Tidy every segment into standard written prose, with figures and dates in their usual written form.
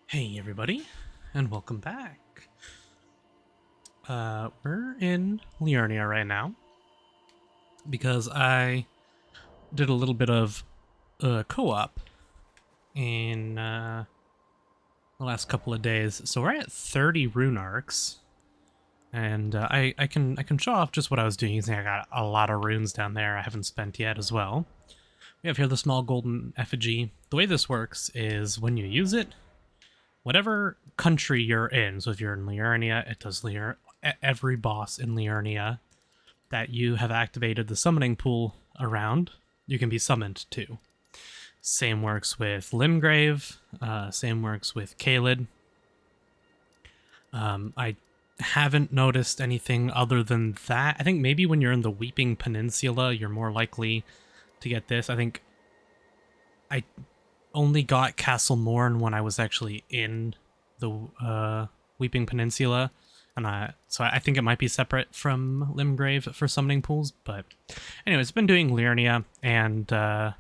Hey everybody, and welcome back. We're in Liurnia right now because I did a little bit of co-op in the last couple of days. So we're at 30 rune arcs, and I can show off just what I was doing. You see, I got a lot of runes down there I haven't spent yet as well. We have here the small golden effigy. The way this works is when you use it, whatever country you're in, so if you're in Liurnia, it does every boss in Liurnia that you have activated the summoning pool around, you can be summoned to. Same works with Limgrave, same works with Caelid. I haven't noticed anything other than that. I think maybe when you're in the Weeping Peninsula, you're more likely to get this. I think I only got Castle Morn when I was actually in the Weeping Peninsula, and so I think it might be separate from Limgrave for summoning pools. But anyways, I've been doing Liurnia, and I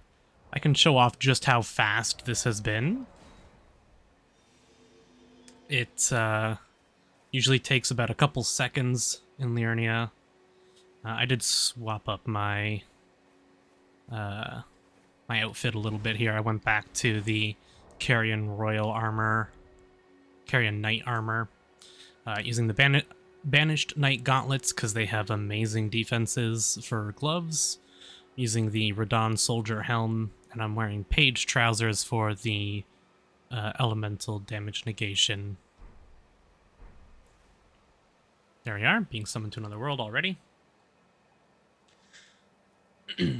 can show off just how fast this has been. It usually takes about a couple seconds in Liurnia. I did swap up my my outfit a little bit here. I went back to the Carrion Royal armor, Carrion Knight armor, using the Banished Knight gauntlets because they have amazing defenses for gloves, using the Radon Soldier helm, and I'm wearing Page trousers for the elemental damage negation. There we are, being summoned to another world already.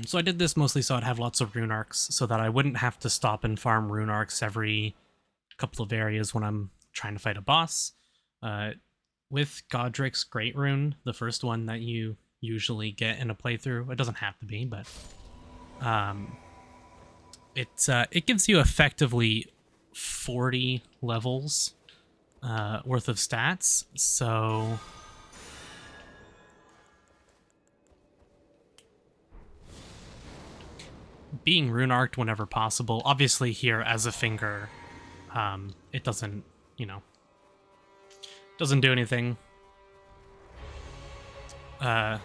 So I did this mostly so I'd have lots of rune arcs, so that I wouldn't have to stop and farm rune arcs every couple of areas when I'm trying to fight a boss. With Godric's Great Rune, the first one that you usually get in a playthrough, it doesn't have to be, but it gives you effectively 40 levels worth of stats, so being rune arced whenever possible. Obviously here as a finger, it doesn't, doesn't do anything.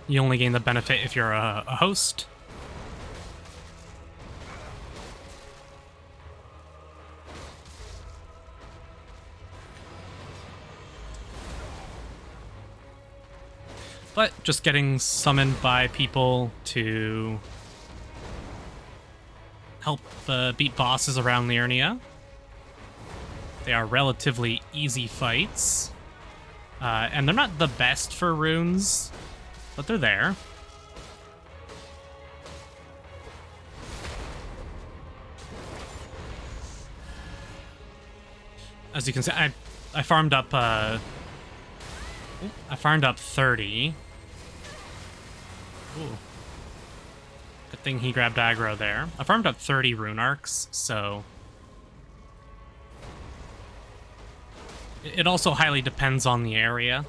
You only gain the benefit if you're a host. But just getting summoned by people to help beat bosses around Liurnia. They are relatively easy fights. And they're not the best for runes, but they're there. As you can see, I farmed up 30. Ooh. Good thing he grabbed aggro there. I farmed up 30 rune arcs, so it also highly depends on the area.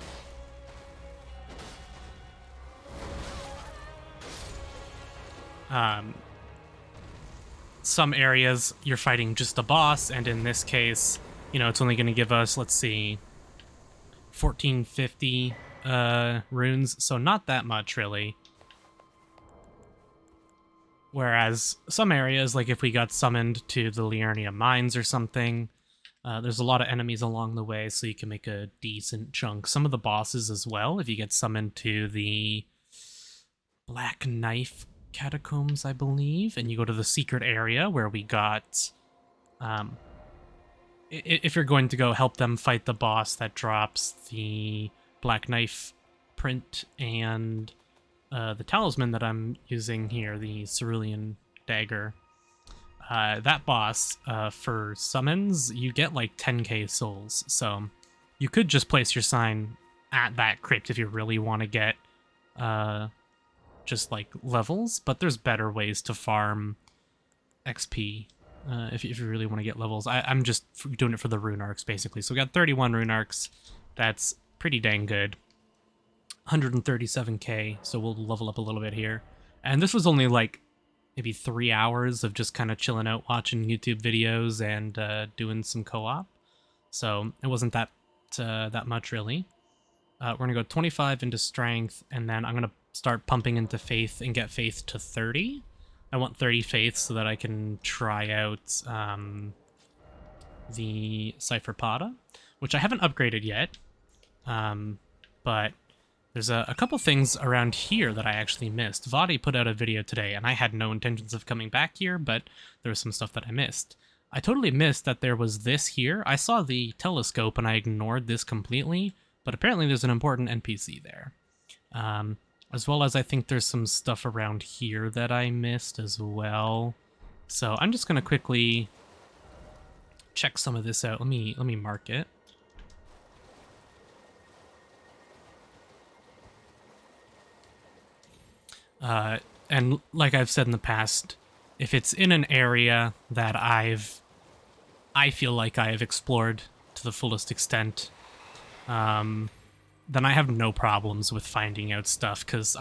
Some areas you're fighting just a boss, and in this case, it's only going to give us, let's see, 1450 runes, so not that much really. Whereas some areas, like if we got summoned to the Liurnia mines or something, there's a lot of enemies along the way, so you can make a decent chunk. Some of the bosses as well, if you get summoned to the Black Knife Catacombs, I believe, and you go to the secret area where we got... if you're going to go help them fight the boss that drops the Black Knife print and the talisman that I'm using here, the Cerulean Dagger, that boss, for summons, you get like 10k souls, so you could just place your sign at that crypt if you really want to get just like levels, but there's better ways to farm XP if you really want to get levels. I'm just doing it for the rune arcs, basically. So we got 31 rune arcs. That's pretty dang good. 137k, so we'll level up a little bit here. And this was only like maybe 3 hours of just kind of chilling out, watching YouTube videos and doing some co-op. so it wasn't that much really. We're gonna go 25 into strength, and then I'm gonna start pumping into faith and get faith to 30. I want 30 faith so that I can try out the Cypherpoda, which I haven't upgraded yet, but there's a couple things around here that I actually missed. Vadi put out a video today, and I had no intentions of coming back here, but there was some stuff that I missed. I totally missed that there was this here. I saw the telescope, and I ignored this completely, but apparently there's an important NPC there. As well as I think there's some stuff around here that I missed as well. So I'm just going to quickly check some of this out. Let me mark it. And like I've said in the past, if it's in an area that I feel like I have explored to the fullest extent, then I have no problems with finding out stuff, because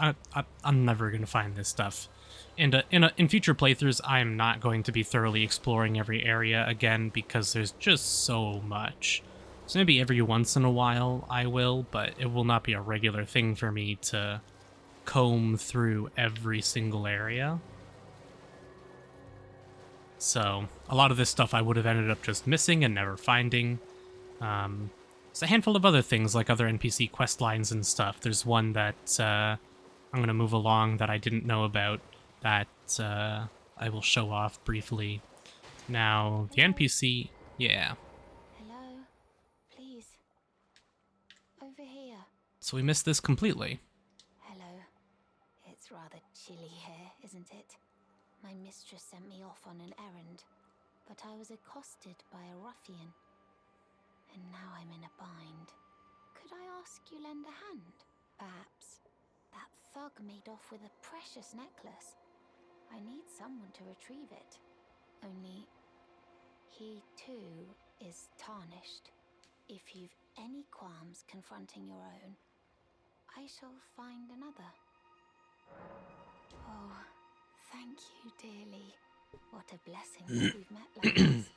I'm never going to find this stuff. And in future playthroughs, I am not going to be thoroughly exploring every area again, because there's just so much. So maybe every once in a while I will, but it will not be a regular thing for me to comb through every single area. So a lot of this stuff I would have ended up just missing and never finding. There's a handful of other things, like other NPC quest lines and stuff. There's one that I'm going to move along that I didn't know about, that I will show off briefly. Now, the NPC, yeah. Hello, please. Over here. So we missed this completely. Hello. It's rather chilly here, isn't it? My mistress sent me off on an errand, but I was accosted by a ruffian. And now I'm in a bind. Could I ask you lend a hand? Perhaps. That thug made off with a precious necklace. I need someone to retrieve it. Only, he too is tarnished. If you've any qualms confronting your own, I shall find another. Oh, thank you dearly. What a blessing that we've met like this.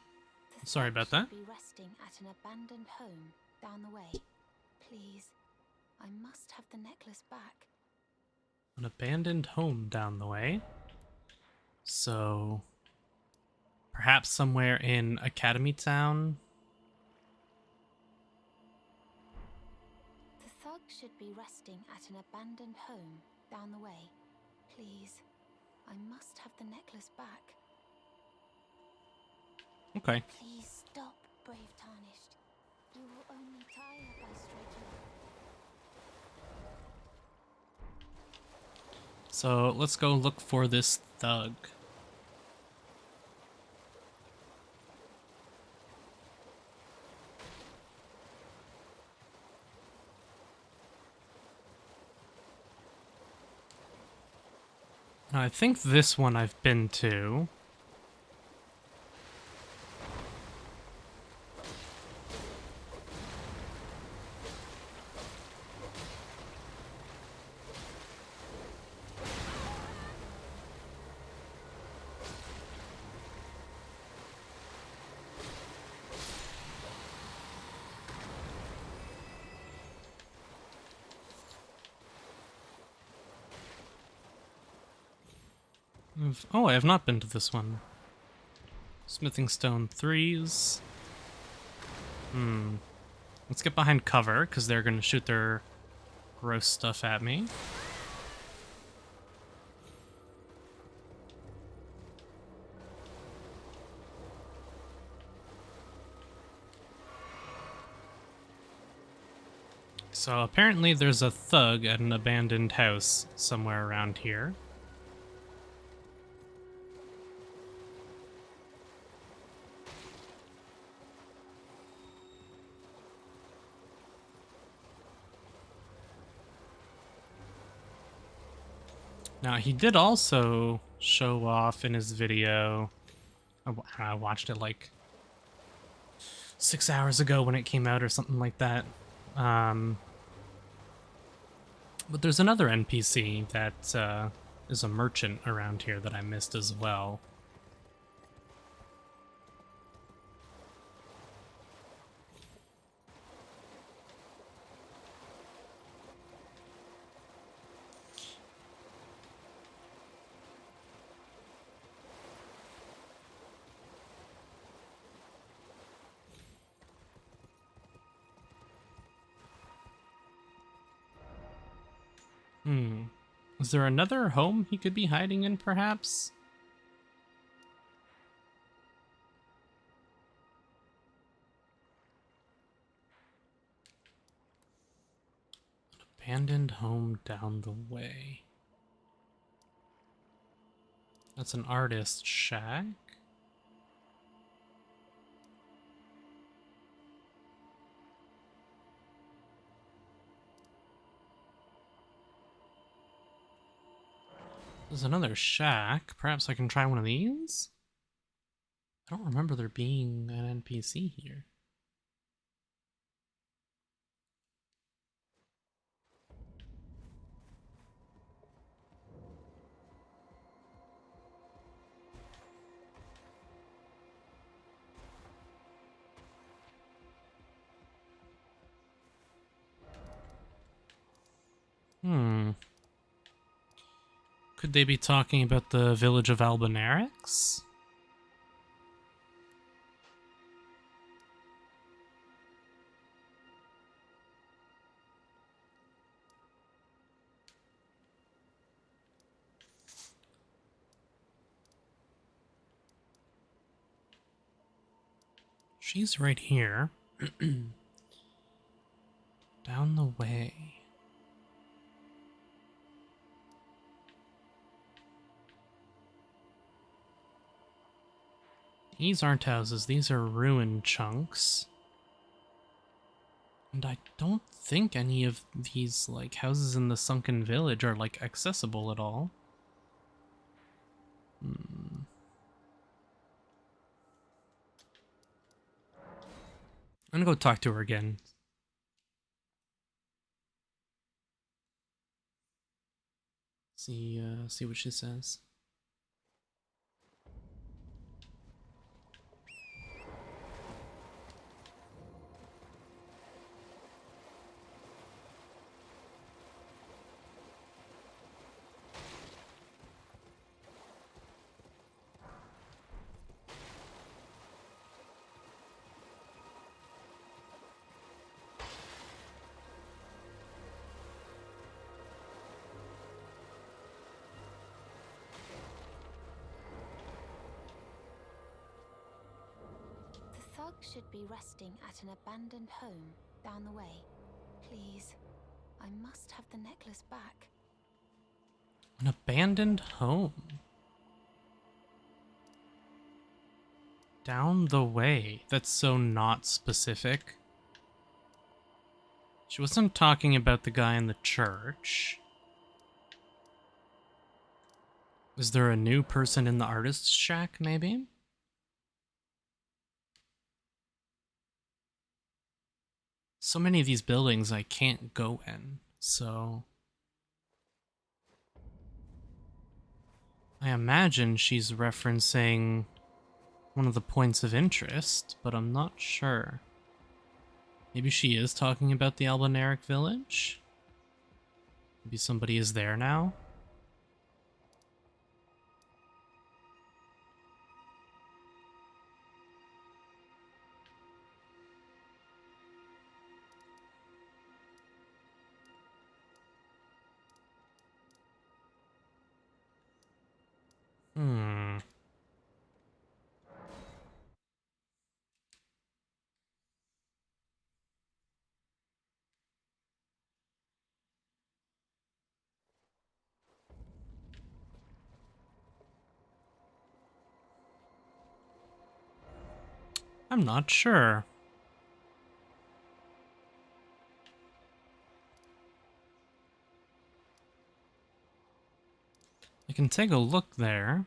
Sorry about that. Be resting at an abandoned home down the way. Please, I must have the necklace back. An abandoned home down the way. So perhaps somewhere in Academy Town. The thug should be resting at an abandoned home down the way. Please, I must have the necklace back. Okay. Please stop, brave tarnished. You will only tire by striking. So let's go look for this thug. Now, I think this one I've been to. Oh, I have not been to this one. Smithing stone 3s. Let's get behind cover, because they're going to shoot their gross stuff at me. So apparently there's a thug at an abandoned house somewhere around here. Now, he did also show off in his video. I watched it like 6 hours ago when it came out or something like that. But there's another NPC that is a merchant around here that I missed as well. Is there another home he could be hiding in, perhaps? Abandoned home down the way. That's an artist shack. There's another shack. Perhaps I can try one of these? I don't remember there being an NPC here. Could they be talking about the village of Albanarix? She's right here. Down the way. These aren't houses, these are ruin chunks. And I don't think any of these, like, houses in the sunken village are, like, accessible at all. I'm gonna go talk to her again. See what she says. The thug should be resting at an abandoned home down the way. Please, I must have the necklace back. An abandoned home. Down the way. That's so not specific. She wasn't talking about the guy in the church. Is there a new person in the artist's shack, maybe? So many of these buildings I can't go in, so... I imagine she's referencing one of the points of interest, but I'm not sure. Maybe she is talking about the Albanaric village? Maybe somebody is there now? I'm not sure. I can take a look there.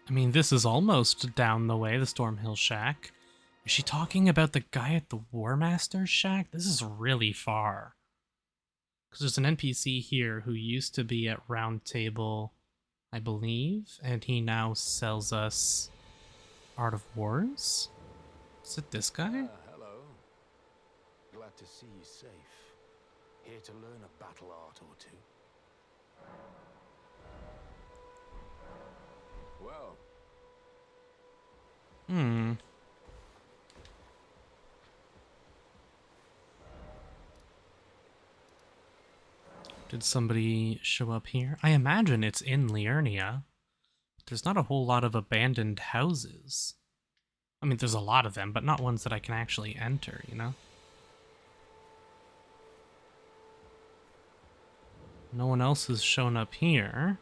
I mean, this is almost down the way, the Stormhill Shack. Is she talking about the guy at the War Master's shack? This is really far. Because there's an NPC here who used to be at Round Table, I believe, and he now sells us Art of Wars? Is it this guy? Hello. Glad to see you safe. Here to learn a battle art or two. Well. Did somebody show up here? I imagine it's in Liurnia. There's not a whole lot of abandoned houses. I mean, there's a lot of them, but not ones that I can actually enter, you know? No one else has shown up here.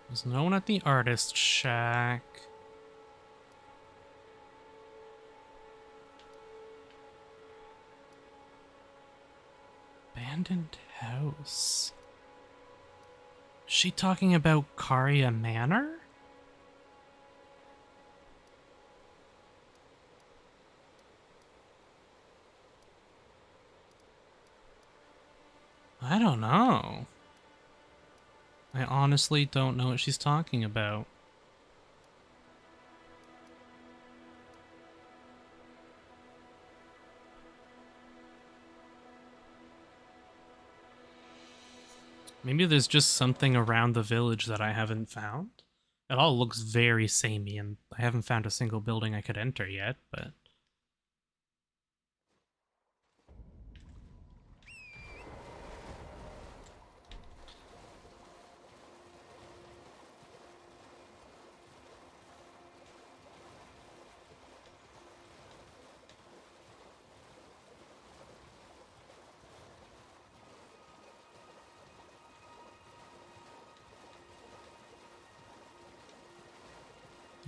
There's no one at the artist shack. Abandoned house. Is she talking about Karia Manor? I don't know. I honestly don't know what she's talking about. Maybe there's just something around the village that I haven't found. It all looks very samey, and I haven't found a single building I could enter yet, but...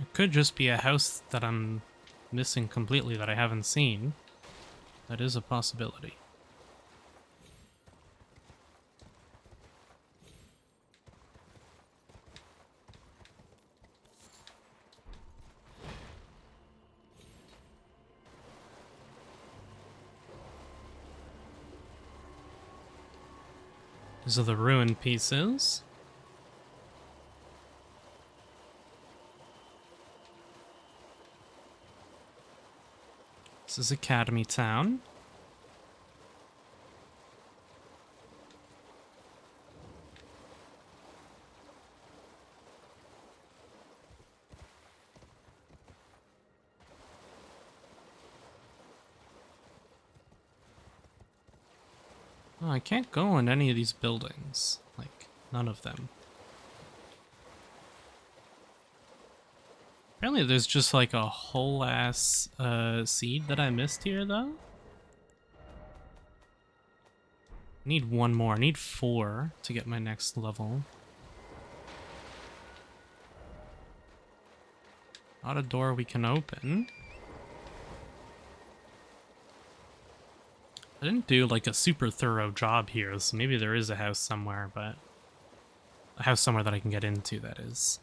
It could just be a house that I'm missing completely that I haven't seen. That is a possibility. These are the ruined pieces. This is Academy Town. Oh, I can't go in any of these buildings. Like, none of them. Apparently there's just like a whole ass seed that I missed here though. I need one more. I need 4 to get my next level. Not a door we can open. I didn't do like a super thorough job here, so maybe there is a house somewhere, but a house somewhere that I can get into, that is.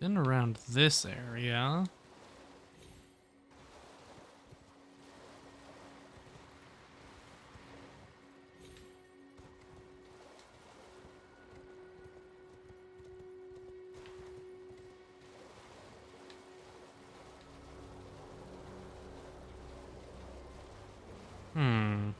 Been around this area. Hmm.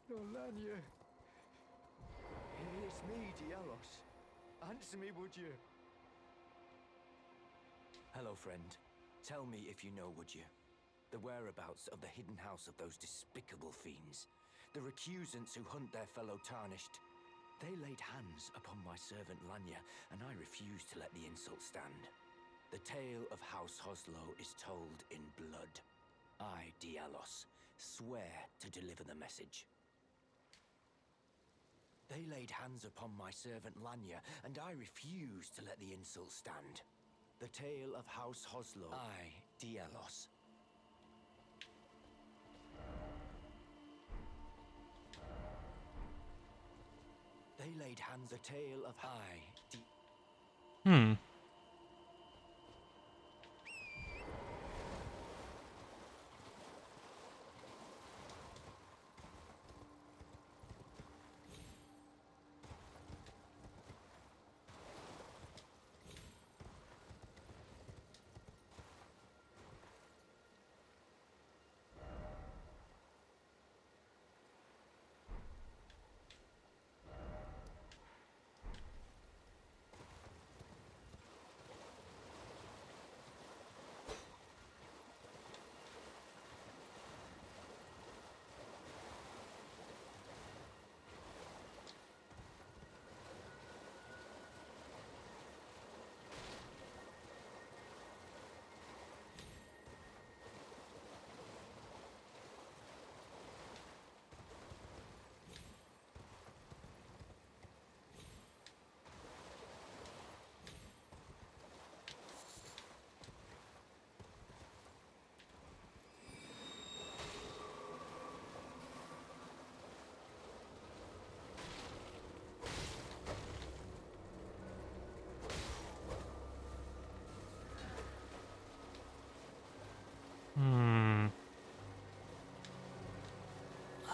Lanya. It's me, Dialos. Answer me, would you? Hello, friend. Tell me if you know, would you? The whereabouts of the hidden house of those despicable fiends. The recusants who hunt their fellow tarnished. They laid hands upon my servant Lanya, and I refused to let the insult stand. The tale of House Hoslow is told in blood. I, Dialos, swear to deliver the message. They laid hands upon my servant Lanya, and I refused to let the insult stand. The tale of House Hoslo. I, Dielos. They laid hands. The tale of Hmm.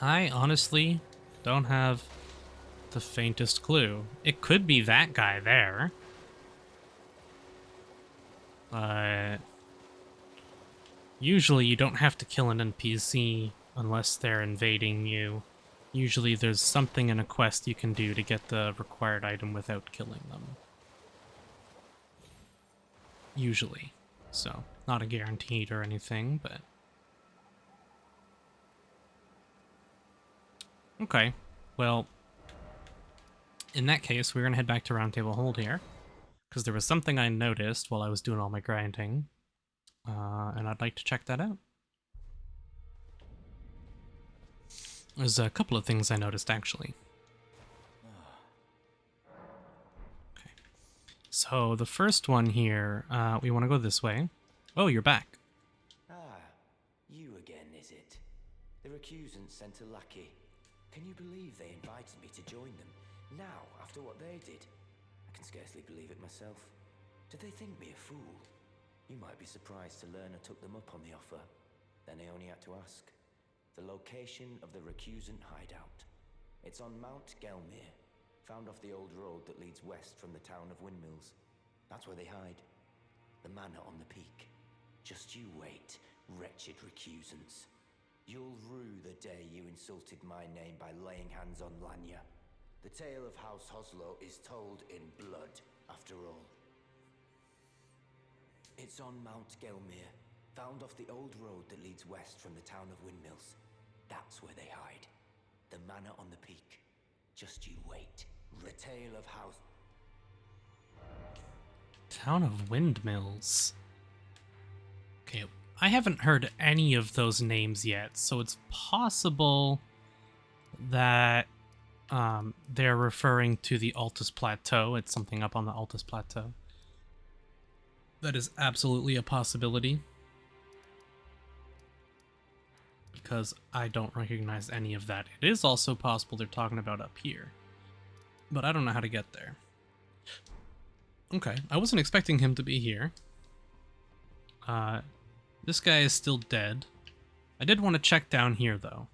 I honestly don't have the faintest clue. It could be that guy there. But usually you don't have to kill an NPC unless they're invading you. Usually there's something in a quest you can do to get the required item without killing them. Usually. So, not a guaranteed or anything, but... Okay, well, in that case, we're going to head back to Round Table Hold here, because there was something I noticed while I was doing all my grinding, and I'd like to check that out. There's a couple of things I noticed, actually. Okay, so the first one here, we want to go this way. Oh, you're back. Ah, you again, is it? The recusants sent a lackey. Can you believe they invited me to join them? Now, after what they did? I can scarcely believe it myself. Did they think me a fool? You might be surprised to learn I took them up on the offer. Then I only had to ask. The location of the recusant hideout. It's on Mount Gelmir, found off the old road that leads west from the town of Windmills. That's where they hide. The manor on the peak. Just you wait, wretched recusants. You'll rue the day you insulted my name by laying hands on Lanya. The tale of House Hoslo is told in blood, after all. It's on Mount Gelmir, found off the old road that leads west from the town of Windmills. That's where they hide. The manor on the peak. Just you wait. The tale of House... Town of Windmills. Okay, I haven't heard any of those names yet, so it's possible that they're referring to the Altus Plateau. It's something up on the Altus Plateau. That is absolutely a possibility, because I don't recognize any of that. It is also possible they're talking about up here, but I don't know how to get there. Okay, I wasn't expecting him to be here. This guy is still dead. I did want to check down here, though,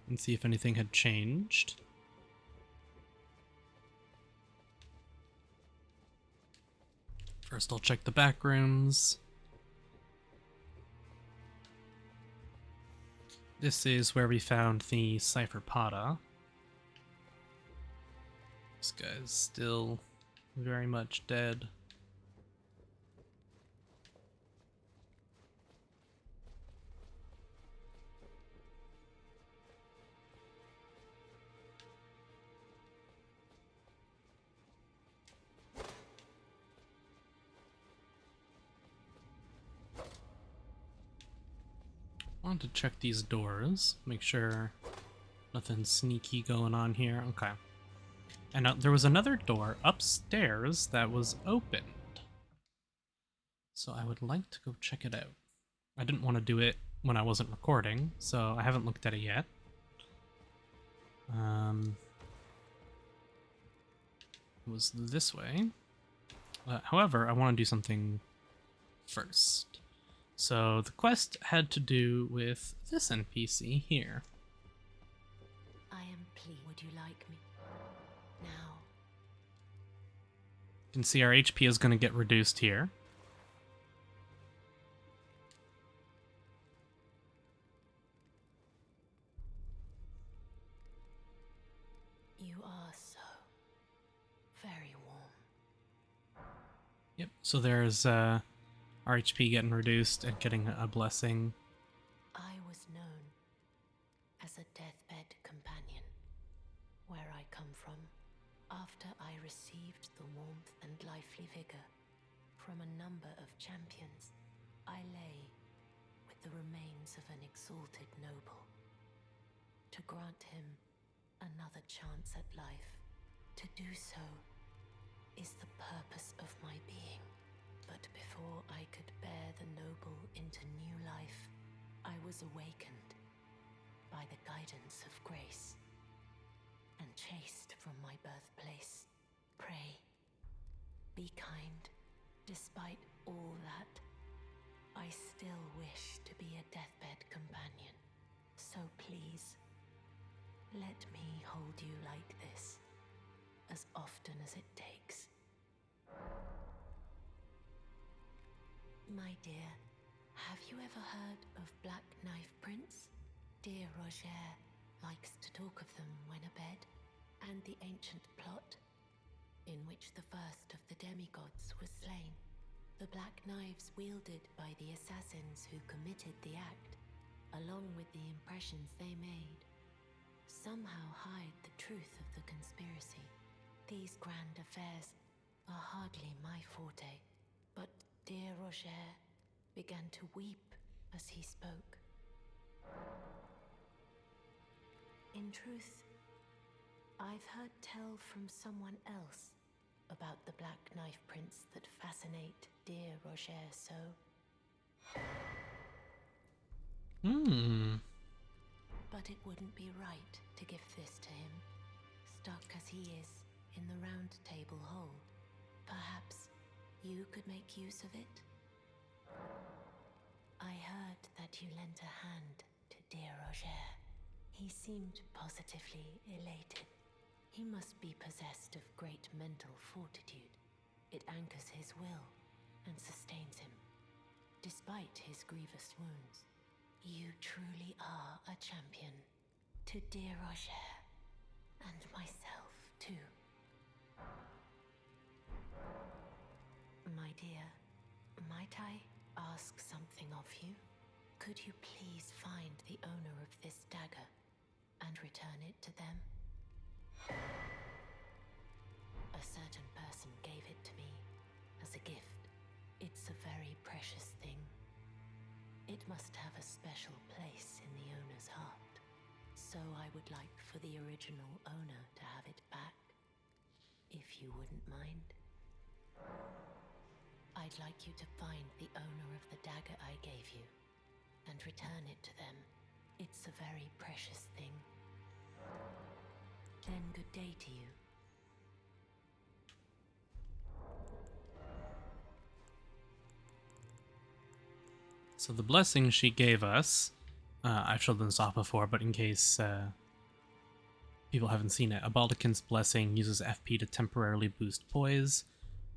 and see if anything had changed. First, I'll check the back rooms. This is where we found the Cipher Pata. This guy's still very much dead. I want to check these doors, make sure nothing sneaky going on here. Okay. And there was another door upstairs that was opened. So I would like to go check it out. I didn't want to do it when I wasn't recording, so I haven't looked at it yet. It was this way. However, I want to do something first. So the quest had to do with this NPC here. I am pleased. Would you like me? Now. You can see our HP is going to get reduced here. You are so very warm. Yep, so there's our HP getting reduced and getting a blessing. I was known as a deathbed companion. Where I come from, after I received the warmth and lively vigor from a number of champions, I lay with the remains of an exalted noble. To grant him another chance at life, to do so is the purpose of my being. But before I could bear the noble into new life, I was awakened by the guidance of grace and chased from my birthplace. Pray, be kind. Despite all that, I still wish to be a deathbed companion. So please, let me hold you like this, as often as it takes. My dear, have you ever heard of Black Knife Prince? Dear Roger likes to talk of them when abed, and the ancient plot in which the first of the demigods was slain. The black knives wielded by the assassins who committed the act, along with the impressions they made, somehow hide the truth of the conspiracy. These grand affairs are hardly my forte, but dear Roger began to weep as he spoke. In truth, I've heard tell from someone else about the Black Knife Prince that fascinate dear Roger so. But it wouldn't be right to give this to him, stuck as he is in the Round Table Hold. Perhaps you could make use of it? I heard that you lent a hand to dear Roger. He seemed positively elated. He must be possessed of great mental fortitude. It anchors his will and sustains him, despite his grievous wounds. You truly are a champion. To dear Roger, and myself too. My dear, might I ask something of you? Could you please find the owner of this dagger and return it to them? A certain person gave it to me as a gift. It's a very precious thing. It must have a special place in the owner's heart. So I would like for the original owner to have it back, if you wouldn't mind. I'd like you to find the owner of the dagger I gave you and return it to them. It's a very precious thing. Then good day to you. So the blessing she gave us, I've showed this off before, but in case people haven't seen it, a Baldachin's blessing uses FP to temporarily boost poise.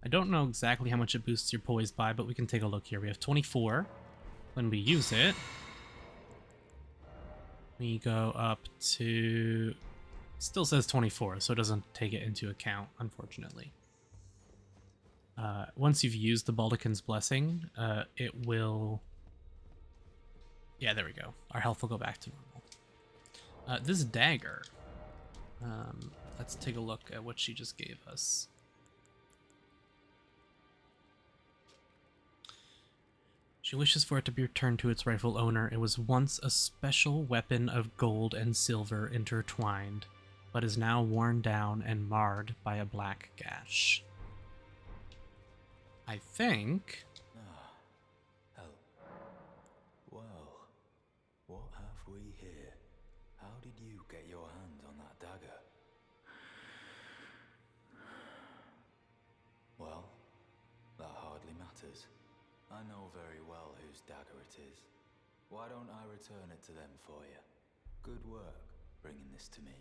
I don't know exactly how much it boosts your poise by, but we can take a look here. We have 24. When we use it, we go up to... Still says 24, so it doesn't take it into account, unfortunately. Once you've used the Baldachin's blessing, it will... Yeah, there we go. Our health will go back to normal. This dagger. Let's take a look at what she just gave us. She wishes for it to be returned to its rightful owner. It was once a special weapon of gold and silver intertwined. but is now worn down and marred by a black gash. I think... Ah, hell. Well, what have we here? How did you get your hands on that dagger? Well, that hardly matters. I know very well whose dagger it is. Why don't I return it to them for you? Good work bringing this to me.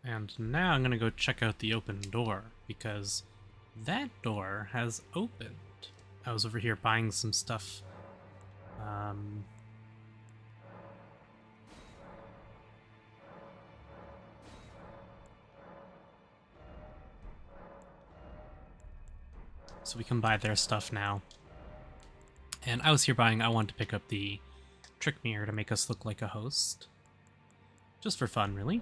And now I'm gonna go check out the open door, because that door has opened. I was over here buying some stuff. So we can buy their stuff now. And I was here buying, I wanted to pick up the trick mirror to make us look like a host. Just for fun, really.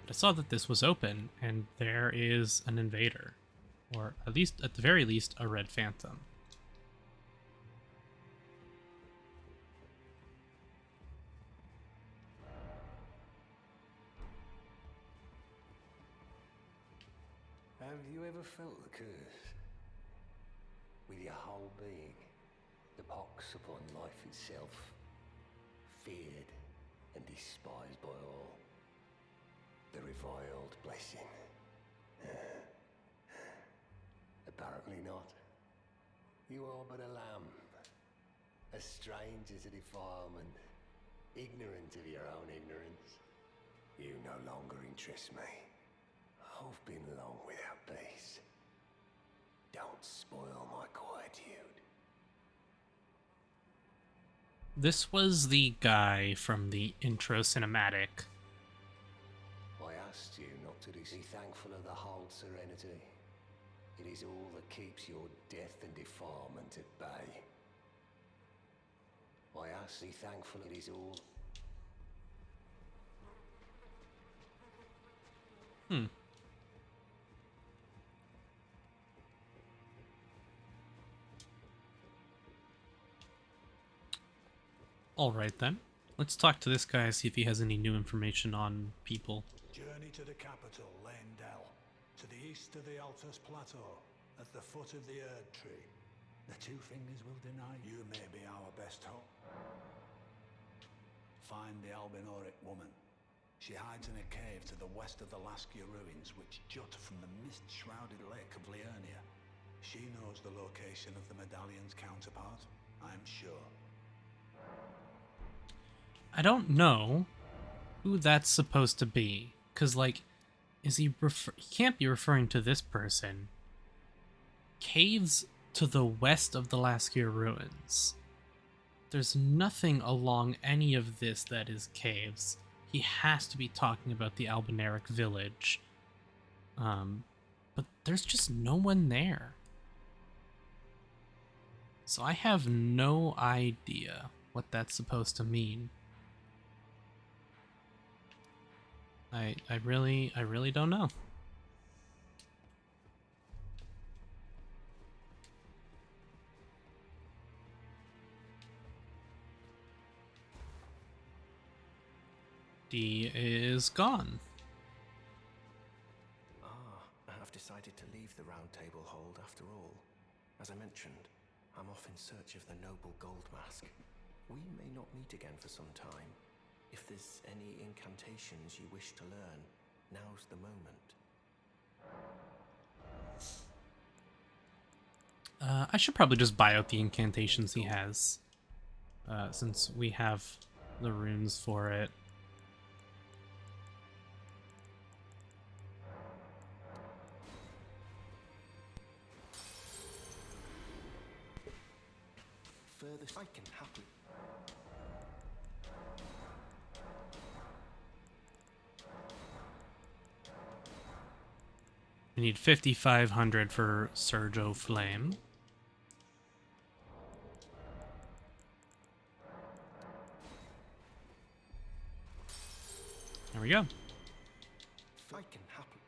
But I saw that this was open, and there is an invader. Or at least, at the very least, a red phantom. Have you ever felt the curse? With your whole being, the pox upon life itself, feared and despised by all. The reviled blessing. Apparently not. You are but a lamb, a stranger to defilement, ignorant of your own ignorance. You no longer interest me. I've been long without peace. Don't spoil my quietude. This was the guy from the intro cinematic. I asked you not to be thankful of the whole serenity. It is all that keeps your death and defilement at bay. I asked thee thankful it is all. Alright then. Let's talk to this guy, see if he has any new information on people. Journey to the capital, Lendell. To the east of the Altus Plateau, at the foot of the Erd tree. The two fingers will deny you may be our best hope. Find the Albinoric woman. She hides in a cave to the west of the Laskia ruins, which jut from the mist-shrouded lake of Liurnia. She knows the location of the medallion's counterpart, I'm sure. I don't know who that's supposed to be, because, like, is he can't be referring to this person. Caves to the west of the Laskia ruins. There's nothing along any of this that is caves. He has to be talking about the Albinaric village. But there's just no one there. So I have no idea what that's supposed to mean. I really don't know. D is gone. I have decided to leave the Round Table hold after all. As I mentioned, I'm off in search of the noble gold mask. We may not meet again for some time. If there's any incantations you wish to learn, now's the moment. I should probably just buy out the incantations he has, since we have the runes for it. Furthest I can happen. We need 5,500 for Surge o' Flame. There we go. I can happen.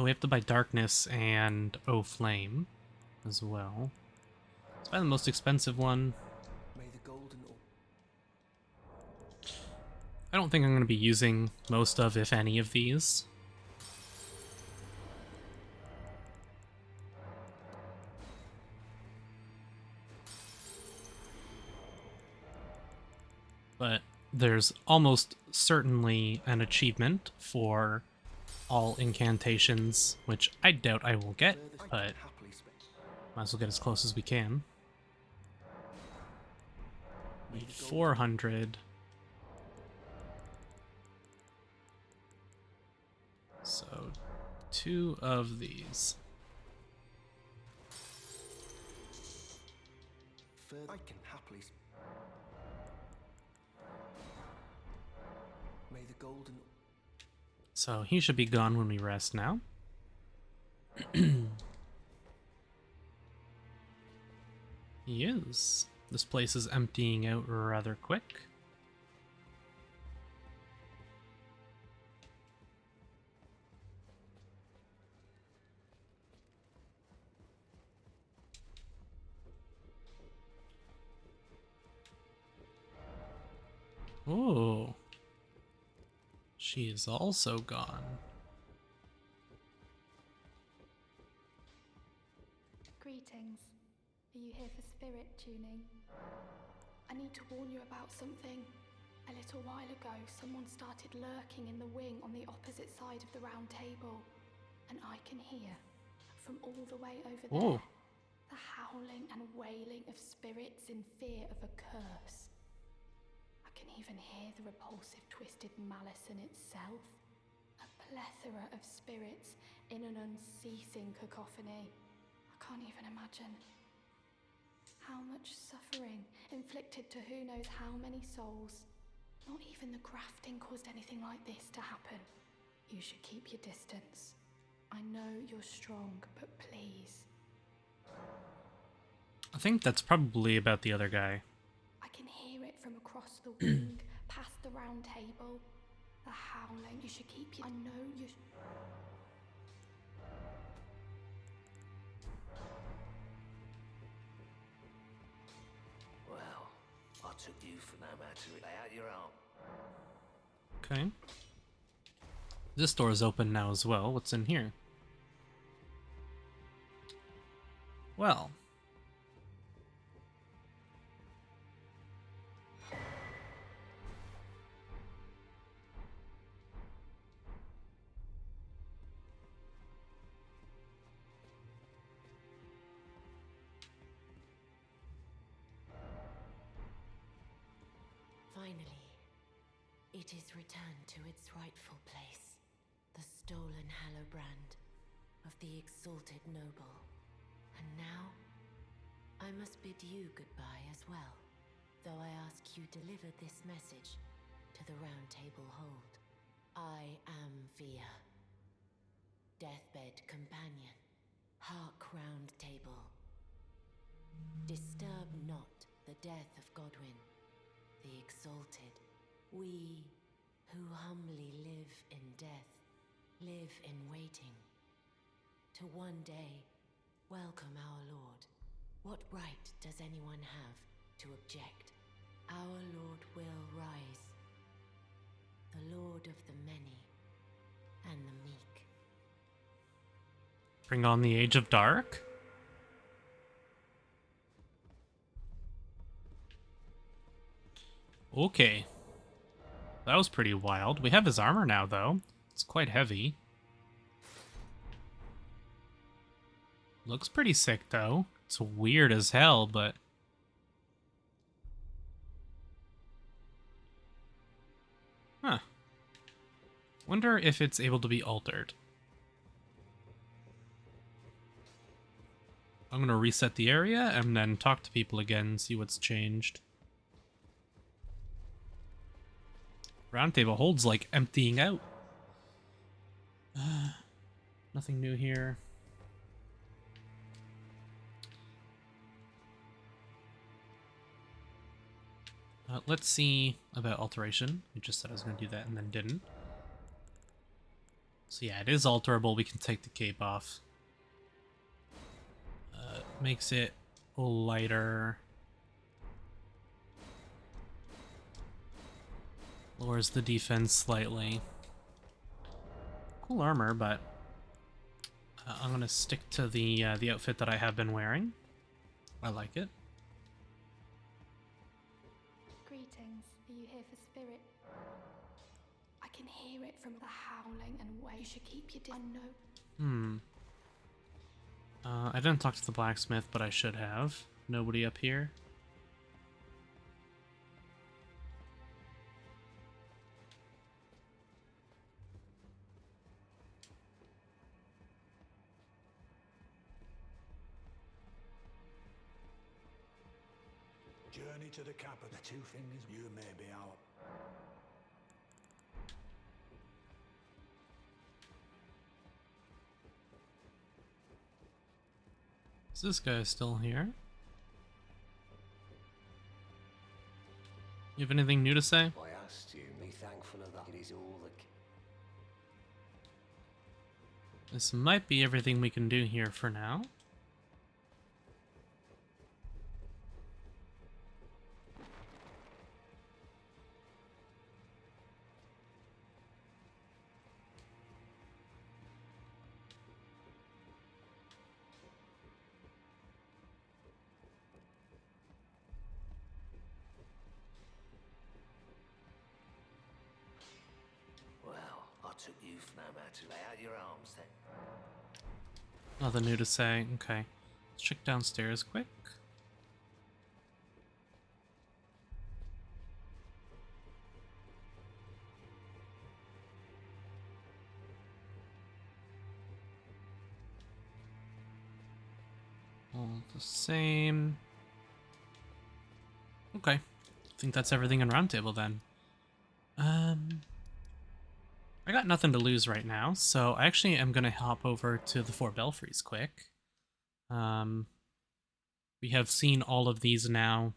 we have to buy Darkness and Oh Flame as well. Let's buy the most expensive one. May the golden I don't think I'm going to be using most of, if any, of these. But there's almost certainly an achievement for all incantations, which I doubt I will get, but might as well get as close as we can. Need 400. So, 2 of these. I can happily. May the golden. So he should be gone when we rest now. He is. This place is emptying out rather quick. Oh. She is also gone. Greetings. Are you here for spirit tuning? I need to warn you about something. A little while ago, someone started lurking in the wing on the opposite side of the round table. And I can hear, from all the way over there, the howling and wailing of spirits in fear of a curse. I can even hear the repulsive twisted malice in itself. A plethora of spirits in an unceasing cacophony. I can't even imagine. How much suffering inflicted to who knows how many souls. Not even the grafting caused anything like this to happen. You should keep your distance. I know you're strong, but please. I think that's probably about the other guy. I can hear it from across the wing, past the round table. The howling. You should keep your... I know you... Well, I took you for no matter. Lay out your arm. Okay. This door is open now as well. What's in here? Well. Finally, it is returned to its rightful place, the stolen Hallowbrand of the exalted noble. And now, I must bid you goodbye as well, though I ask you deliver this message to the Round Table Hold. I am Via, deathbed companion, hark Round Table. Disturb not the death of Godwyn, the exalted. We who humbly live in death, live in waiting, to one day welcome our Lord. What right does anyone have to object? Our Lord will rise, the Lord of the many and the meek. Bring on the Age of Dark? Okay. That was pretty wild. We have his armor now, though. It's quite heavy. Looks pretty sick, though. It's weird as hell, but... Huh. Wonder if it's able to be altered. I'm gonna reset the area and then talk to people again, see what's changed. Round Table Hold's like emptying out. Nothing new here. Let's see about alteration. I just said I was going to do that and then didn't. So yeah, it is alterable. We can take the cape off. Makes it lighter. Lowers the defense slightly. Cool armor, but I'm gonna stick to the outfit that I have been wearing. I like it. Greetings. Are you here for spirit? I can hear it from the howling and way. You should keep your distance. I didn't talk to the blacksmith, but I should have. Nobody up here. Journey to the cap of the two fingers. You may be out. Is this guy still here? You have anything new to say? I asked you, be thankful of that. It is all the... This might be everything we can do here for now. Well, I took you for no matter. Lay out your arms then. Nothing new to say. Okay. Let's check downstairs quick. All the same. Okay. I think that's everything in Roundtable then. I got nothing to lose right now, so I actually am gonna hop over to the 4 belfries quick. We have seen all of these now.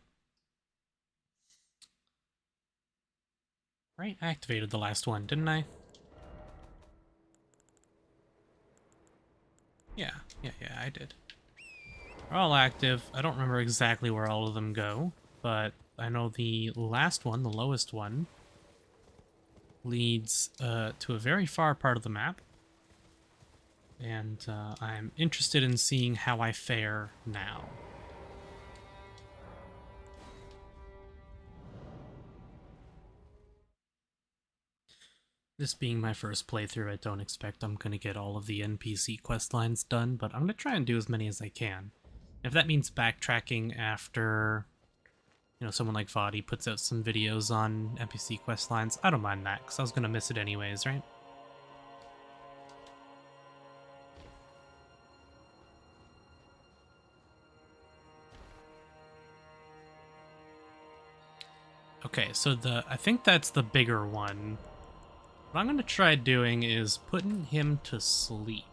Right? I activated the last one, didn't I? Yeah, I did. They're all active. I don't remember exactly where all of them go, but I know the last one, the lowest one, leads to a very far part of the map. And I'm interested in seeing how I fare now. This being my first playthrough, I don't expect I'm going to get all of the NPC quest lines done, but I'm going to try and do as many as I can. If that means backtracking after, you know, someone like Vadi puts out some videos on NPC quest lines, I don't mind that, because I was going to miss it anyways, right? Okay, so I think that's the bigger one. What I'm going to try doing is putting him to sleep.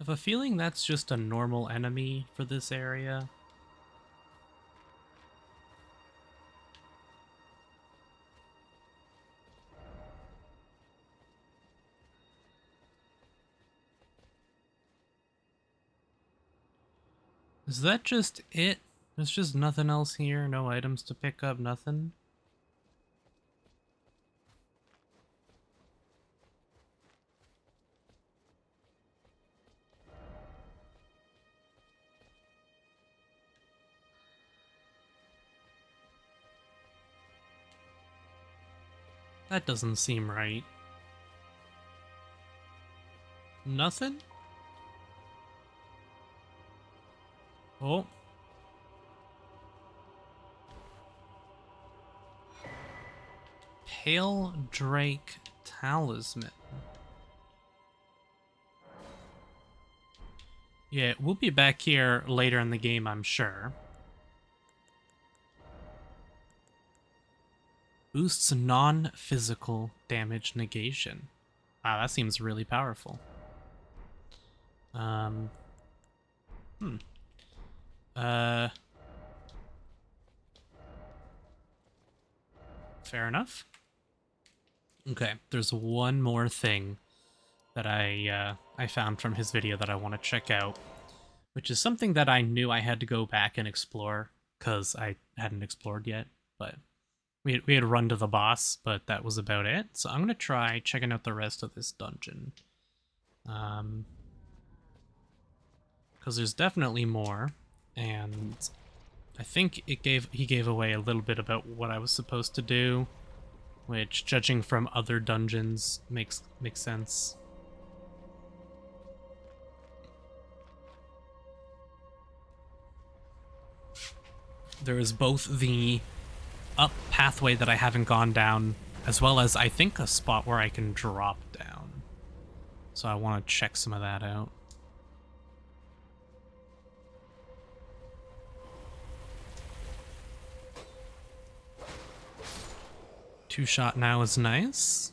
have a feeling that's just a normal enemy for this area. Is that just it? There's just nothing else here? No items to pick up, nothing? That doesn't seem right. Nothing? Oh. Pale Drake Talisman. Yeah, we'll be back here later in the game, I'm sure. Boosts non-physical damage negation. Wow, that seems really powerful. Fair enough. Okay, there's one more thing that I found from his video that I want to check out, which is something that I knew I had to go back and explore because I hadn't explored yet, but we had run to the boss, but that was about it. So I'm gonna try checking out the rest of this dungeon, because there's definitely more, and I think he gave away a little bit about what I was supposed to do, which, judging from other dungeons, makes sense. There is both the up pathway that I haven't gone down, as well as I think a spot where I can drop down. So I want to check some of that out. Two shot now is nice.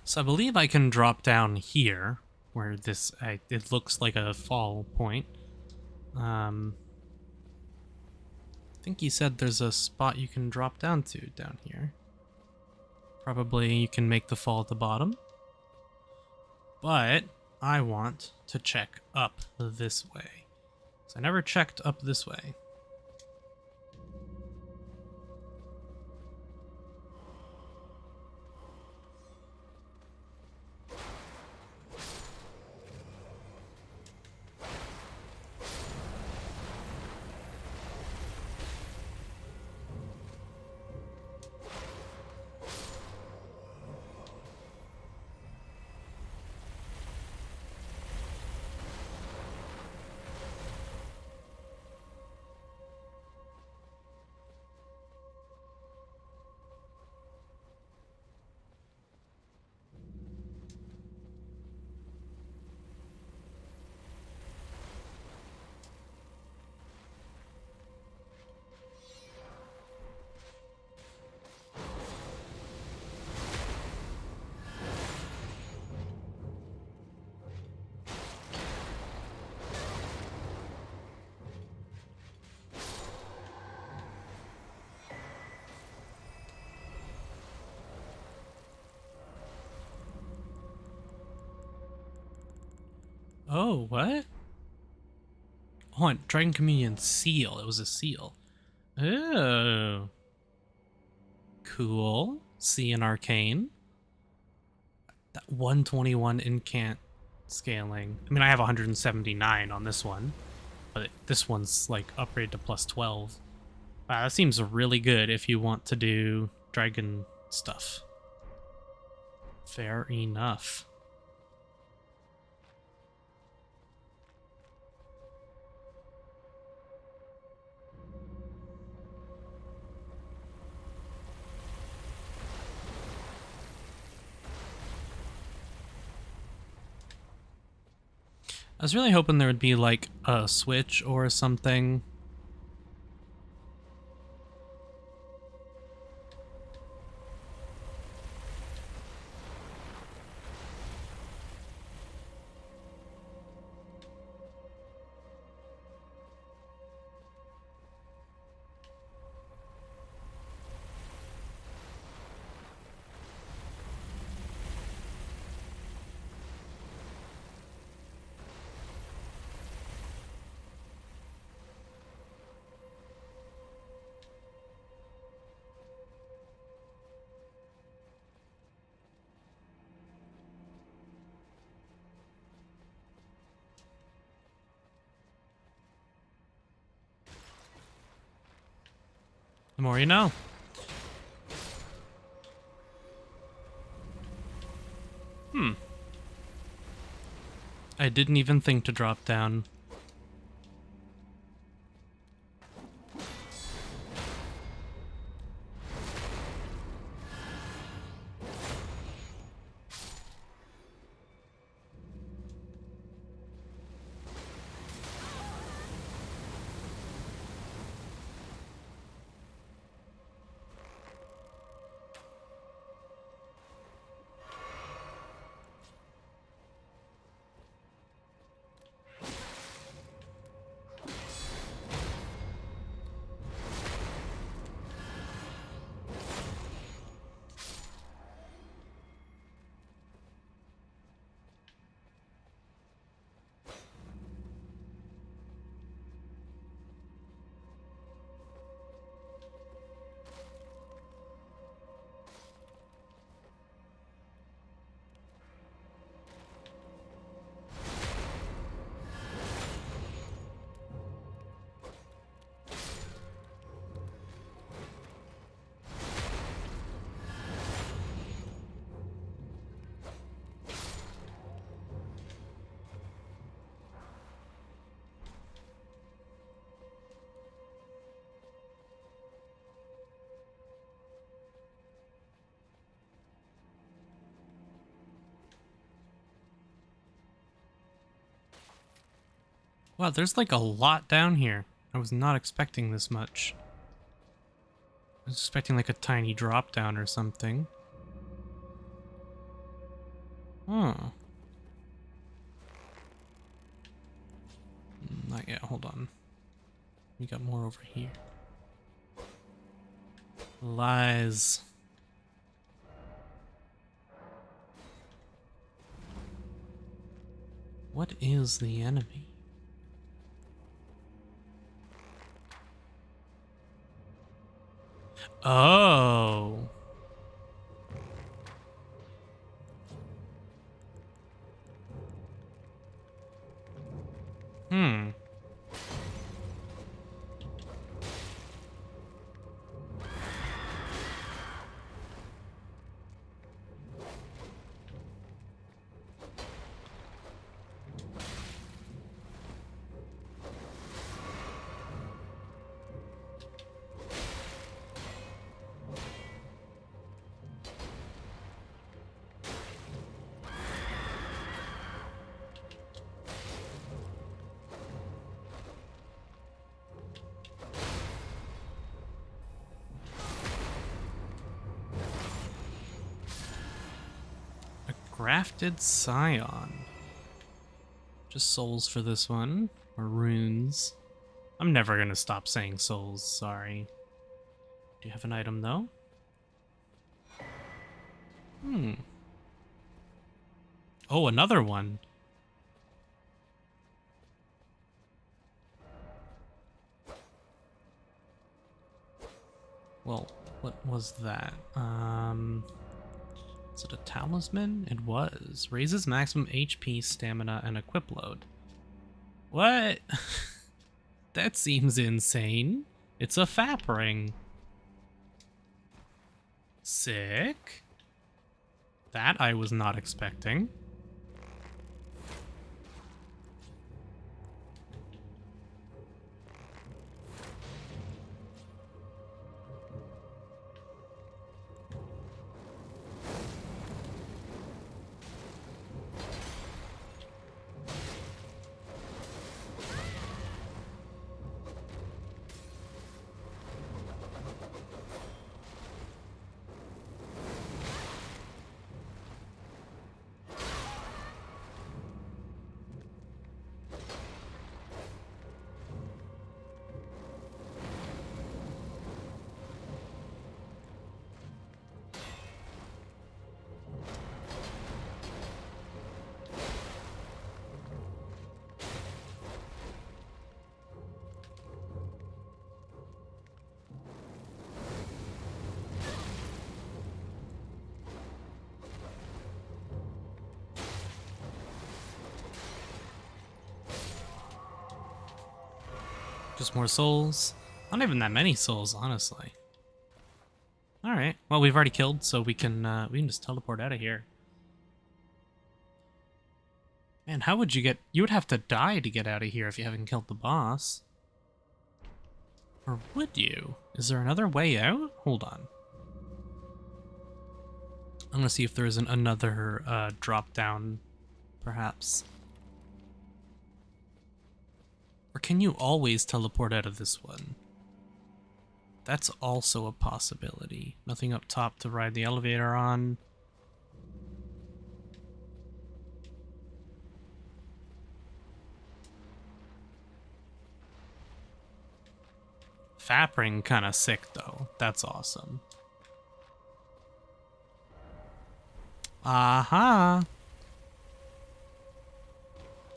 So I believe I can drop down here, where this it looks like a fall point. I think he said there's a spot you can drop down to down here. Probably you can make the fall at the bottom. But I want to check up this way. So I never checked up this way. Oh, what? Oh, Dragon Communion seal. It was a seal. Oh. Cool. See an arcane. That 121 incant scaling. I mean, I have 179 on this one, but this one's like upgrade to plus 12. Wow, that seems really good if you want to do dragon stuff. Fair enough. I was really hoping there would be like a switch or something. The more you know. I didn't even think to drop down. Wow, there's like a lot down here. I was not expecting this much. I was expecting like a tiny drop down or something. Huh. Not yet, hold on. We got more over here. Lies. What is the enemy? Oh. Hmm. Grafted Scion. Just souls for this one. Or runes. I'm never gonna stop saying souls, sorry. Do you have an item though? Hmm. Oh, another one. Well, what was that? Is it a talisman? It was. Raises maximum HP, stamina, and equip load. What? That seems insane. It's a FAP ring. Sick. That I was not expecting. Just more souls. Not even that many souls, honestly. Alright. Well, we've already killed, so we can just teleport out of here. Man, how would you get... You would have to die to get out of here if you haven't killed the boss. Or would you? Is there another way out? Hold on. I'm gonna see if there isn't another drop down, perhaps. Or can you always teleport out of this one? That's also a possibility. Nothing up top to ride the elevator on. Fapring kinda sick though. That's awesome. Aha!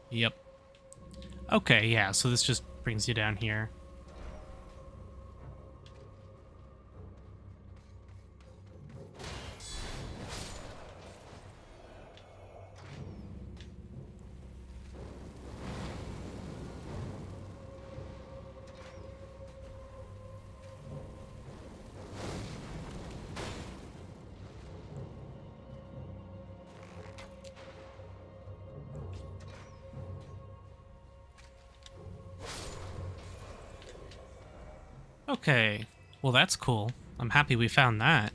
Yep. Okay, yeah, so this just brings you down here. Okay, well that's cool. I'm happy we found that.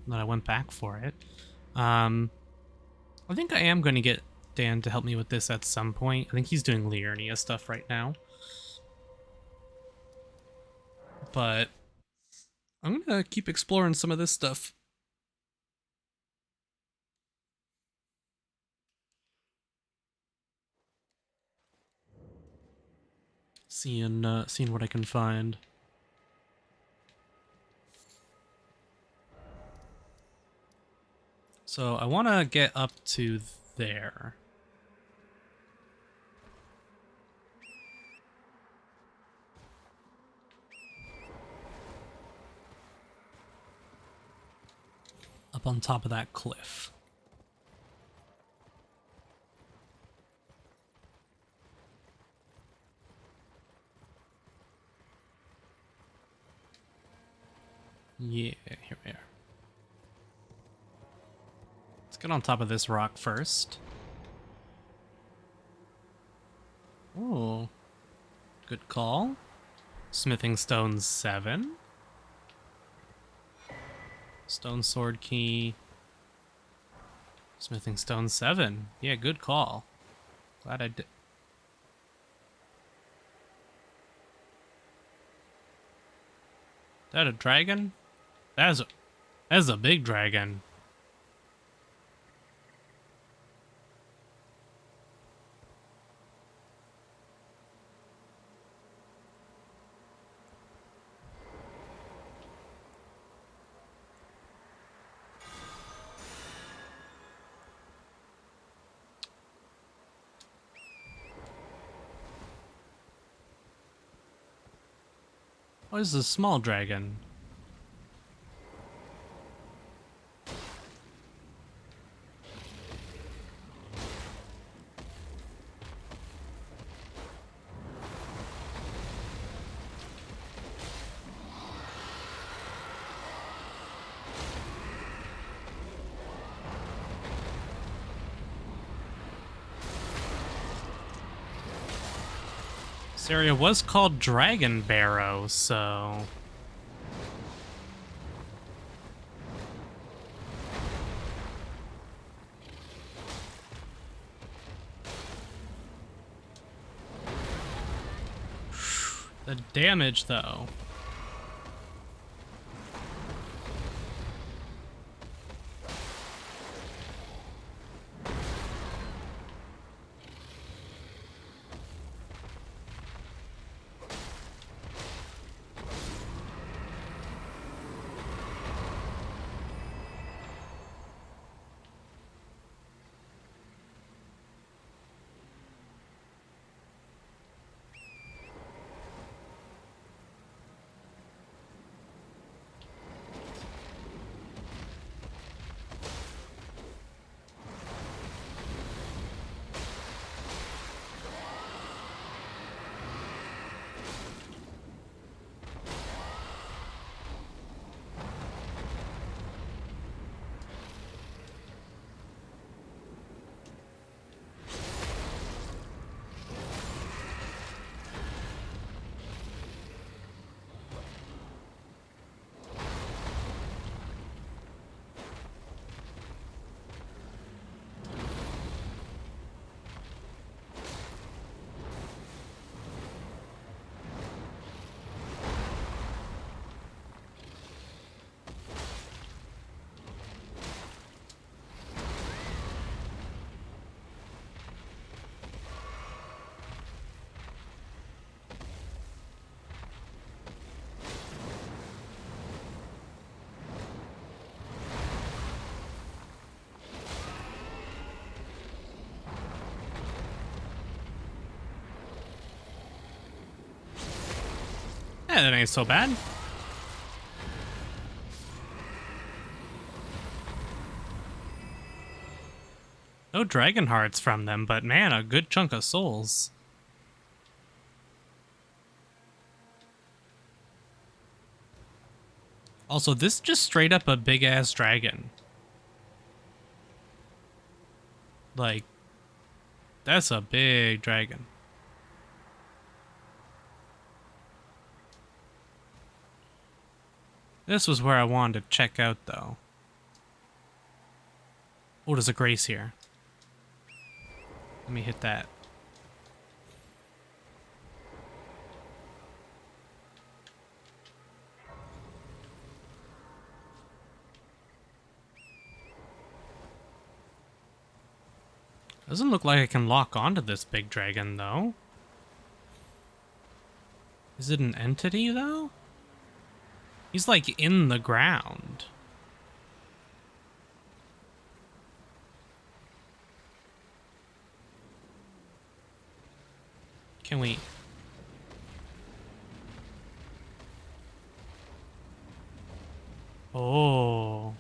That I went back for it. I think I am going to get Dan to help me with this at some point. I think he's doing Liurnia stuff right now. But I'm going to keep exploring some of this stuff. Seeing what I can find. So I want to get up to there. Up on top of that cliff. Yeah, here we are. Let's get on top of this rock first. Oh, good call. Smithing stone 7. Stone sword key. Smithing stone 7. Yeah, good call. Glad I did. That a dragon? That's a big dragon. Oh, this is a small dragon. This area was called Dragon Barrow, so... The damage, though. That ain't so bad. No dragon hearts from them, but man, a good chunk of souls. Also, this is just straight up a big-ass dragon. Like, that's a big dragon. This was where I wanted to check out, though. Oh, there's a grace here. Let me hit that. Doesn't look like I can lock onto this big dragon, though. Is it an entity, though? He's, like, in the ground. Can we... Oh...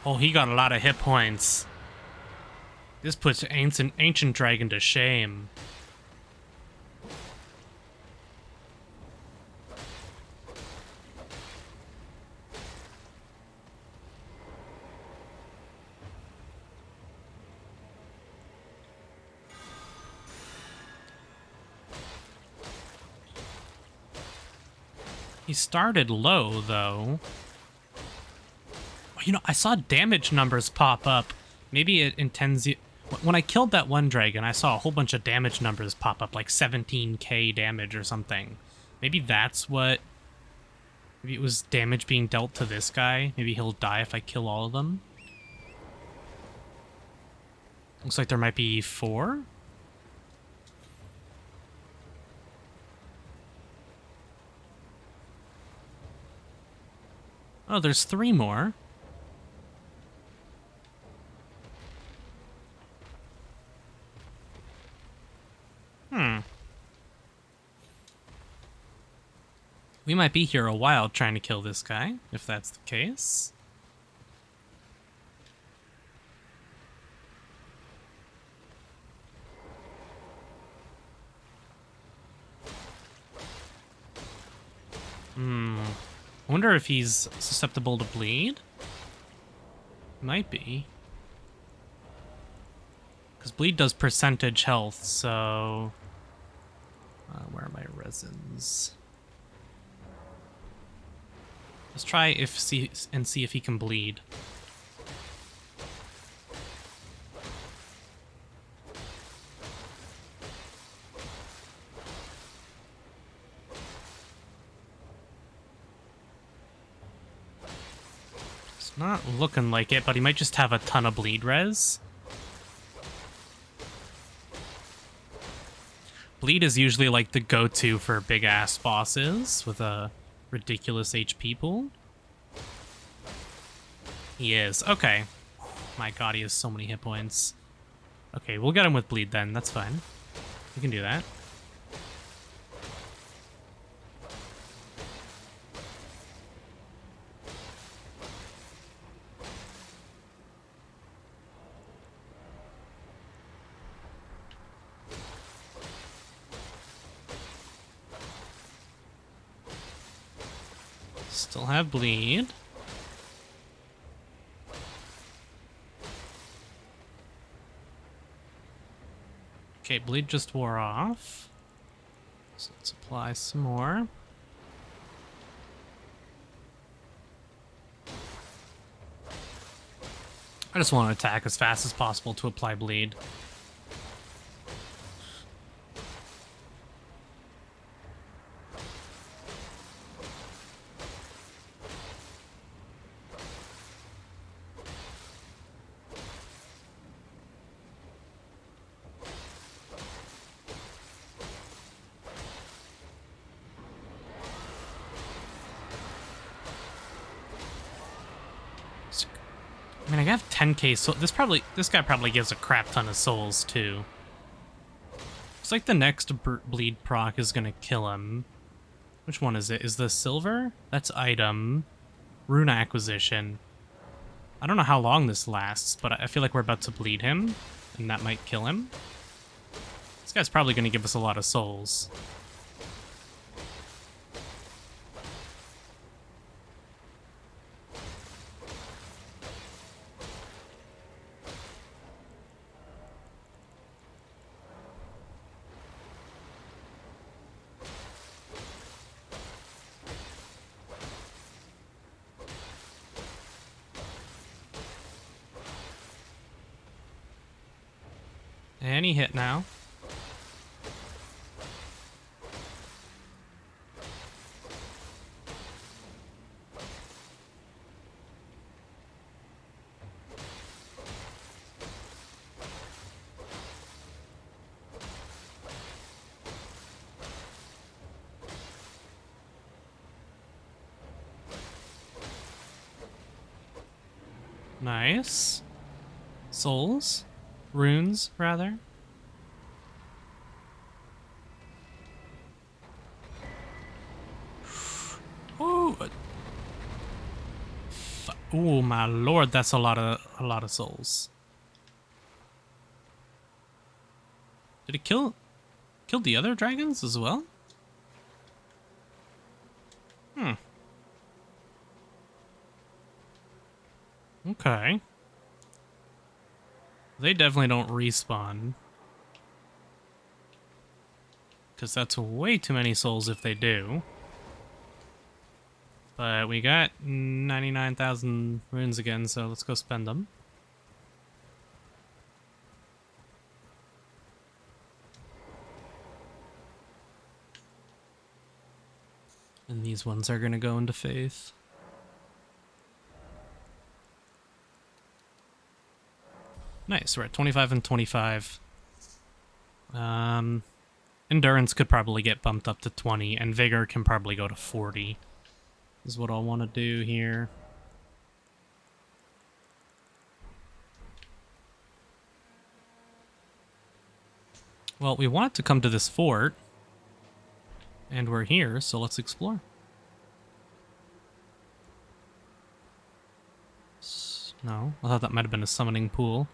Oh, he got a lot of hit points. This puts ancient dragon to shame. He started low, though. You know, I saw damage numbers pop up. Maybe it intends you... When I killed that one dragon, I saw a whole bunch of damage numbers pop up, like 17k damage or something. Maybe that's what... Maybe it was damage being dealt to this guy. Maybe he'll die if I kill all of them. Looks like there might be 4. Oh, there's 3 more. We might be here a while trying to kill this guy, if that's the case. I wonder if he's susceptible to bleed? Might be. Because bleed does percentage health, so... where are my resins? Let's try see if he can bleed. It's not looking like it, but he might just have a ton of bleed res. Bleed is usually like the go-to for big-ass bosses with a ridiculous HP pool. He is. Okay. My god, he has so many hit points. Okay, we'll get him with bleed then. That's fine. We can do that. Still have bleed. Okay, bleed just wore off. So let's apply some more. I just want to attack as fast as possible to apply bleed. I mean, I have 10k soul. This guy probably gives a crap ton of souls too. It's like the next bleed proc is gonna kill him. Which one is it? Is the silver? That's item. Rune acquisition. I don't know how long this lasts, but I feel like we're about to bleed him, and that might kill him. This guy's probably gonna give us a lot of souls. And he hit now. Nice. Souls? Runes, rather. Ooh. Ooh, my lord, that's a lot of souls. Did it kill the other dragons as well? Hmm. Okay. They definitely don't respawn. Because that's way too many souls if they do. But we got 99,000 runes again, so let's go spend them. And these ones are going to go into faith. Nice, we're at 25 and 25. Endurance could probably get bumped up to 20, and Vigor can probably go to 40. Is what I'll want to do here. Well, we want to come to this fort. And we're here, so let's explore. No, I thought that might have been a summoning pool.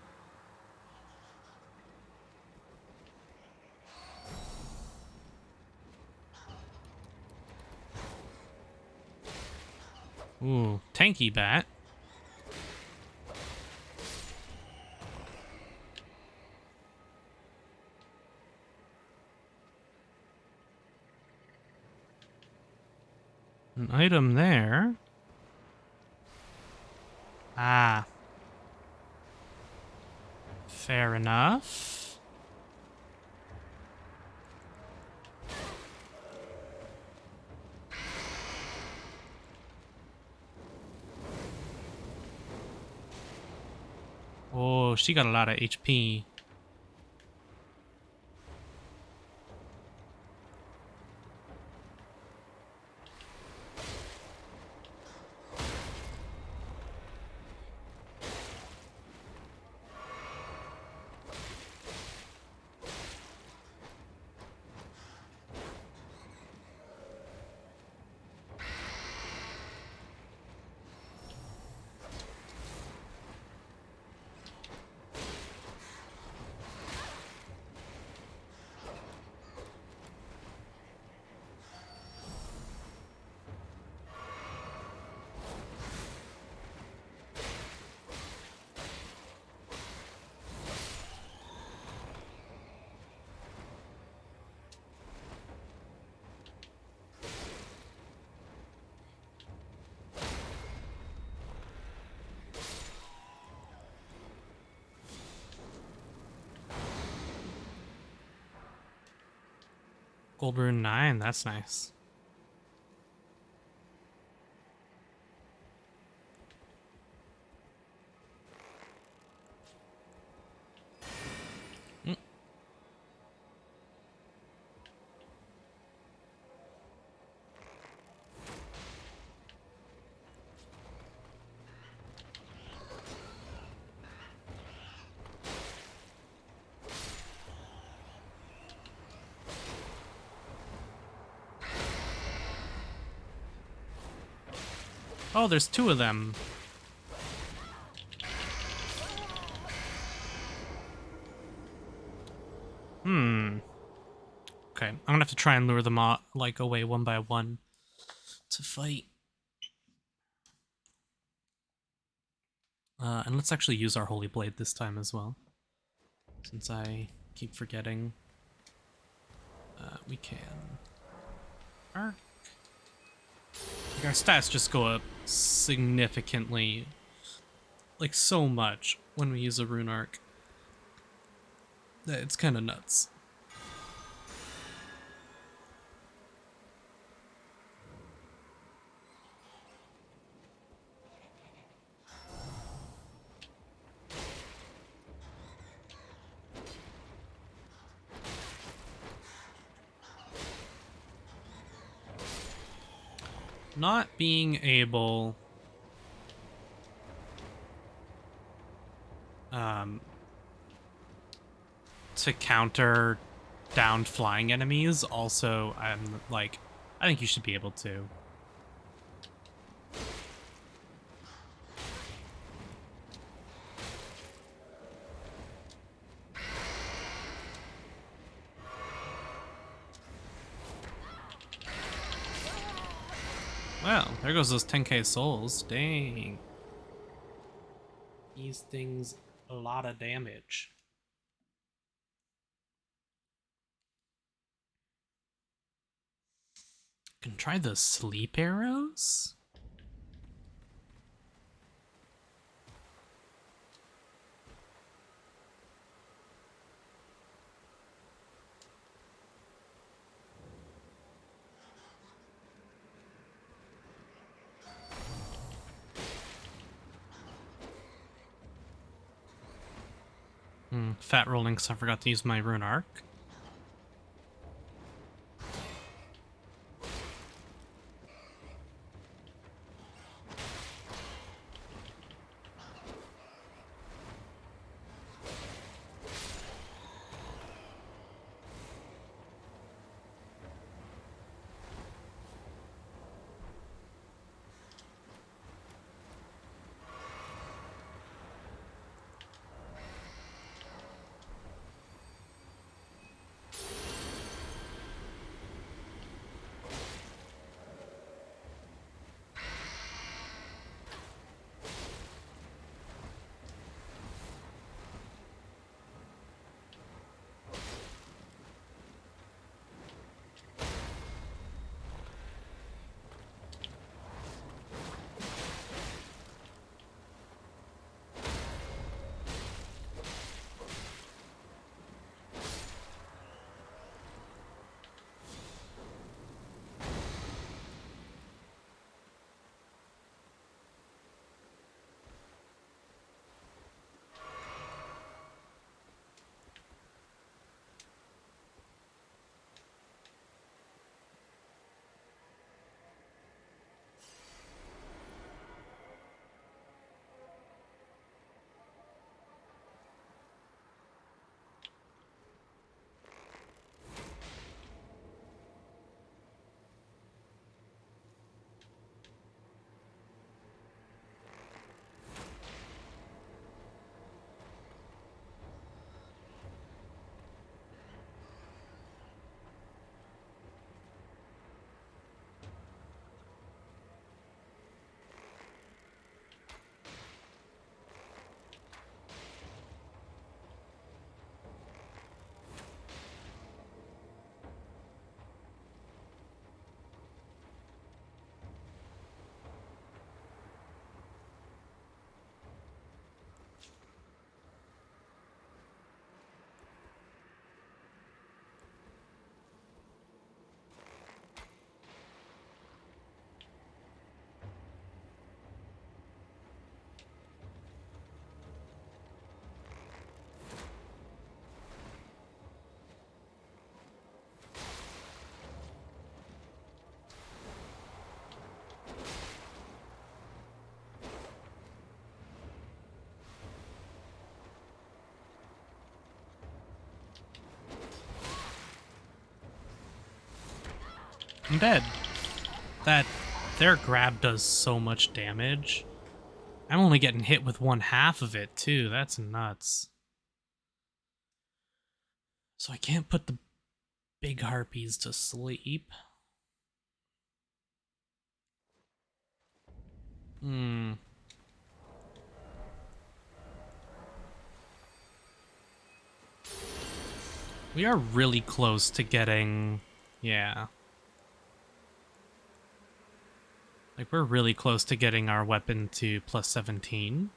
Ooh, tanky bat. An item there. Ah. Fair enough. Oh, she got a lot of HP. Gold rune 9, that's nice. Oh, there's two of them. Okay, I'm gonna have to try and lure them all, like, away one by one to fight. And let's actually use our Holy Blade this time as well, since I keep forgetting. We can. Our stats just go up significantly, like so much, when we use a rune arc. It's kind of nuts. Not being able to counter downed flying enemies also, I'm like, I think you should be able to. Well, there goes those 10k souls. Dang. These things a lot of damage. Can try the sleep arrows? Fat rolling because I forgot to use my rune arc. I'm dead. That Their grab does so much damage. I'm only getting hit with 1/2 of it, too. That's nuts. So I can't put the big harpies to sleep. Hmm. We are really close to getting... Yeah. Like, we're really close to getting our weapon to plus 17.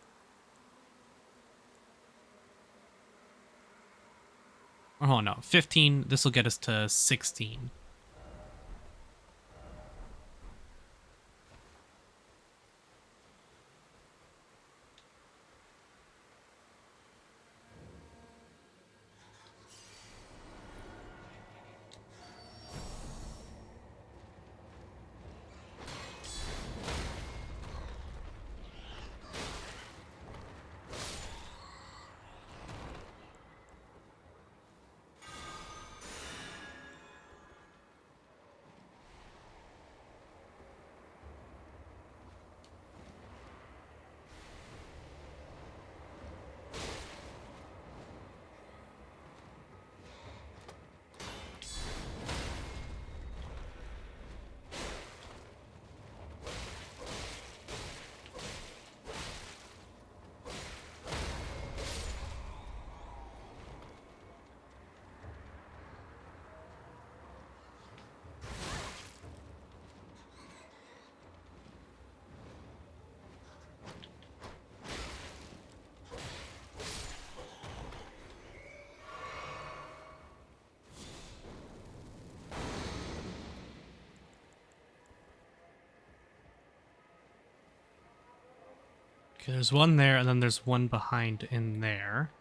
Oh, no. 15. This will get us to 16. Okay, there's one there, and then there's one behind in there.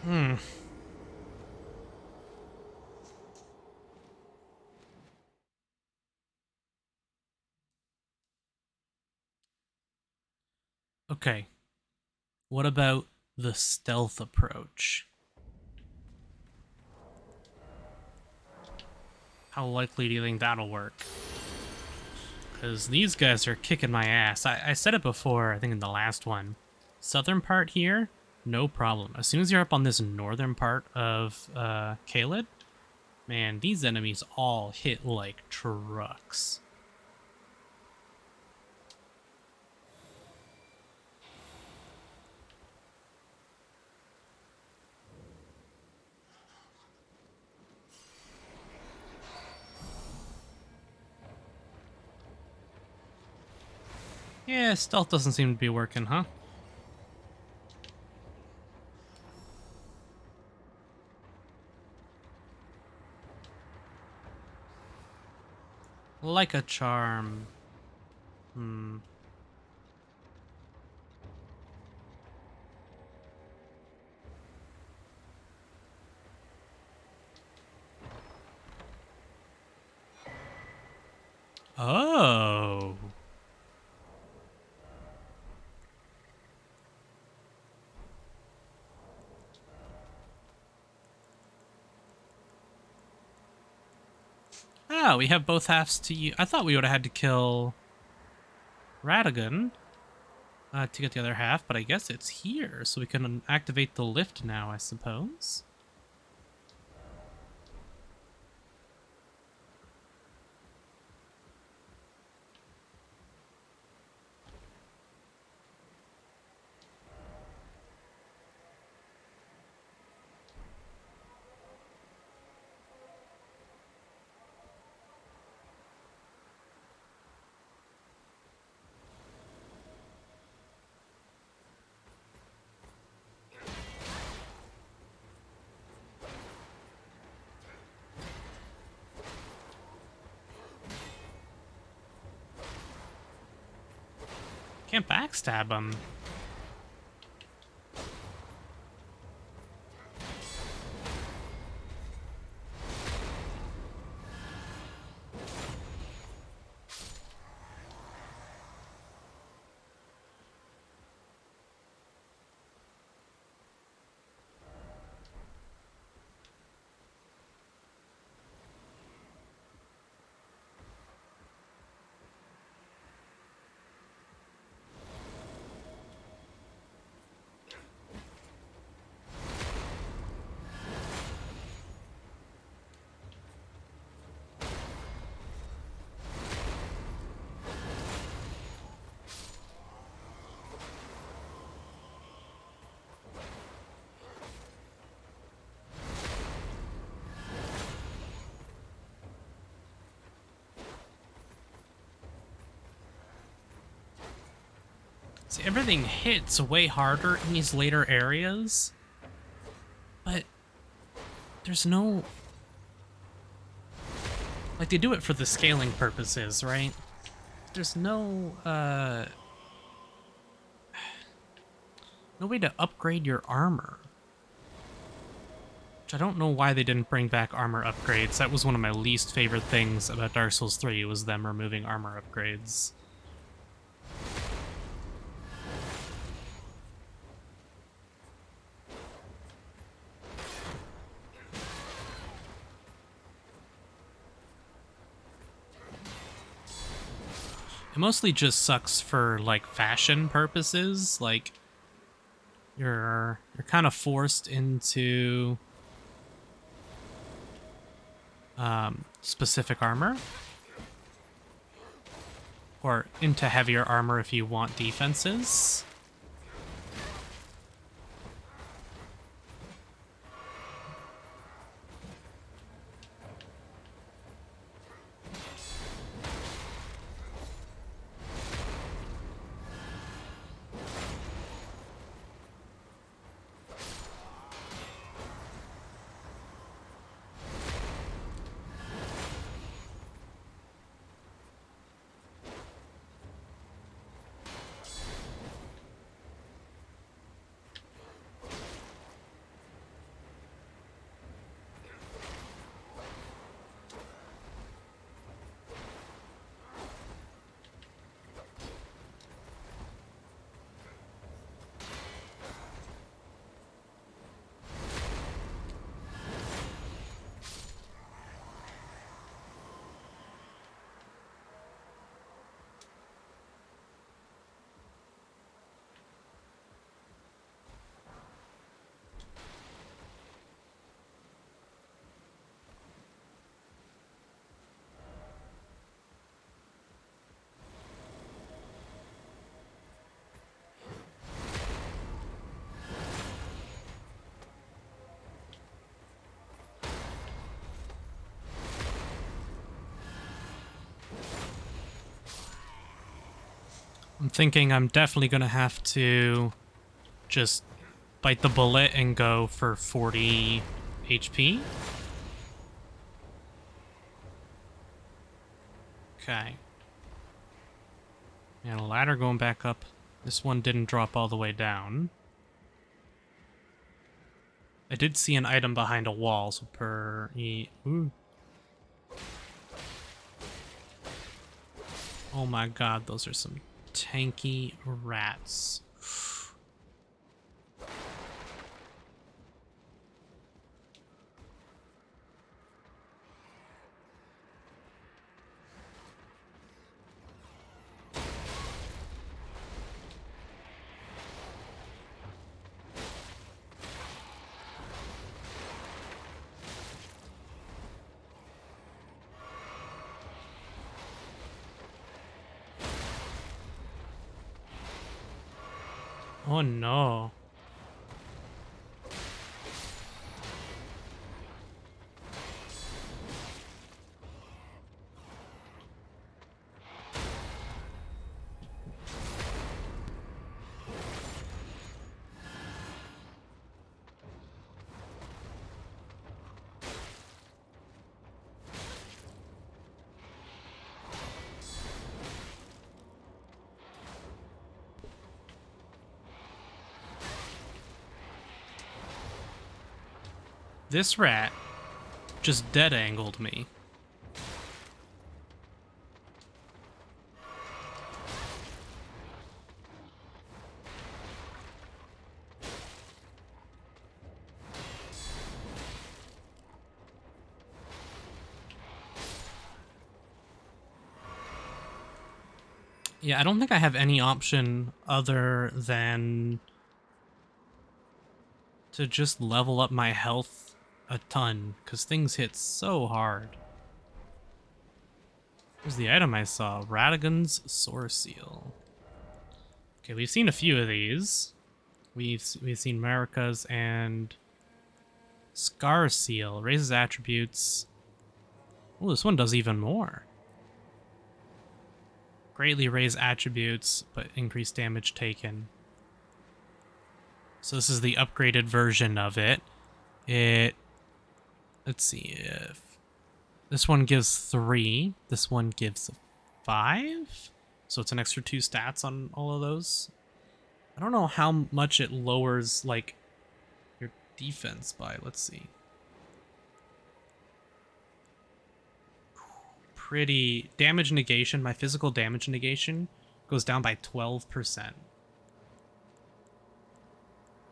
Hmm. Okay. What about the stealth approach? How likely do you think that'll work? Because these guys are kicking my ass. I said it before, I think in the last one. Southern part here, no problem. As soon as you're up on this northern part of Caelid, man, these enemies all hit like trucks. Yeah, stealth doesn't seem to be working, huh? Like a charm. Hmm. Oh. Oh, we have both halves to use. I thought we would have had to kill Radagon to get the other half, but I guess it's here, so we can activate the lift now, I suppose. Can't backstab him. See, everything hits way harder in these later areas, but there's no... Like, they do it for the scaling purposes, right? There's no, no way to upgrade your armor. Which I don't know why they didn't bring back armor upgrades. That was one of my least favorite things about Dark Souls 3, was them removing armor upgrades. It mostly just sucks for, like, fashion purposes. Like, you're kind of forced into specific armor, or into heavier armor if you want defenses. I'm thinking I'm definitely gonna have to just bite the bullet and go for 40 HP. Okay. And a ladder going back up. This one didn't drop all the way down. I did see an item behind a wall, so ooh. Oh my god, those are some tanky rats. Oh no. This rat just dead-angled me. Yeah, I don't think I have any option other than to just level up my health a ton, because things hit so hard. Here's the item I saw, Radagon's Sore Seal. Okay, we've seen a few of these. We've seen Marika's and Scar Seal. Raises attributes. Oh, this one does even more. Greatly raise attributes, but increase damage taken. So this is the upgraded version of it. Let's see if... This one gives 3. This one gives 5. So it's an extra 2 stats on all of those. I don't know how much it lowers, like, your defense by. Let's see. Pretty... Damage negation, my physical damage negation goes down by 12%.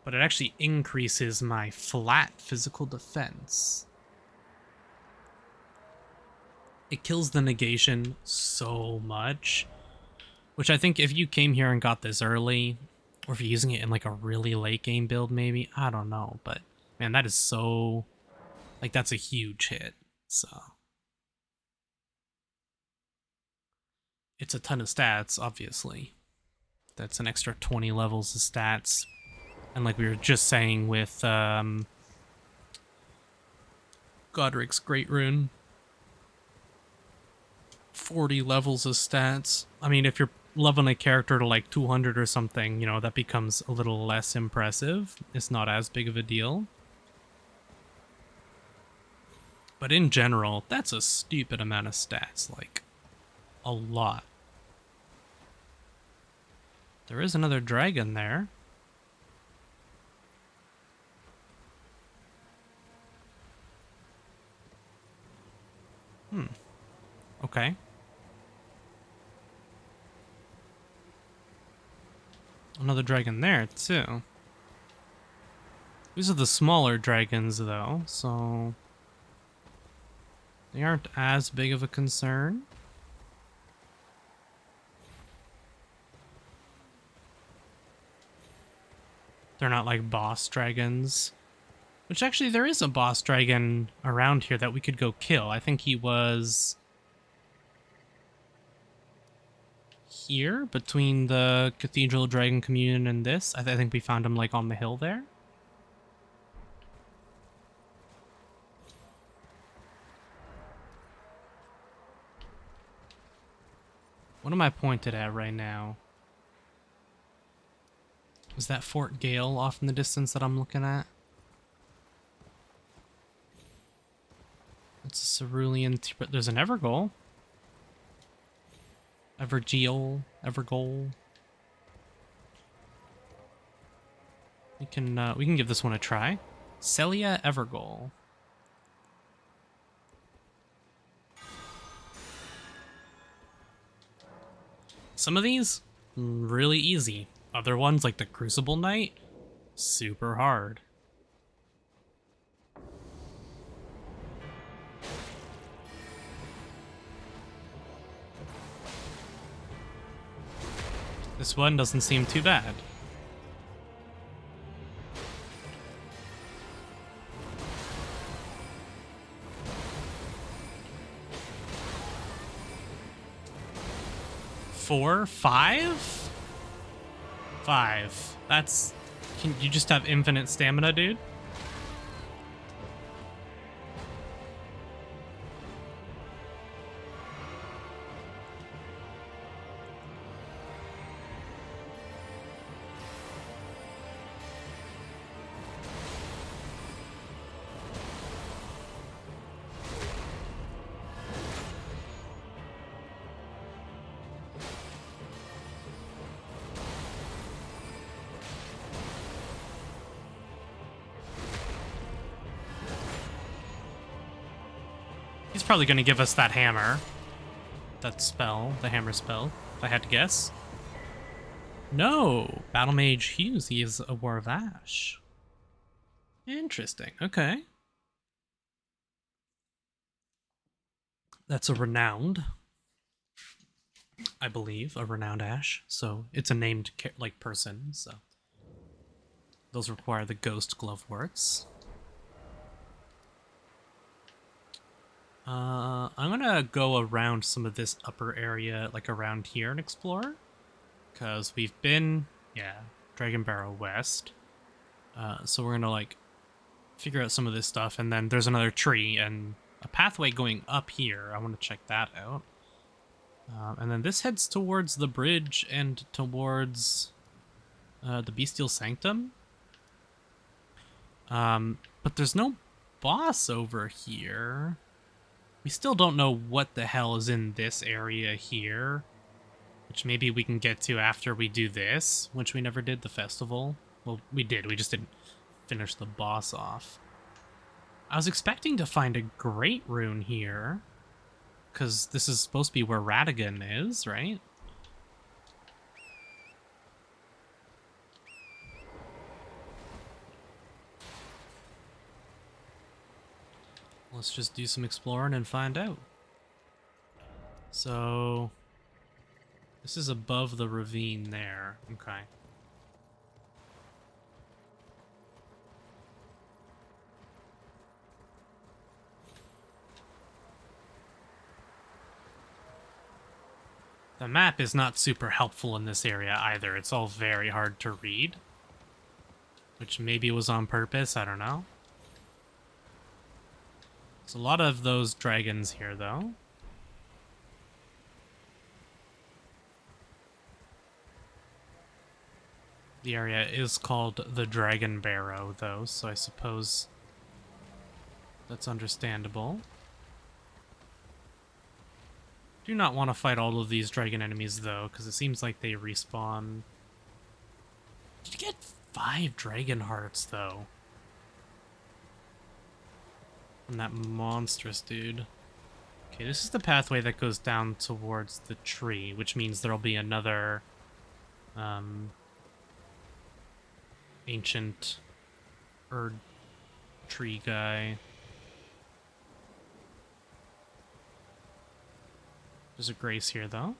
But it actually increases my flat physical defense. It kills the negation so much. Which I think if you came here and got this early, or if you're using it in like a really late game build maybe, I don't know. But man, that is so... Like, that's a huge hit. So... It's a ton of stats, obviously. That's an extra 20 levels of stats. And like we were just saying with Godric's Great Rune, 40 levels of stats. I mean, if you're leveling a character to like 200 or something, you know, that becomes a little less impressive. It's not as big of a deal. But in general, that's a stupid amount of stats, like a lot. There is another dragon there. Okay. Another dragon there, too. These are the smaller dragons, though, so... They aren't as big of a concern. They're not like boss dragons. Which actually, there is a boss dragon around here that we could go kill. I think he was... here, between the Cathedral Dragon Communion and this. I think we found him, like, on the hill there. What am I pointed at right now? Is that Fort Gale off in the distance that I'm looking at? It's a cerulean... There's an Evergoal. Evergole. We can give this one a try. Celia Evergole. Some of these really easy. Other ones like the Crucible Knight, super hard. This one doesn't seem too bad. Four? Five? Five. That's... Can you just have infinite stamina, dude? He's probably going to give us that hammer. That spell, the hammer spell, if I had to guess. No! Battle Mage Hughes, he is a War of Ash. Interesting, okay. That's a renowned, I believe, a renowned Ash. So it's a named, like, person, so. Those require the Ghost Glove Works. I'm gonna go around some of this upper area, like around here, and explore. Because we've been, yeah, Dragon Barrow West. So we're gonna, like, figure out some of this stuff, and then there's another tree and a pathway going up here. I want to check that out. And then this heads towards the bridge and towards the Bestial Sanctum. But there's no boss over here. We still don't know what the hell is in this area here, which maybe we can get to after we do this, which we never did the festival. Well, we did, we just didn't finish the boss off. I was expecting to find a great rune here, because this is supposed to be where Radigan is, right? Let's just do some exploring and find out. So, this is above the ravine there. Okay. The map is not super helpful in this area either. It's all very hard to read. Which maybe was on purpose, I don't know. There's a lot of those dragons here, though. The area is called the Dragon Barrow, though, so I suppose that's understandable. Do not want to fight all of these dragon enemies, though, because it seems like they respawn. Did you get 5 dragon hearts, though? From that monstrous dude. Okay, this is the pathway that goes down towards the tree, which means there'll be another ancient Erd tree guy. There's a grace here, though.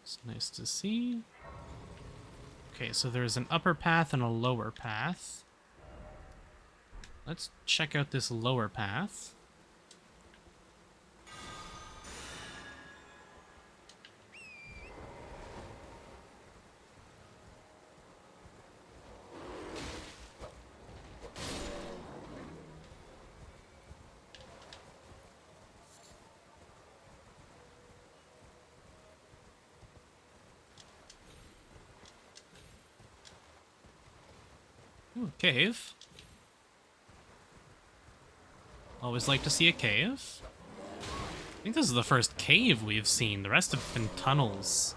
It's nice to see. Okay, so there's an upper path and a lower path. Let's check out this lower path. Ooh, cave. Always like to see a cave. I think this is the first cave we've seen. The rest have been tunnels,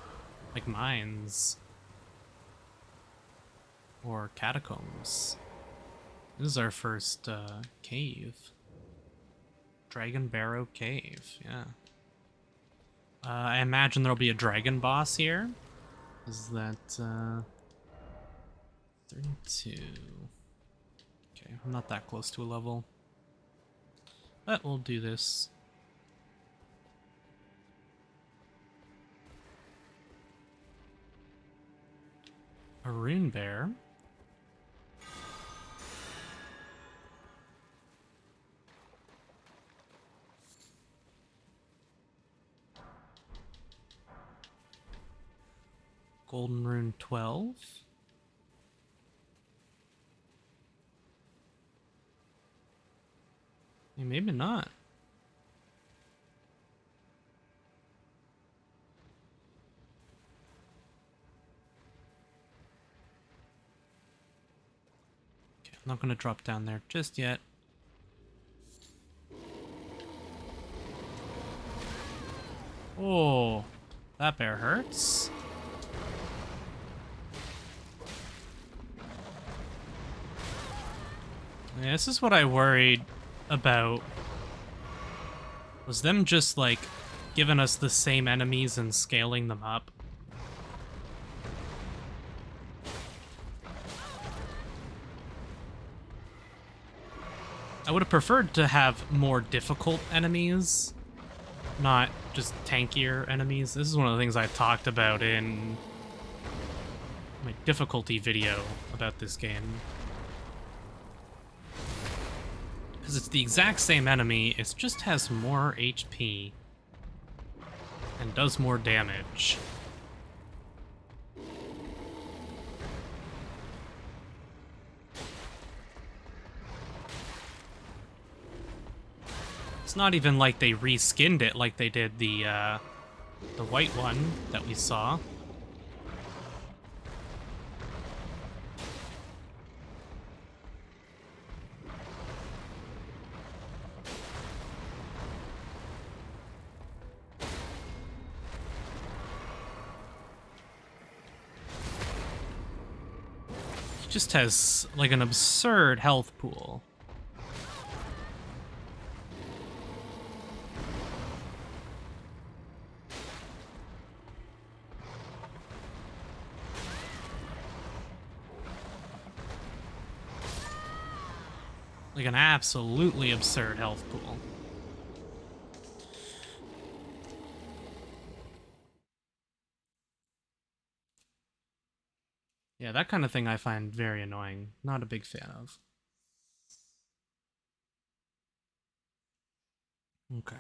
like mines. Or catacombs. This is our first cave. Dragon Barrow Cave, yeah. I imagine there'll be a dragon boss here. Is that 32? Okay, I'm not that close to a level. But we'll do this. A rune bear. Golden rune 12. Hey, maybe not. Okay, I'm not gonna drop down there just yet. Oh, that bear hurts. Yeah, this is what I worried about. Was them just, like, giving us the same enemies and scaling them up. I would have preferred to have more difficult enemies, not just tankier enemies. This is one of the things I talked about in my difficulty video about this game. Because it's the exact same enemy, it just has more HP and does more damage. It's not even like they reskinned it like they did the white one that we saw. Just has like an absurd health pool. Like an absolutely absurd health pool. Yeah, that kind of thing I find very annoying. Not a big fan of. Okay.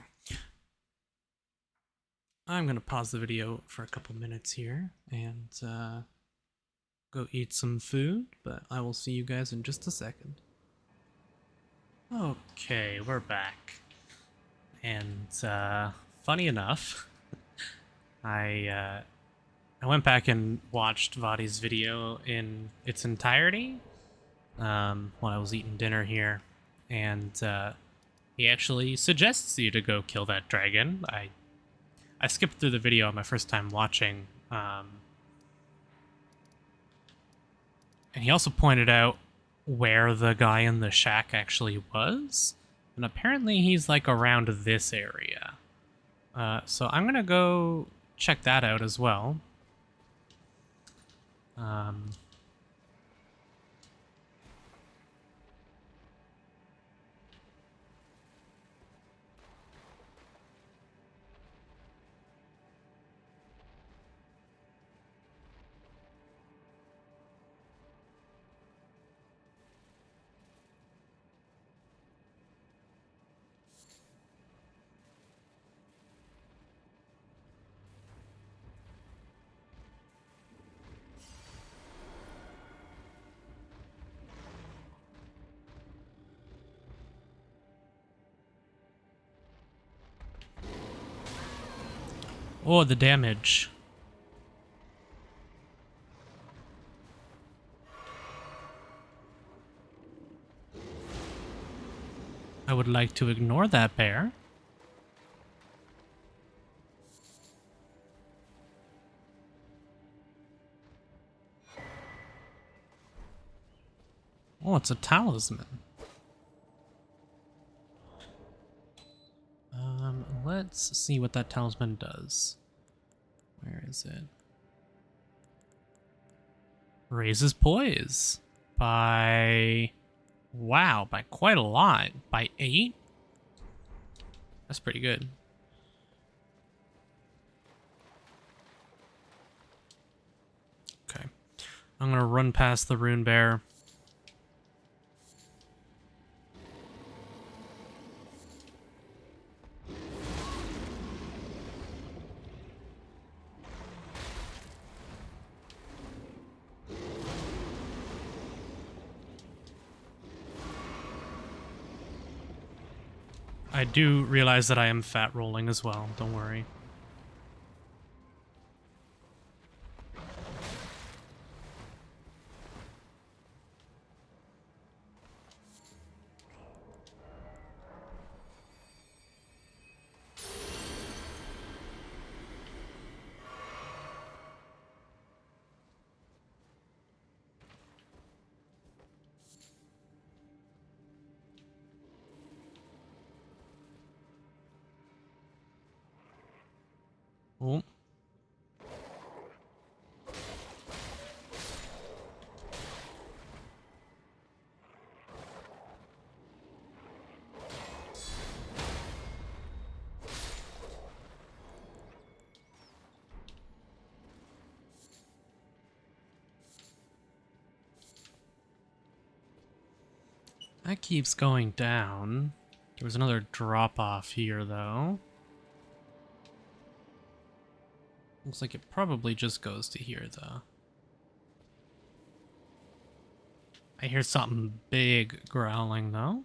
I'm going to pause the video for a couple minutes here and go eat some food, but I will see you guys in just a second. Okay, we're back. And funny enough, I went back and watched Vadi's video in its entirety when I was eating dinner here, and he actually suggests you to go kill that dragon. I skipped through the video on my first time watching, and he also pointed out where the guy in the shack actually was, and apparently he's like around this area. So I'm gonna go check that out as well. Oh, the damage. I would like to ignore that bear. Oh, it's a talisman. Let's see what that talisman does. Where is it? Raises poise by... Wow, by quite a lot. By 8? That's pretty good. Okay. I'm gonna run past the rune bear. I do realize that I am fat rolling as well, don't worry. Oh. That keeps going down. There was another drop off here, though. Looks like it probably just goes to here, though. I hear something big growling, though.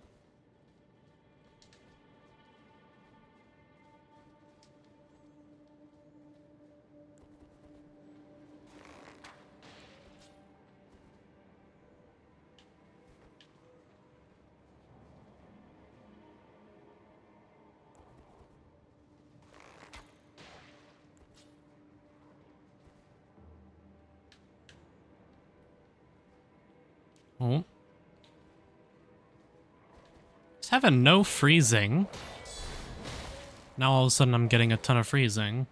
Oh. It's having no freezing. Now all of a sudden I'm getting a ton of freezing.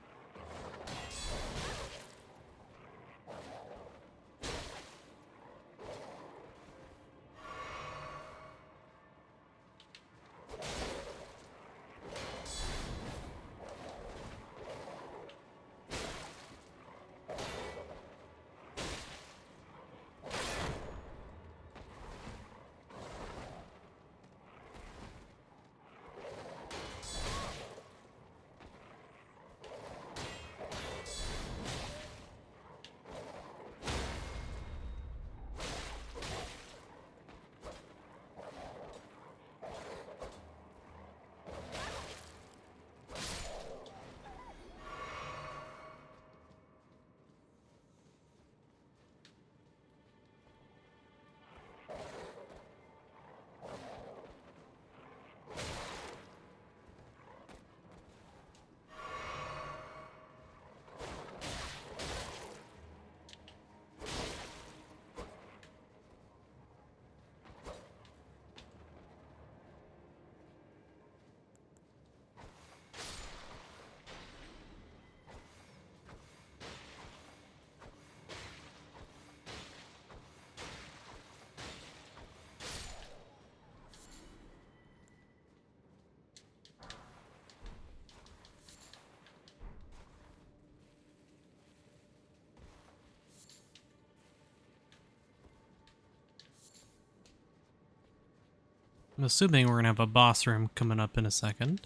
I'm assuming we're gonna have a boss room coming up in a second.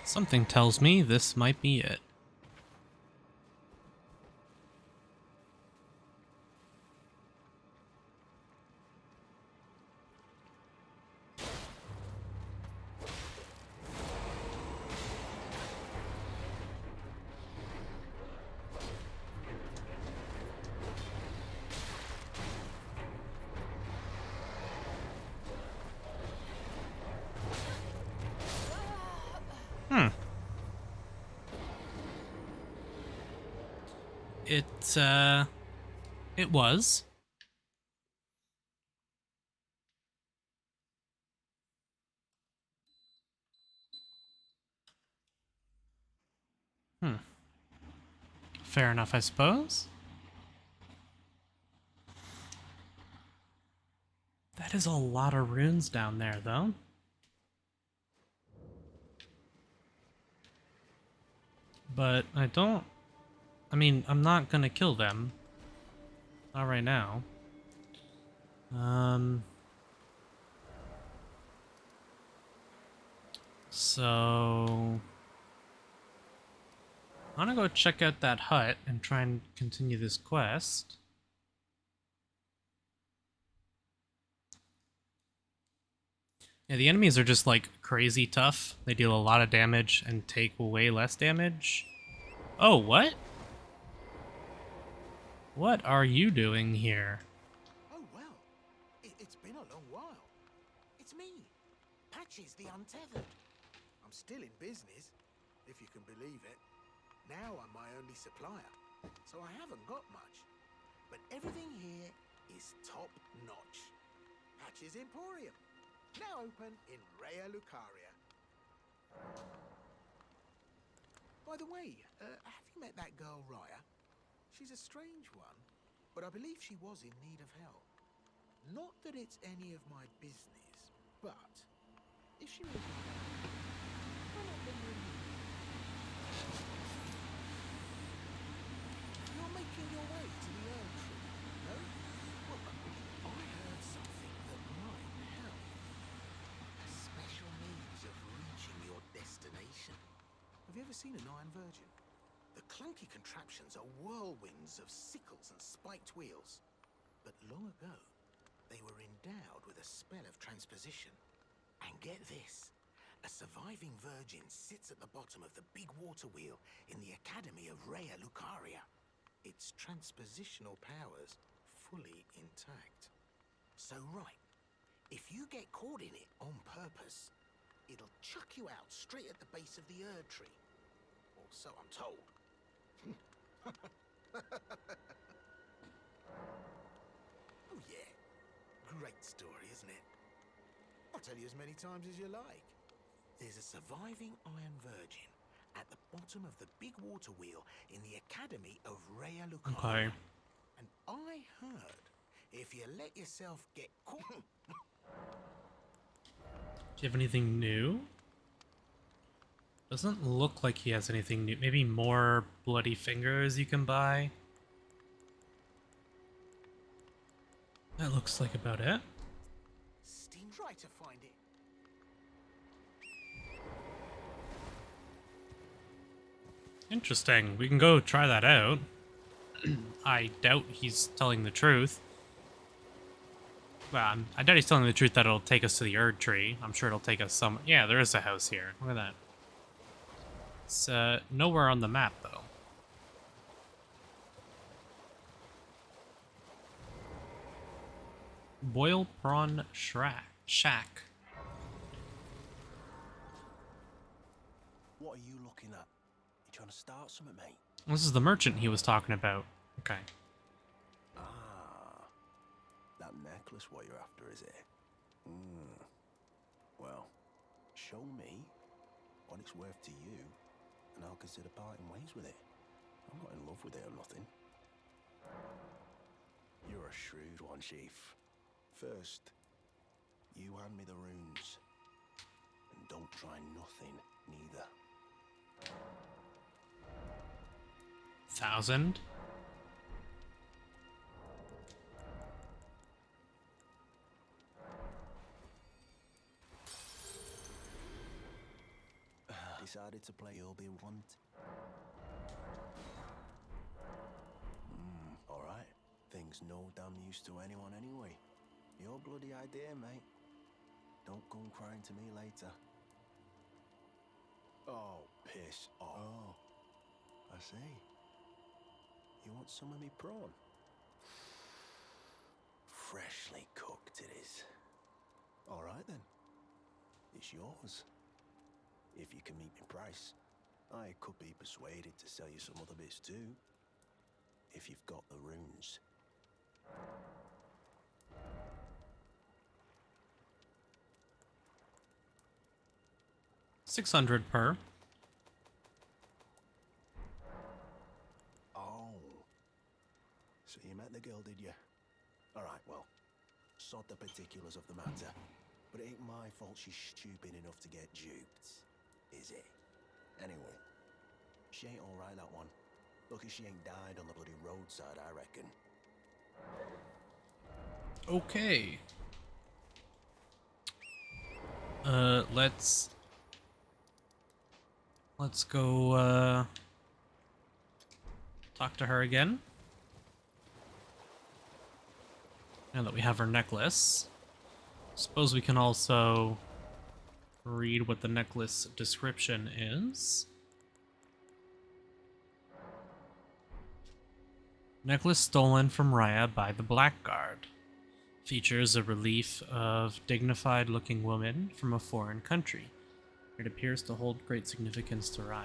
Something tells me this might be it. Hmm. It was. Hmm. Fair enough, I suppose. That is a lot of runes down there, though. But I don't... I mean, I'm not gonna kill them. Not right now. So... I'm gonna go check out that hut and try and continue this quest. Yeah, the enemies are just, like, crazy tough. They deal a lot of damage and take way less damage. Oh, what? What are you doing here? Oh, well. It's been a long while. It's me, Patches the Untethered. I'm still in business, if you can believe it. Now I'm my only supplier, so I haven't got much. But everything here is top-notch. Patches Emporium, now open in Rea Lucaria. By the way, have you met that girl, Raya? She's a strange one, but I believe she was in need of help. Not that it's any of my business, but if she was... why not bring her in? You're making your way to the Earl Tree, no? Well, I heard something that might help. A special means of reaching your destination. Have you ever seen an Iron Virgin? The clunky contraptions are whirlwinds of sickles and spiked wheels. But long ago, they were endowed with a spell of transposition. And get this, a surviving virgin sits at the bottom of the big water wheel in the Academy of Rea Lucaria. Its transpositional powers fully intact. So right, if you get caught in it on purpose, it'll chuck you out straight at the base of the Erd Tree. Or so I'm told. Oh yeah, great story, isn't it? I'll tell you as many times as you like. There's a surviving Iron Virgin at the bottom of the big water wheel in the Academy of Rea Lucaria. Okay. And I heard if you let yourself get caught... Do you have anything new? Doesn't look like he has anything new. Maybe more bloody fingers you can buy. That looks like about it. Steam try to find it. Interesting. We can go try that out. I doubt he's telling the truth. Well, I doubt he's telling the truth that it'll take us to the Erd Tree. I'm sure it'll take us some... Yeah, there is a house here. Look at that. It's nowhere on the map, though. Boil Prawn Shack. What are you looking at? You trying to start something, mate? This is the merchant he was talking about. Okay. Ah, that necklace what you're after, is it? Well, show me what it's worth to you, and I'll consider parting ways with it. I'm not in love with it or nothing. You're a shrewd one, Chief. First, you hand me the runes, and don't try nothing, neither. 1,000. Decided to play Obi want. Alright. Thing's no damn use to anyone anyway. Your bloody idea, mate. Don't come crying to me later. Oh, piss off. Oh, I see. You want some of me prawn? Freshly cooked it is. Alright then. It's yours. if you can meet me price. I could be persuaded to sell you some other bits too, if you've got the runes. $600 per. Oh. So you met the girl, did you? Alright, well, sod the particulars of the matter. But it ain't my fault she's stupid enough to get duped, is it? Anyway, she ain't alright, that one. Lucky she ain't died on the bloody roadside, I reckon. Okay. Let's go, talk to her again. Now that we have her necklace. Suppose we can also read what the necklace description is. Necklace stolen from Raya by the Blackguard. Features a relief of dignified-looking woman from a foreign country. It appears to hold great significance to Raya.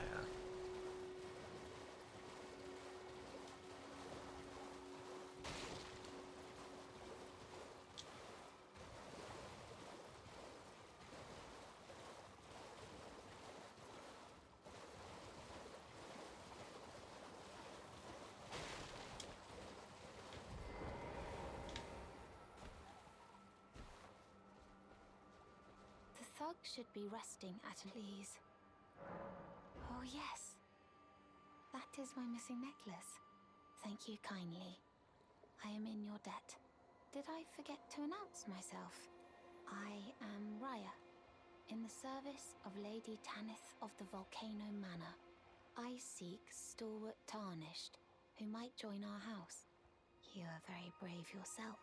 The thug should be resting at ease. Oh yes. That is my missing necklace. Thank you kindly. I am in your debt. Did I forget to announce myself? I am Raya, in the service of Lady Tanith of the Volcano Manor. I seek stalwart Tarnished, who might join our house. You are very brave yourself.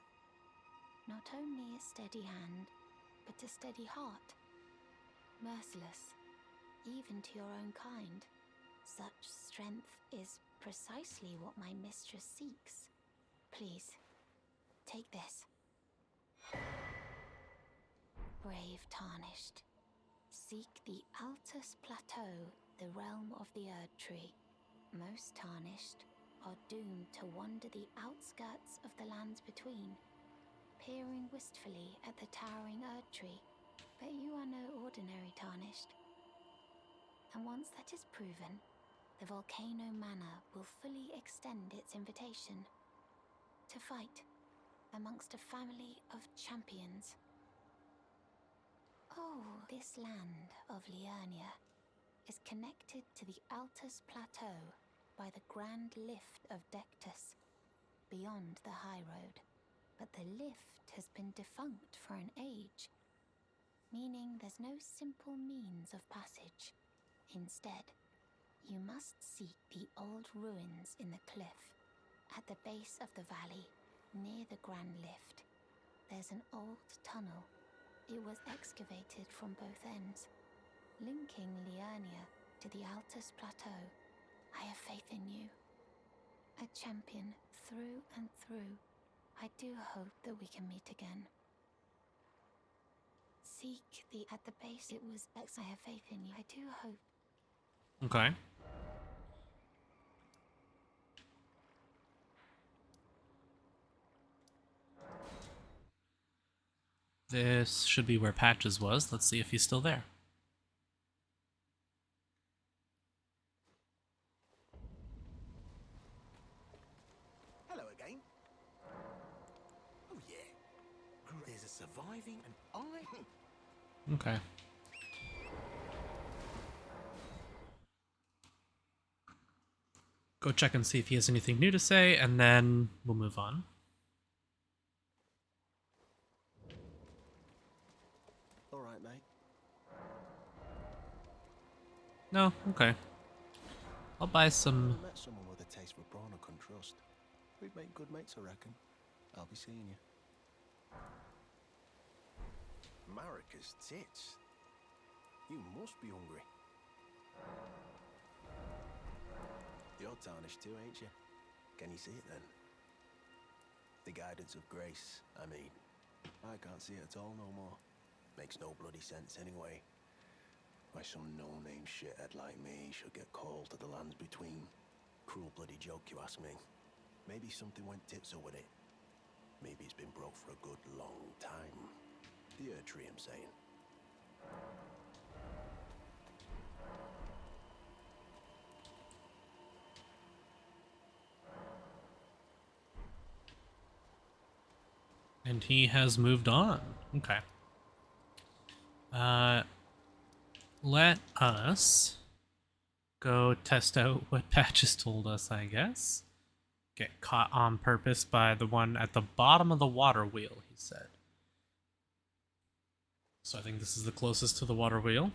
Not only a steady hand, but a steady heart. Merciless, even to your own kind. Such strength is precisely what my mistress seeks. Please, take this. Brave Tarnished. Seek the Altus Plateau, the realm of the Erd Tree. Most Tarnished are doomed to wander the outskirts of the lands between, peering wistfully at the towering Erd Tree. But you are no ordinary Tarnished. And once that is proven, the Volcano Manor will fully extend its invitation to fight amongst a family of champions. Oh, this land of Liurnia is connected to the Altus Plateau by the Grand Lift of Dectus, beyond the high road. But the lift has been defunct for an age, meaning there's no simple means of passage. Instead, you must seek the old ruins in the cliff. At the base of the valley, near the Grand Lift, there's an old tunnel. It was excavated from both ends, linking Liurnia to the Altus Plateau. I have faith in you. A champion through and through. I do hope that we can meet again. Seek the at the base. It was I have faith in you. I do hope. Okay. This should be where Patches was. Let's see if he's still there. Hello again. Oh yeah. There's a surviving and I... Okay. Go check and see if he has anything new to say, and then we'll move on. Alright, mate. No? Okay. I'll buy some... I met someone with a taste for brawn I can trust. We'd make good mates, I reckon. I'll be seeing you. Marika's tits. You must be hungry. You're tarnished too, ain't you? Can you see it then? The guidance of grace, I mean. I can't see it at all no more. Makes no bloody sense anyway. Why some no-name shithead like me should get called to the lands between. Cruel bloody joke, you ask me. Maybe something went tits up with it. Maybe it's been broke for a good long time. The Earth Tree, I'm saying. And he has moved on. Okay. Let us go test out what Patches told us, I guess. Get caught on purpose by the one at the bottom of the water wheel, he said. So I think this is the closest to the water wheel.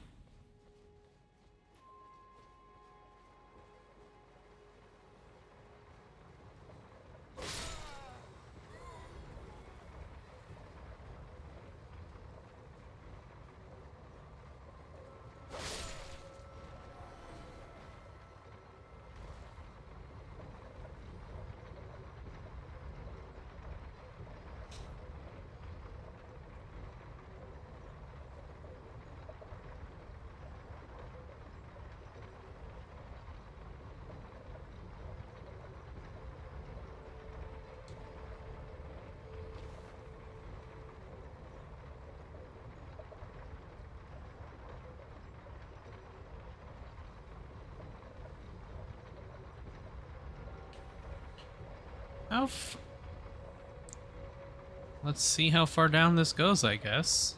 Let's see how far down this goes, I guess.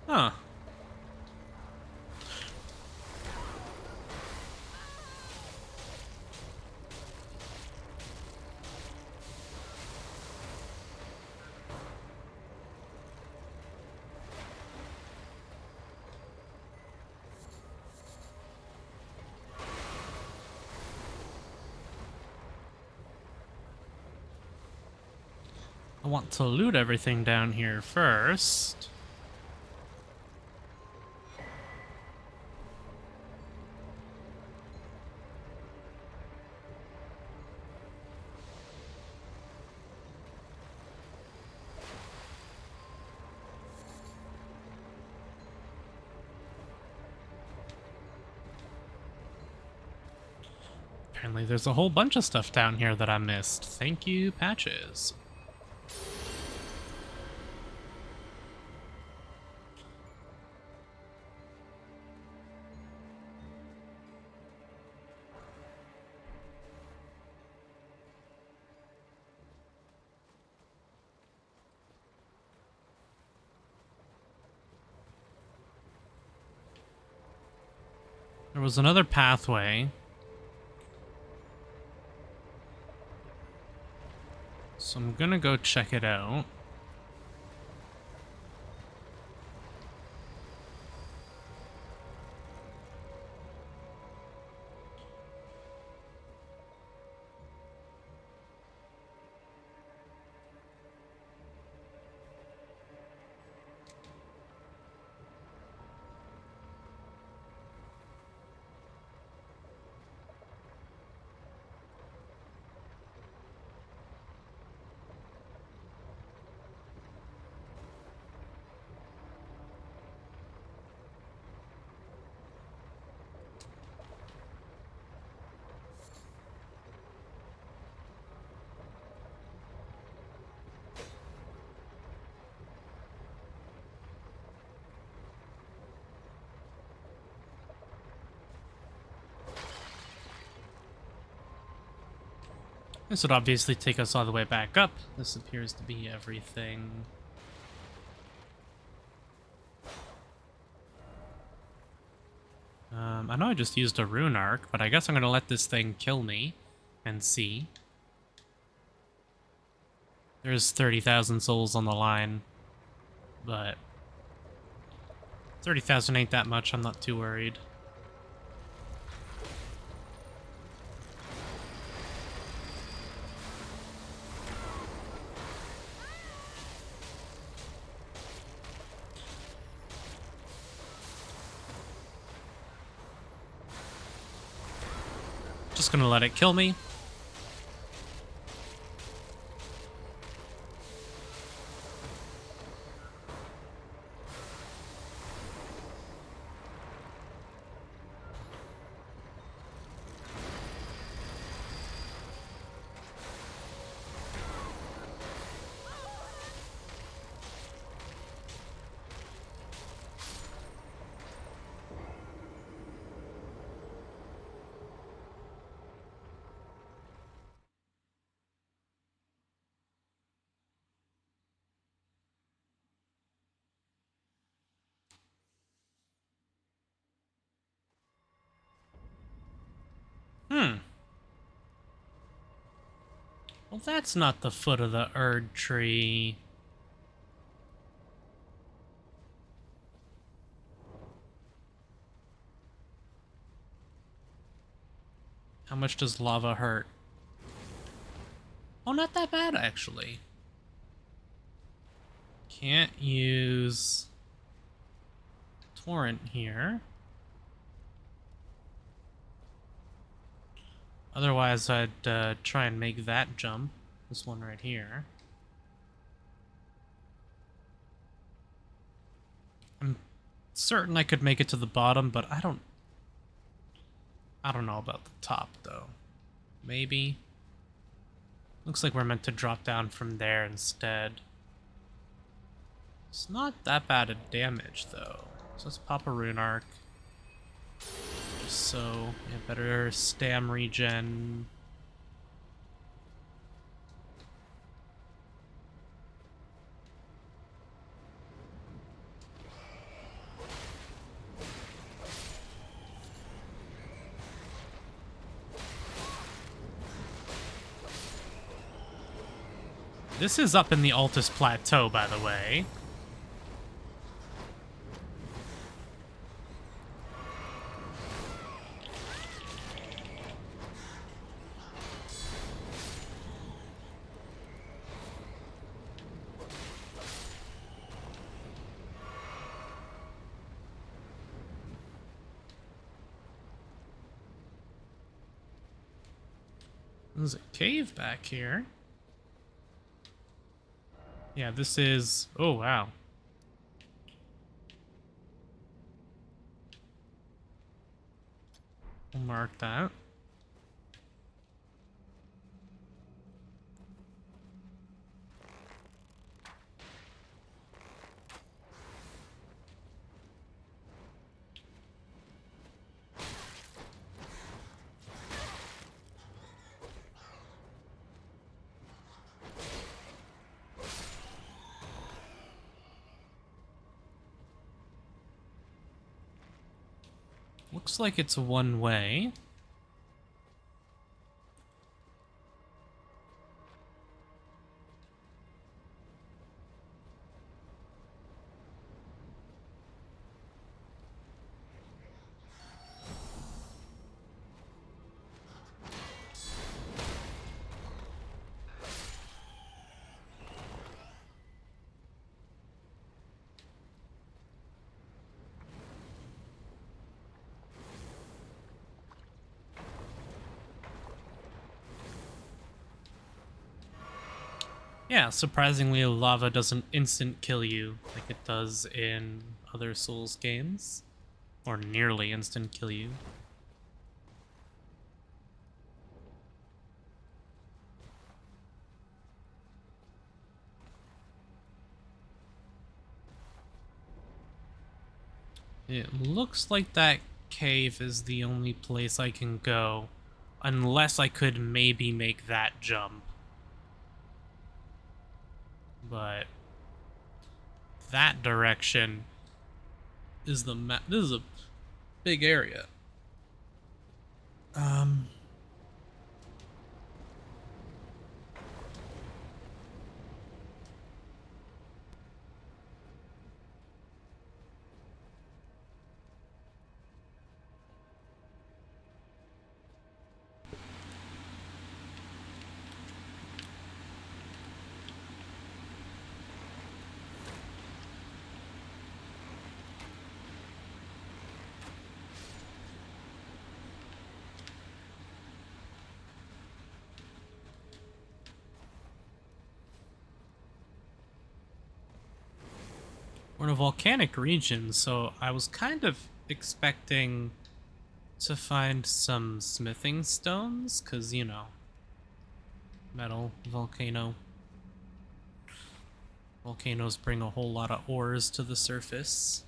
Huh. I want to loot everything down here first. Apparently there's a whole bunch of stuff down here that I missed. Thank you, Patches. There was another pathway. So I'm gonna go check it out. This would obviously take us all the way back up. This appears to be everything. I know I just used a rune arc, but I guess I'm gonna let this thing kill me and see. There's 30,000 souls on the line, but 30,000 ain't that much. I'm not too worried. Just gonna let it kill me. Well, that's not the foot of the Erd tree. How much does lava hurt? Oh, not that bad, actually. Can't use torrent here. Otherwise, I'd try and make that jump. This one right here. I'm certain I could make it to the bottom, but I don't know about the top, though. Maybe? Looks like we're meant to drop down from there instead. It's not that bad of damage, though. So let's pop a rune arc. Just so, yeah, better stam regen. This is up in the Altus Plateau, by the way. There's a cave back here. Yeah, this is... Oh, wow. We'll mark that. Looks like it's one way. Yeah, surprisingly, lava doesn't instant kill you like it does in other Souls games. Or nearly instant kill you. It looks like that cave is the only place I can go, unless I could maybe make that jump. But that direction is the map. This is a big area. We're in a volcanic region, so I was kind of expecting to find some smithing stones, because, you know, metal, volcano. Volcanoes bring a whole lot of ores to the surface.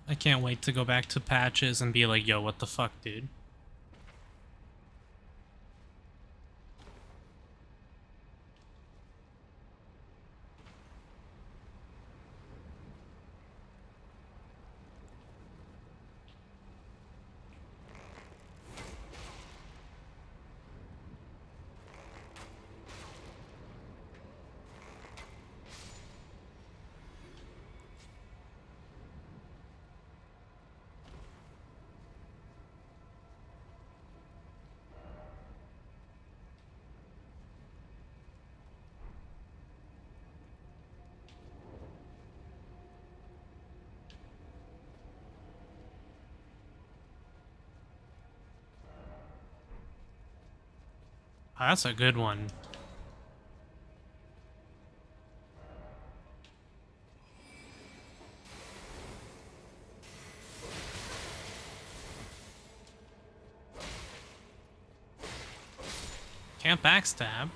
I can't wait to go back to patches and be like, yo, what the fuck, dude? Oh, that's a good one. Can't backstab.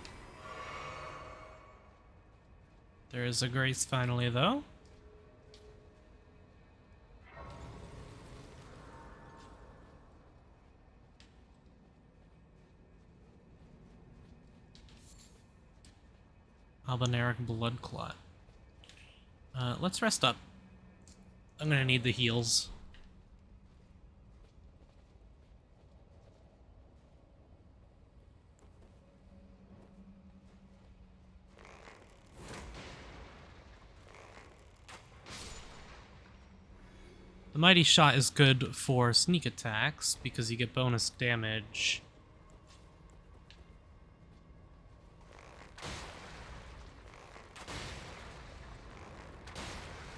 There is a grace finally, though. Albinaric blood clot. Let's rest up. I'm gonna need the heals. The Mighty Shot is good for sneak attacks because you get bonus damage.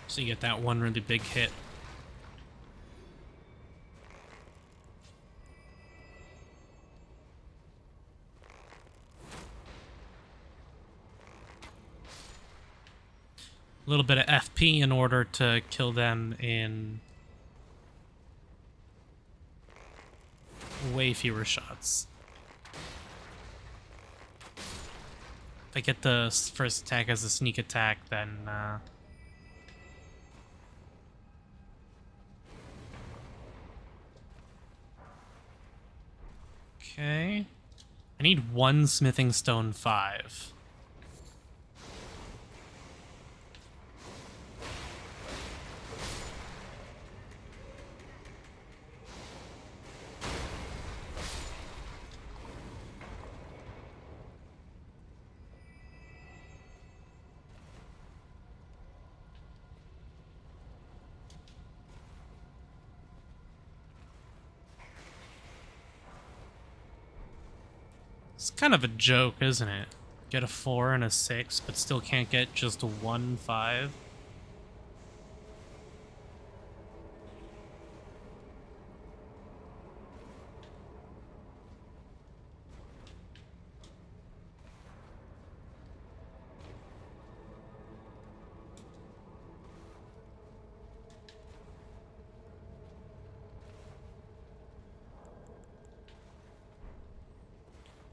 So you get that one really big hit. A little bit of FP in order to kill them in way fewer shots. If I get the first attack as a sneak attack, then okay. I need one smithing stone 5. It's kind of a joke, isn't it? Get a 4 and a 6, but still can't get just a 1, 5.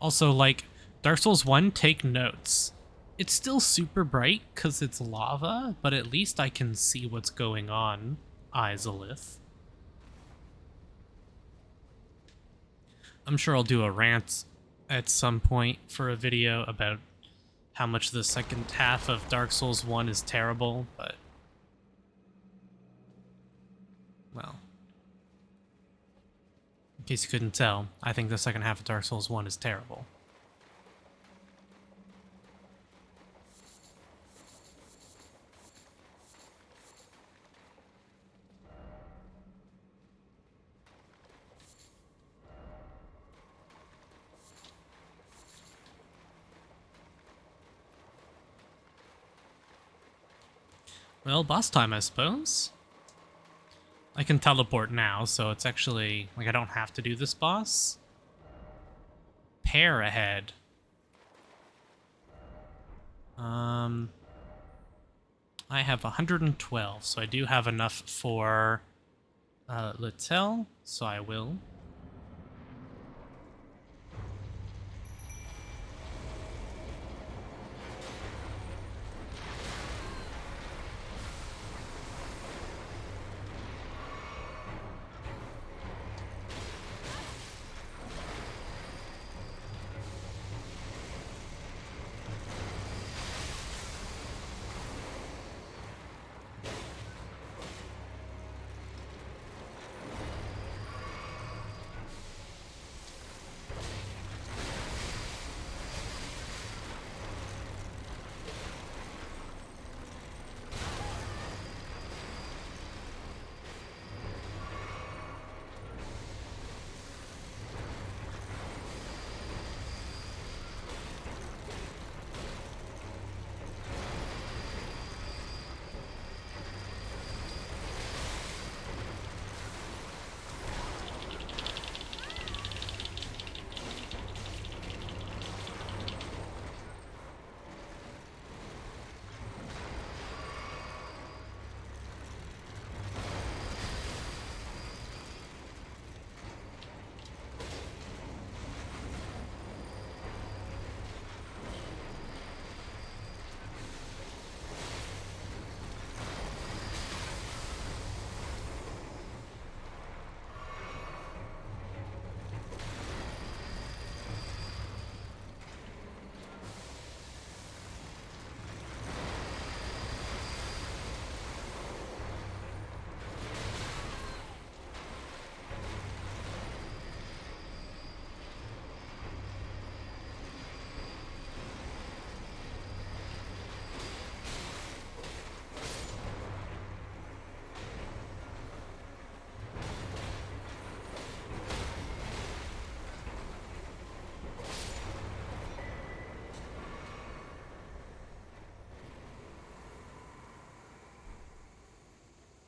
Also, like, Dark Souls 1, take notes. It's still super bright because it's lava, but at least I can see what's going on, Izalith. I'm sure I'll do a rant at some point for a video about how much the second half of Dark Souls 1 is terrible, but... well... in case you couldn't tell, I think the second half of Dark Souls 1 is terrible. Well, boss time, I suppose. I can teleport now, so it's actually, like, I don't have to do this boss. Pair ahead. I have 112, so I do have enough for Littell, so I will.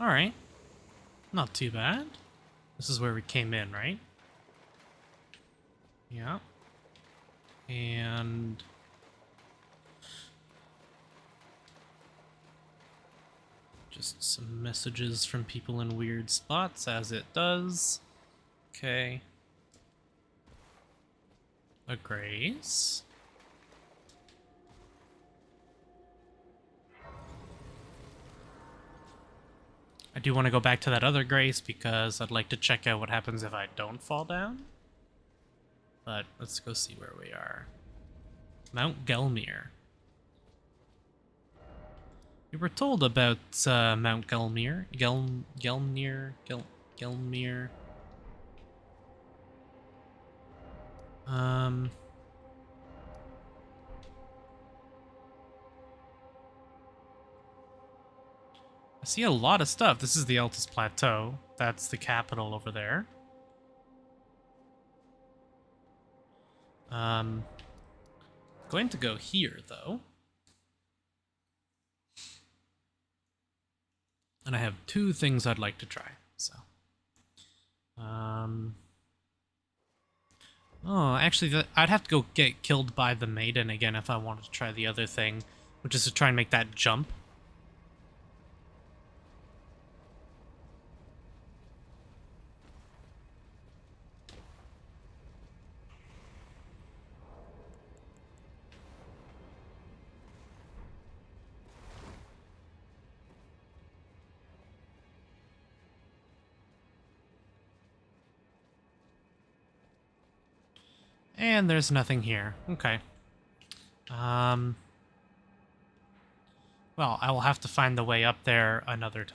Alright. Not too bad. This is where we came in, right? Yeah. And... just some messages from people in weird spots, as it does. Okay. A grace. I do want to go back to that other grace because I'd like to check out what happens if I don't fall down. But let's go see where we are. Mount Gelmir. We were told about Mount Gelmir. Gelmir. I see a lot of stuff. This is the Altus Plateau. That's the capital over there. Going to go here, though. And I have two things I'd like to try, so. Oh, actually, I'd have to go get killed by the maiden again if I wanted to try the other thing, which is to try and make that jump. And there's nothing here. Okay. Well, I will have to find the way up there another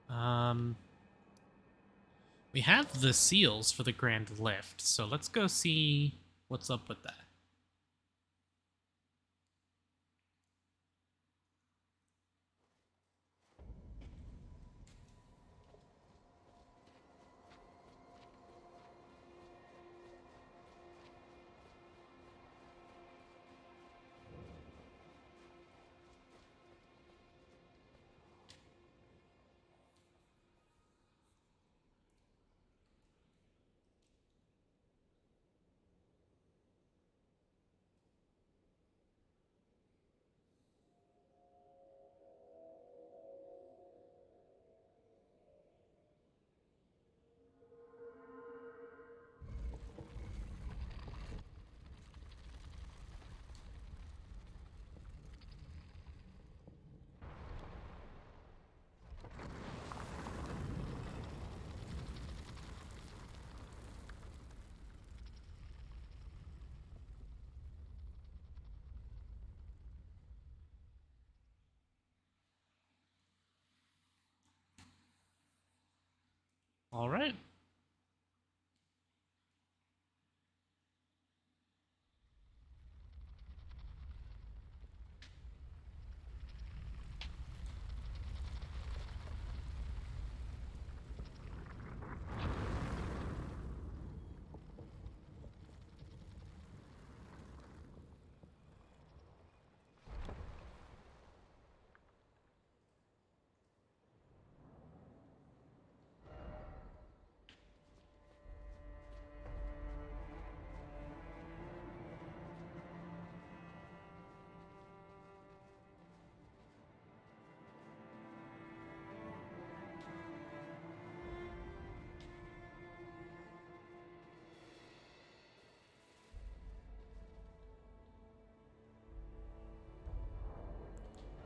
time. We have the seals for the Grand Lift, so let's go see what's up with that. All right.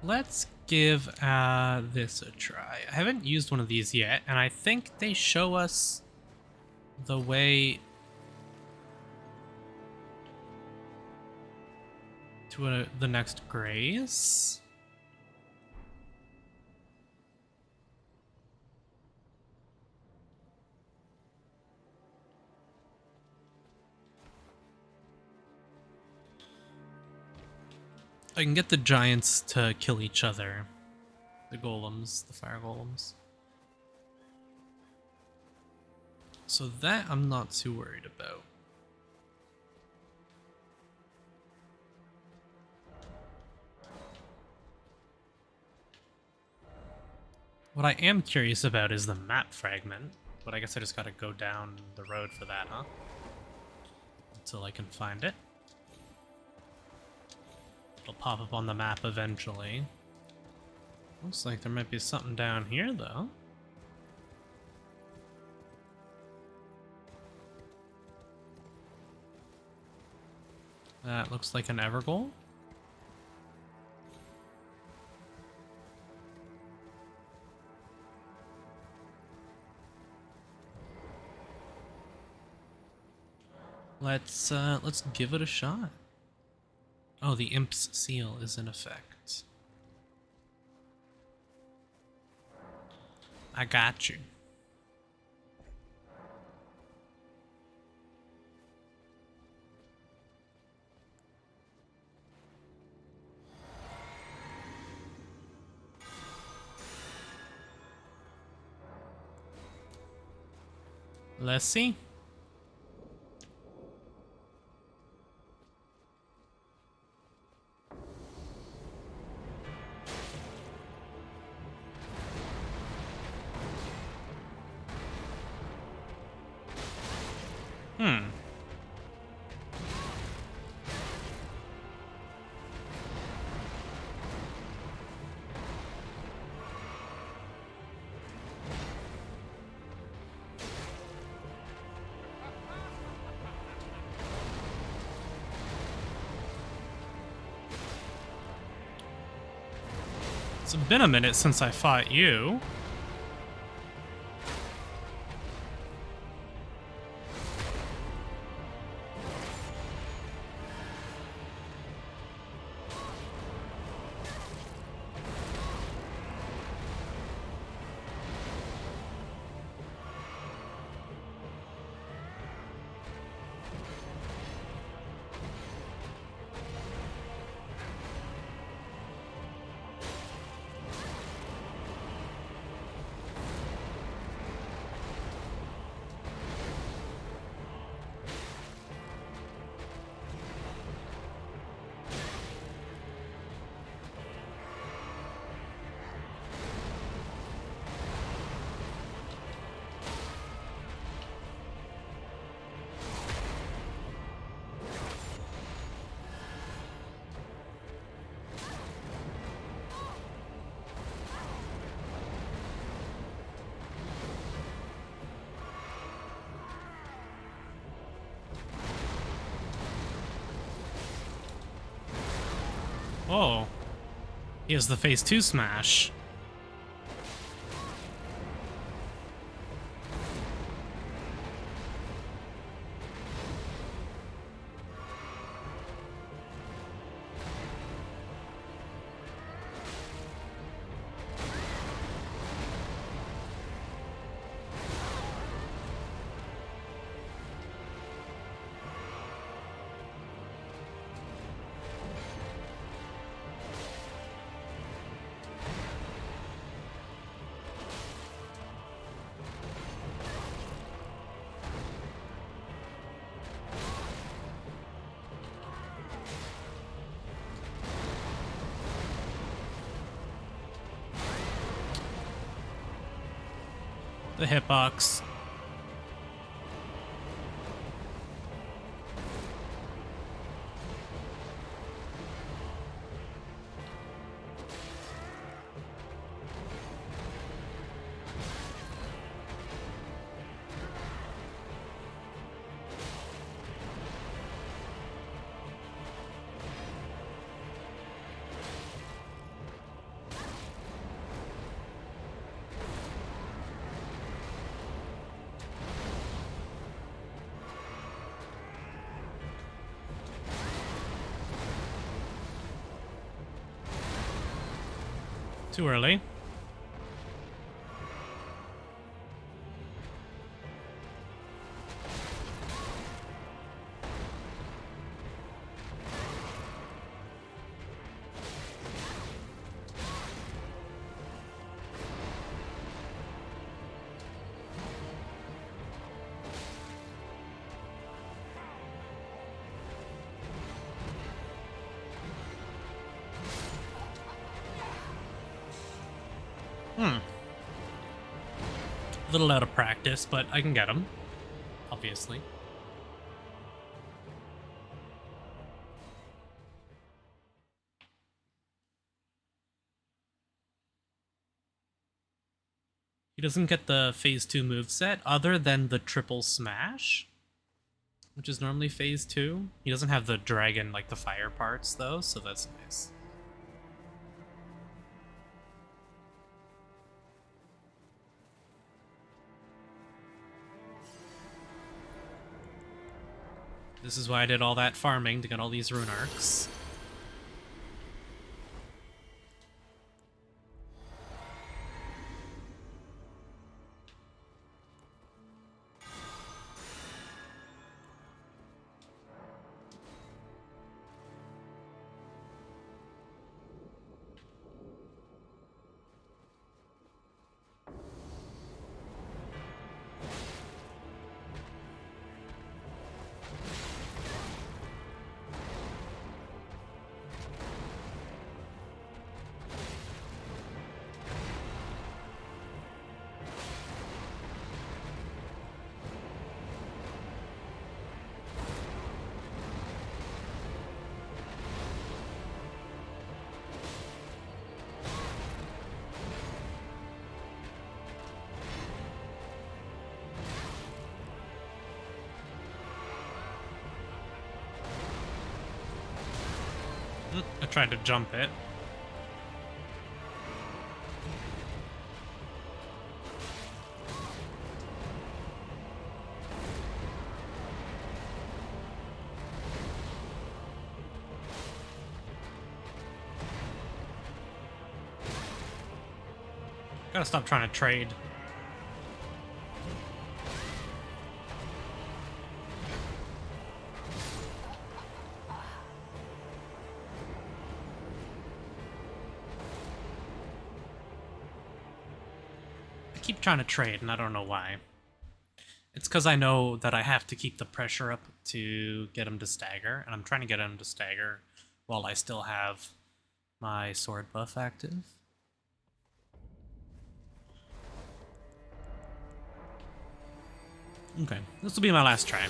Let's give this a try. I haven't used one of these yet, and I think they show us the way to the next graze. I can get the giants to kill each other. The golems, the fire golems. So that I'm not too worried about. What I am curious about is the map fragment, but I guess I just gotta go down the road for that, huh? Until I can find it. It'll pop up on the map eventually. Looks like there might be something down here, though. That looks like an Evergoal. Let's give it a shot. Oh, the Imp's seal is in effect. I got you. Let's see. It's been a minute since I fought you. Oh. He has the phase 2 smash. The hitbox. Too early. A little out of practice, but I can get him. Obviously. He doesn't get the phase 2 moveset other than the triple smash, which is normally phase 2. He doesn't have the dragon, like the fire parts, though, so that's nice. This is why I did all that farming to get all these rune arcs. I tried to jump it. Gotta stop trying to trade. I keep trying to trade, and I don't know why. It's because I know that I have to keep the pressure up to get him to stagger, and I'm trying to get him to stagger while I still have my sword buff active. Okay, this will be my last try.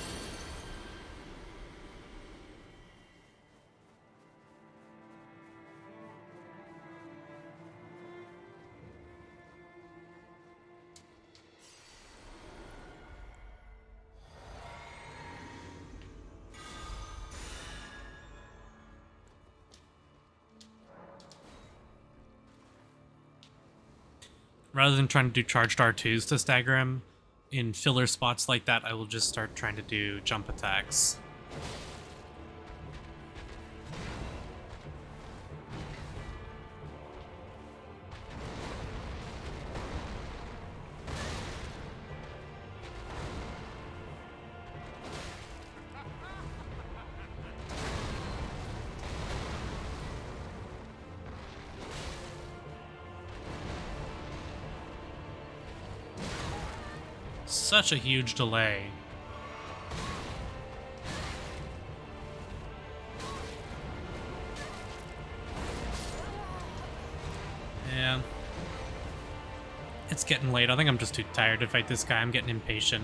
Rather than trying to do charged R2s to stagger him, in filler spots like that, I will just start trying to do jump attacks. Such a huge delay. Yeah. It's getting late. I think I'm just too tired to fight this guy. I'm getting impatient.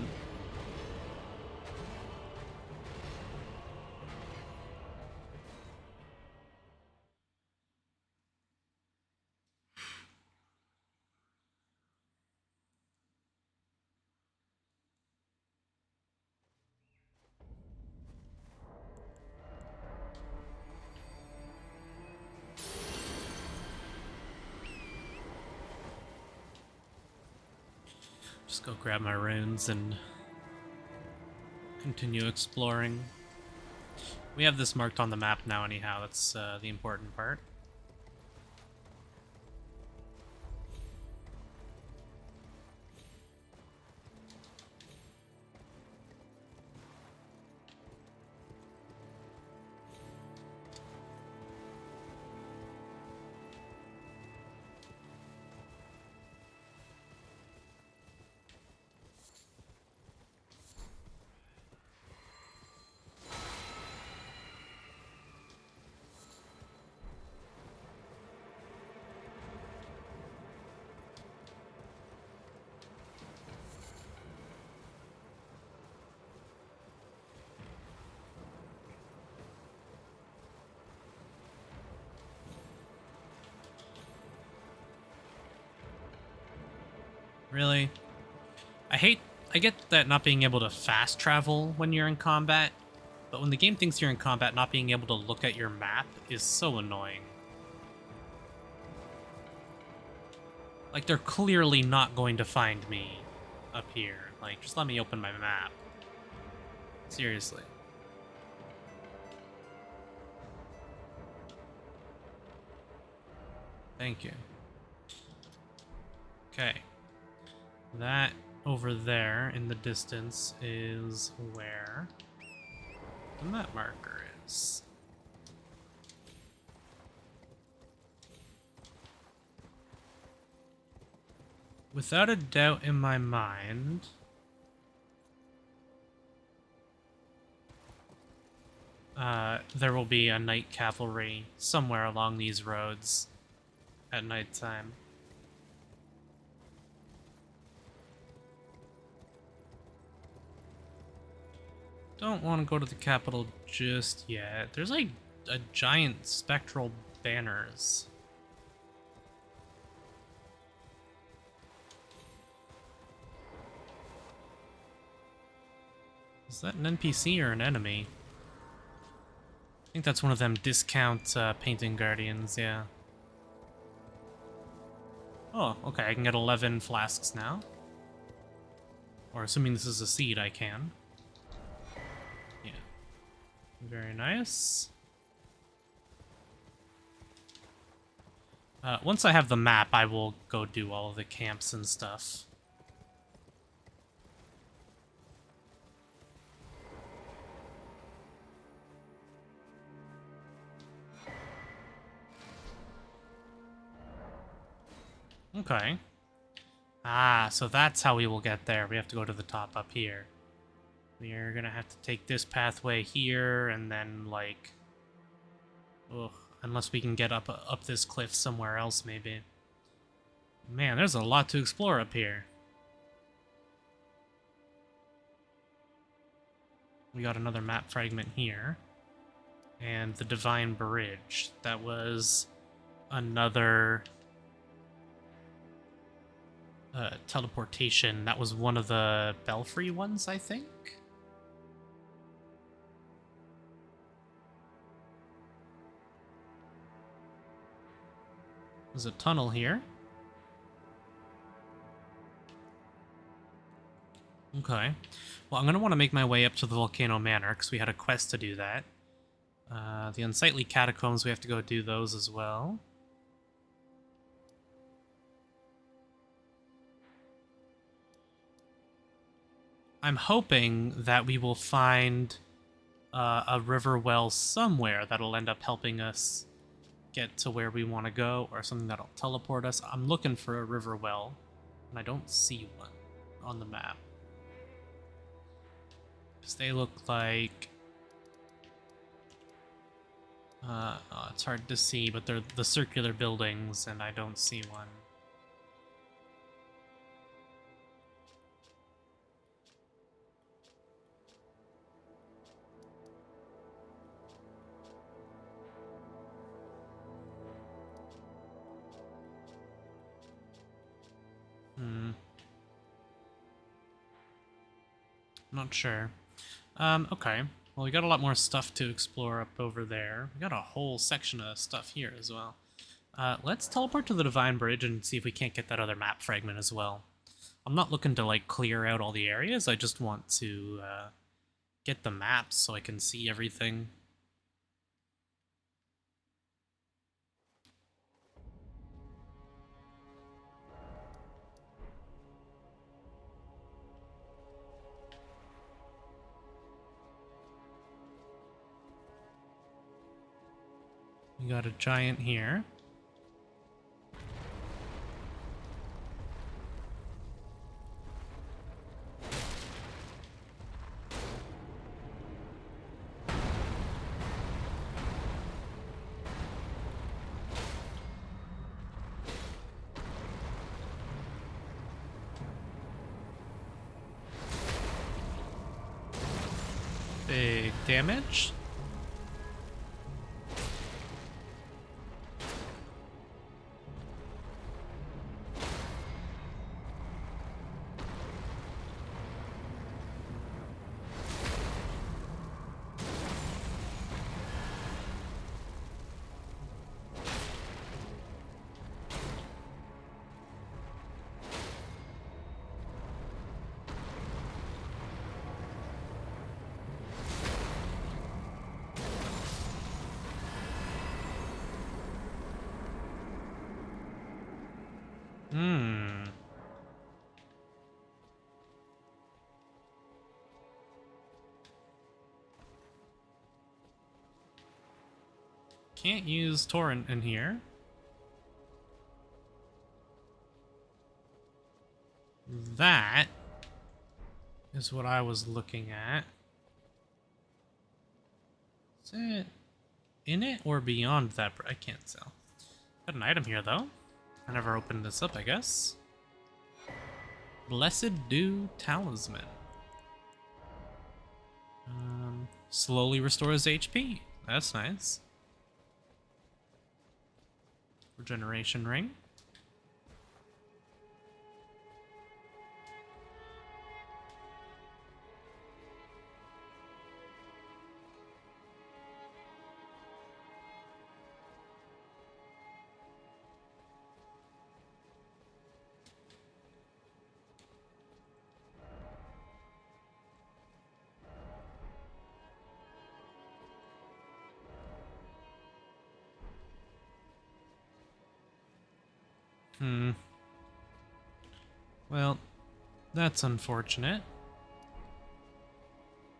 Just go grab my runes and continue exploring. We have this marked on the map now anyhow, that's the important part. Really? I get that not being able to fast travel when you're in combat, but when the game thinks you're in combat, not being able to look at your map is so annoying. Like, they're clearly not going to find me up here. Like, just let me open my map. Seriously. Thank you. Okay. That over there in the distance is where the map marker is. Without a doubt in my mind, there will be a night cavalry somewhere along these roads at nighttime. Don't want to go to the capital just yet. There's like a giant spectral banners. Is that an NPC or an enemy? I think that's one of them discount painting guardians, yeah. Oh, okay, I can get 11 flasks now. Or assuming this is a seed, I can. Yeah. Very nice. Once I have the map, I will go do all of the camps and stuff. Okay. Ah, so that's how we will get there. We have to go to the top up here. We're gonna have to take this pathway here, and then, like... Ugh, unless we can get up this cliff somewhere else, maybe. Man, there's a lot to explore up here. We got another map fragment here. And the Divine Bridge. That was another... teleportation. That was one of the Belfry ones, I think? There's a tunnel here. Okay. Well, I'm going to want to make my way up to the Volcano Manor, because we had a quest to do that. The Unsightly Catacombs, we have to go do those as well. I'm hoping that we will find a river well somewhere that'll end up helping us get to where we want to go, or something that'll teleport us. I'm looking for a river well, and I don't see one on the map. Because they look like... it's hard to see, but they're the circular buildings, and I don't see one. Not sure. Okay. Well, we got a lot more stuff to explore up over there. We got a whole section of stuff here as well. Let's teleport to the Divine Bridge and see if we can't get that other map fragment as well. I'm not looking to, like, clear out all the areas. I just want to get the maps so I can see everything. We got a giant here. Big damage. Can't use torrent in here. That is what I was looking at. Is it in it or beyond that? I can't tell. Got an item here, though. I never opened this up, I guess. Blessed Dew Talisman. Slowly restores HP. That's nice. Regeneration ring. Well, that's unfortunate.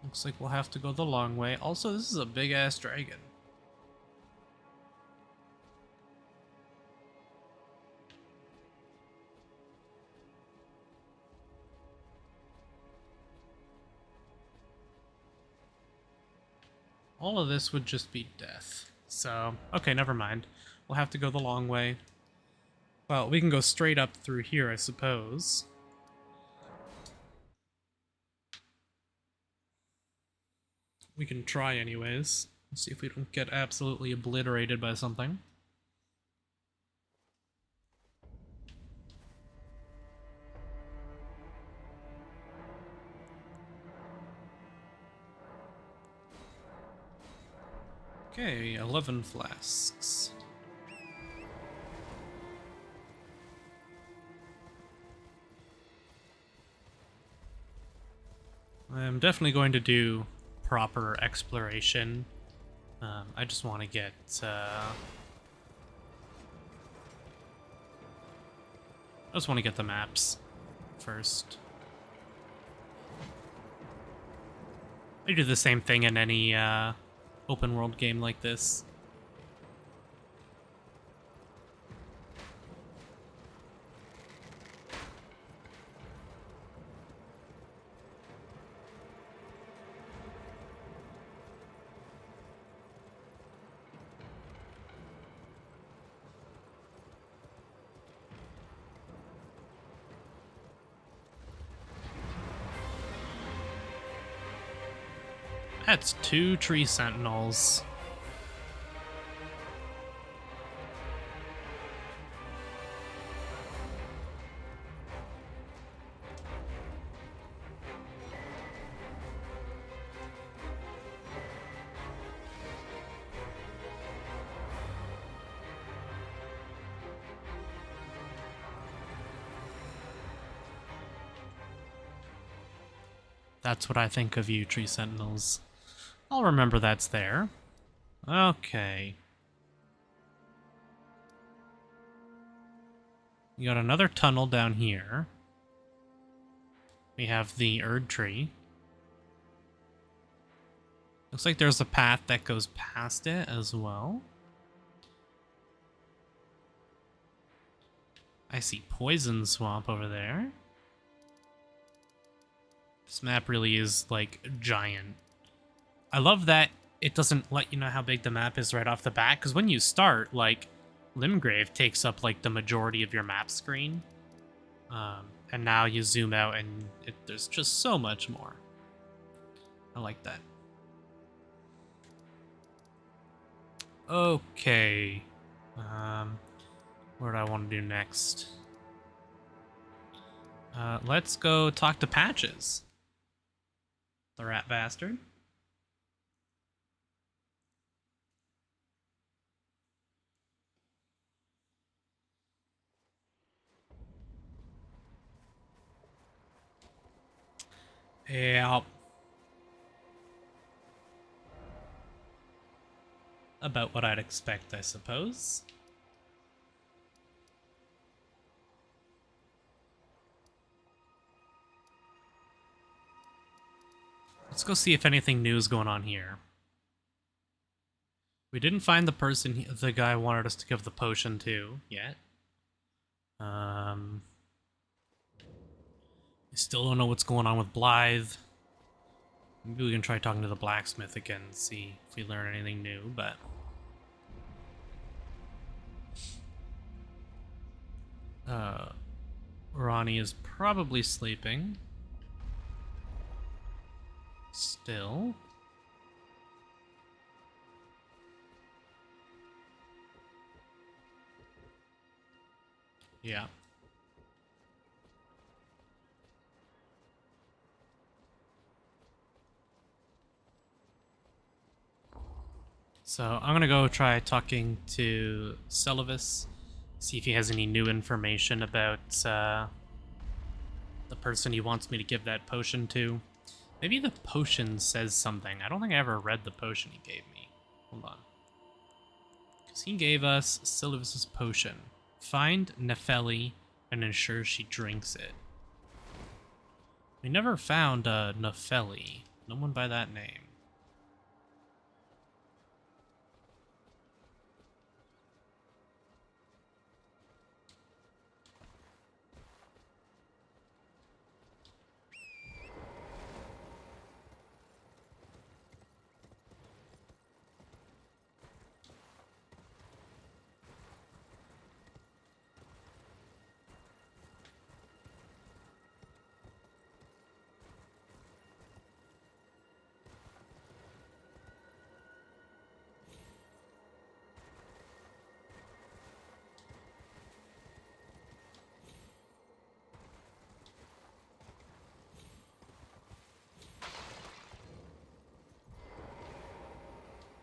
Looks like we'll have to go the long way. Also, this is a big-ass dragon. All of this would just be death. So, okay, never mind. We'll have to go the long way. Well, we can go straight up through here, I suppose. We can try anyways. Let's see if we don't get absolutely obliterated by something. Okay, 11 flasks. I'm definitely going to do proper exploration. I just want to get... I just want to get the maps first. I do the same thing in any open world game like this. That's 2 tree sentinels. That's what I think of you, tree sentinels. I'll remember that's there. Okay. You got another tunnel down here. We have the Erd tree. Looks like there's a path that goes past it as well. I see Poison Swamp over there. This map really is, like, giant. I love that it doesn't let you know how big the map is right off the bat, because when you start, like, Limgrave takes up, like, the majority of your map screen. And now you zoom out and there's just so much more. I like that. Okay. What do I want to do next? Let's go talk to Patches. The rat bastard. Yeah. About what I'd expect, I suppose. Let's go see if anything new is going on here. We didn't find the person the guy wanted us to give the potion to yet. I still don't know what's going on with Blythe. Maybe we can try talking to the blacksmith again and see if we learn anything new, but... Ronnie is probably sleeping. Still. Yeah. So I'm gonna go try talking to Celavis, see if he has any new information about the person he wants me to give that potion to. Maybe the potion says something. I don't think I ever read the potion he gave me. Hold on. Because he gave us Celavis's potion. Find Nefeli and ensure she drinks it. We never found Nefeli. No one by that name.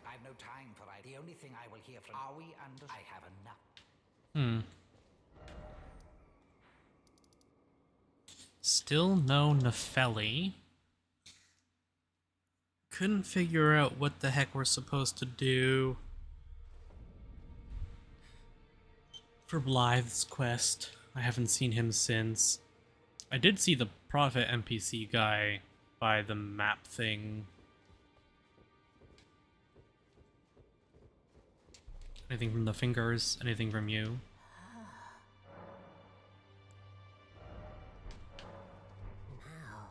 I've no time for it. The only thing I will hear from... Are we under... I have enough. Still no Nefeli. couldn't figure out what the heck we're supposed to do for Blythe's quest. I haven't seen him since. I did see the Prophet NPC guy by the map thing. Anything from the fingers? Anything from you? Now,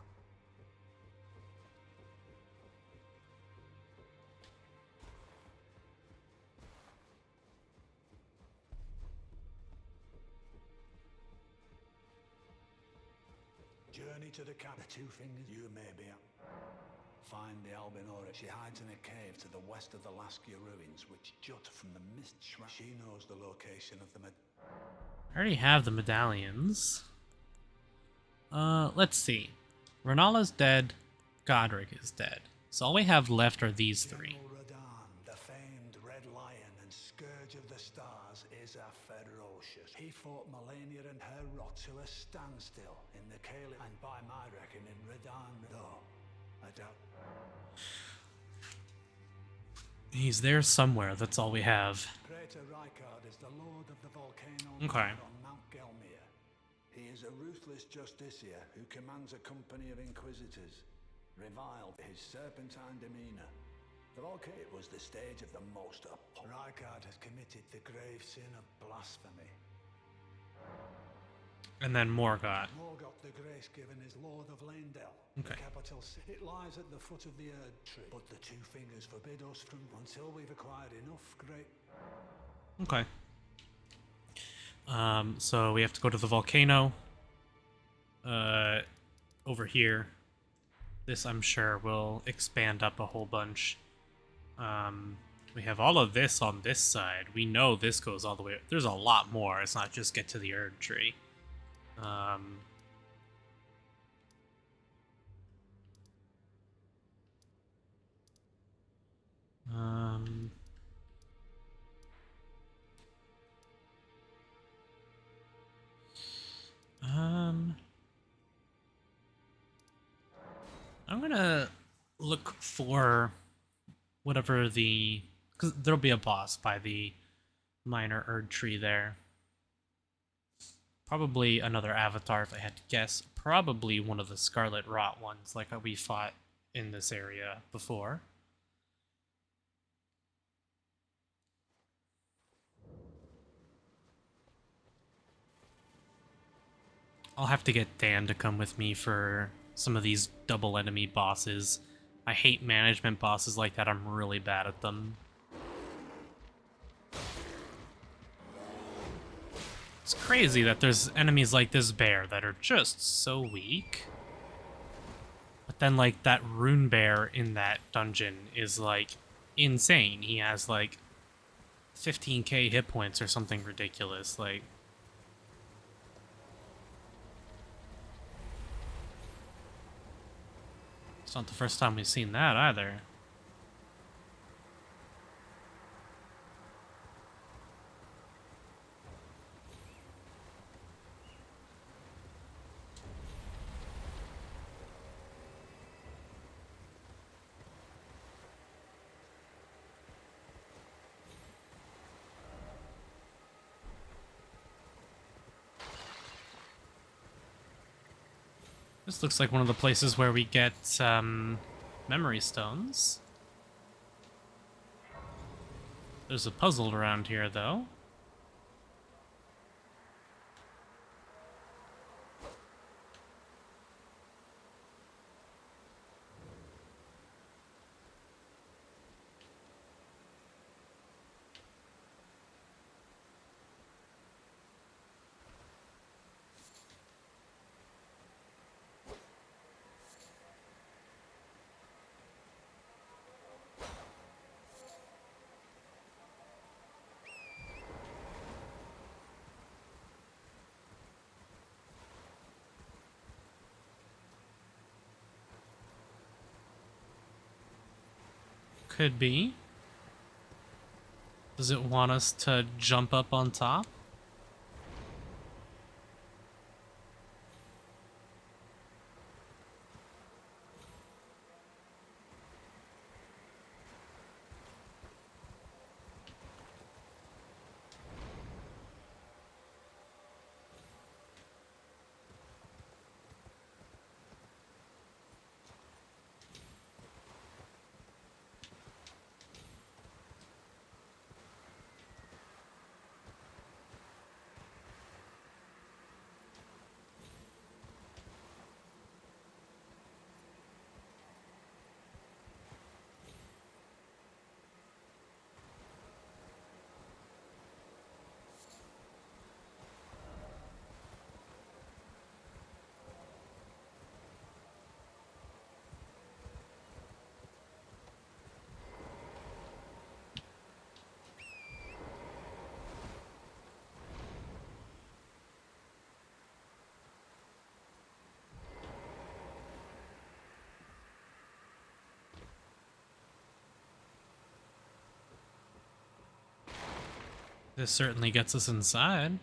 Journey to the camp. The two fingers you may be at. Find the Albinora. She hides in a cave to the west of the Laskia ruins, which jut from the mist shroud. She knows the location of the I already have the medallions. Let's see. Renala's dead. Godric is dead. So all we have left are these three. General Radahn, the famed Red Lion and Scourge of the Stars, is a ferocious. He fought Melania and her rot to a standstill in the Caliph, and by my reckoning, Radahn, though, I doubt. He's there somewhere, that's all we have. Praetor Rykard is the lord of the volcano Okay. on Mount Gelmir. He is a ruthless justiciar who commands a company of inquisitors. Reviled his serpentine demeanor. The volcano was the stage of the most appalling. Rykard has committed the grave sin of blasphemy. And then Morgoth. Morgoth the Grace given is Lord of Leyndell. Okay. The capital city. It lies at the foot of the Erd tree. But the two fingers forbid us from until we've acquired enough great. Okay. So we have to go to the volcano. Over here. This, I'm sure, will expand up a whole bunch. We have all of this on this side. We know this goes all the way. There's a lot more. It's not just get to the Erd tree. I'm gonna look for whatever the... because there'll be a boss by the minor Erd tree there. Probably another avatar if I had to guess. Probably one of the Scarlet Rot ones like we fought in this area before. I'll have to get Dan to come with me for some of these double enemy bosses. I hate management bosses like that. I'm really bad at them. It's crazy that there's enemies like this bear that are just so weak. But then, like, that rune bear in that dungeon is, like, insane. He has, like, 15k hit points or something ridiculous. Like, it's not the first time we've seen that either. This looks like one of the places where we get memory stones. There's a puzzle around here, though. Could be. Does it want us to jump up on top? This certainly gets us inside.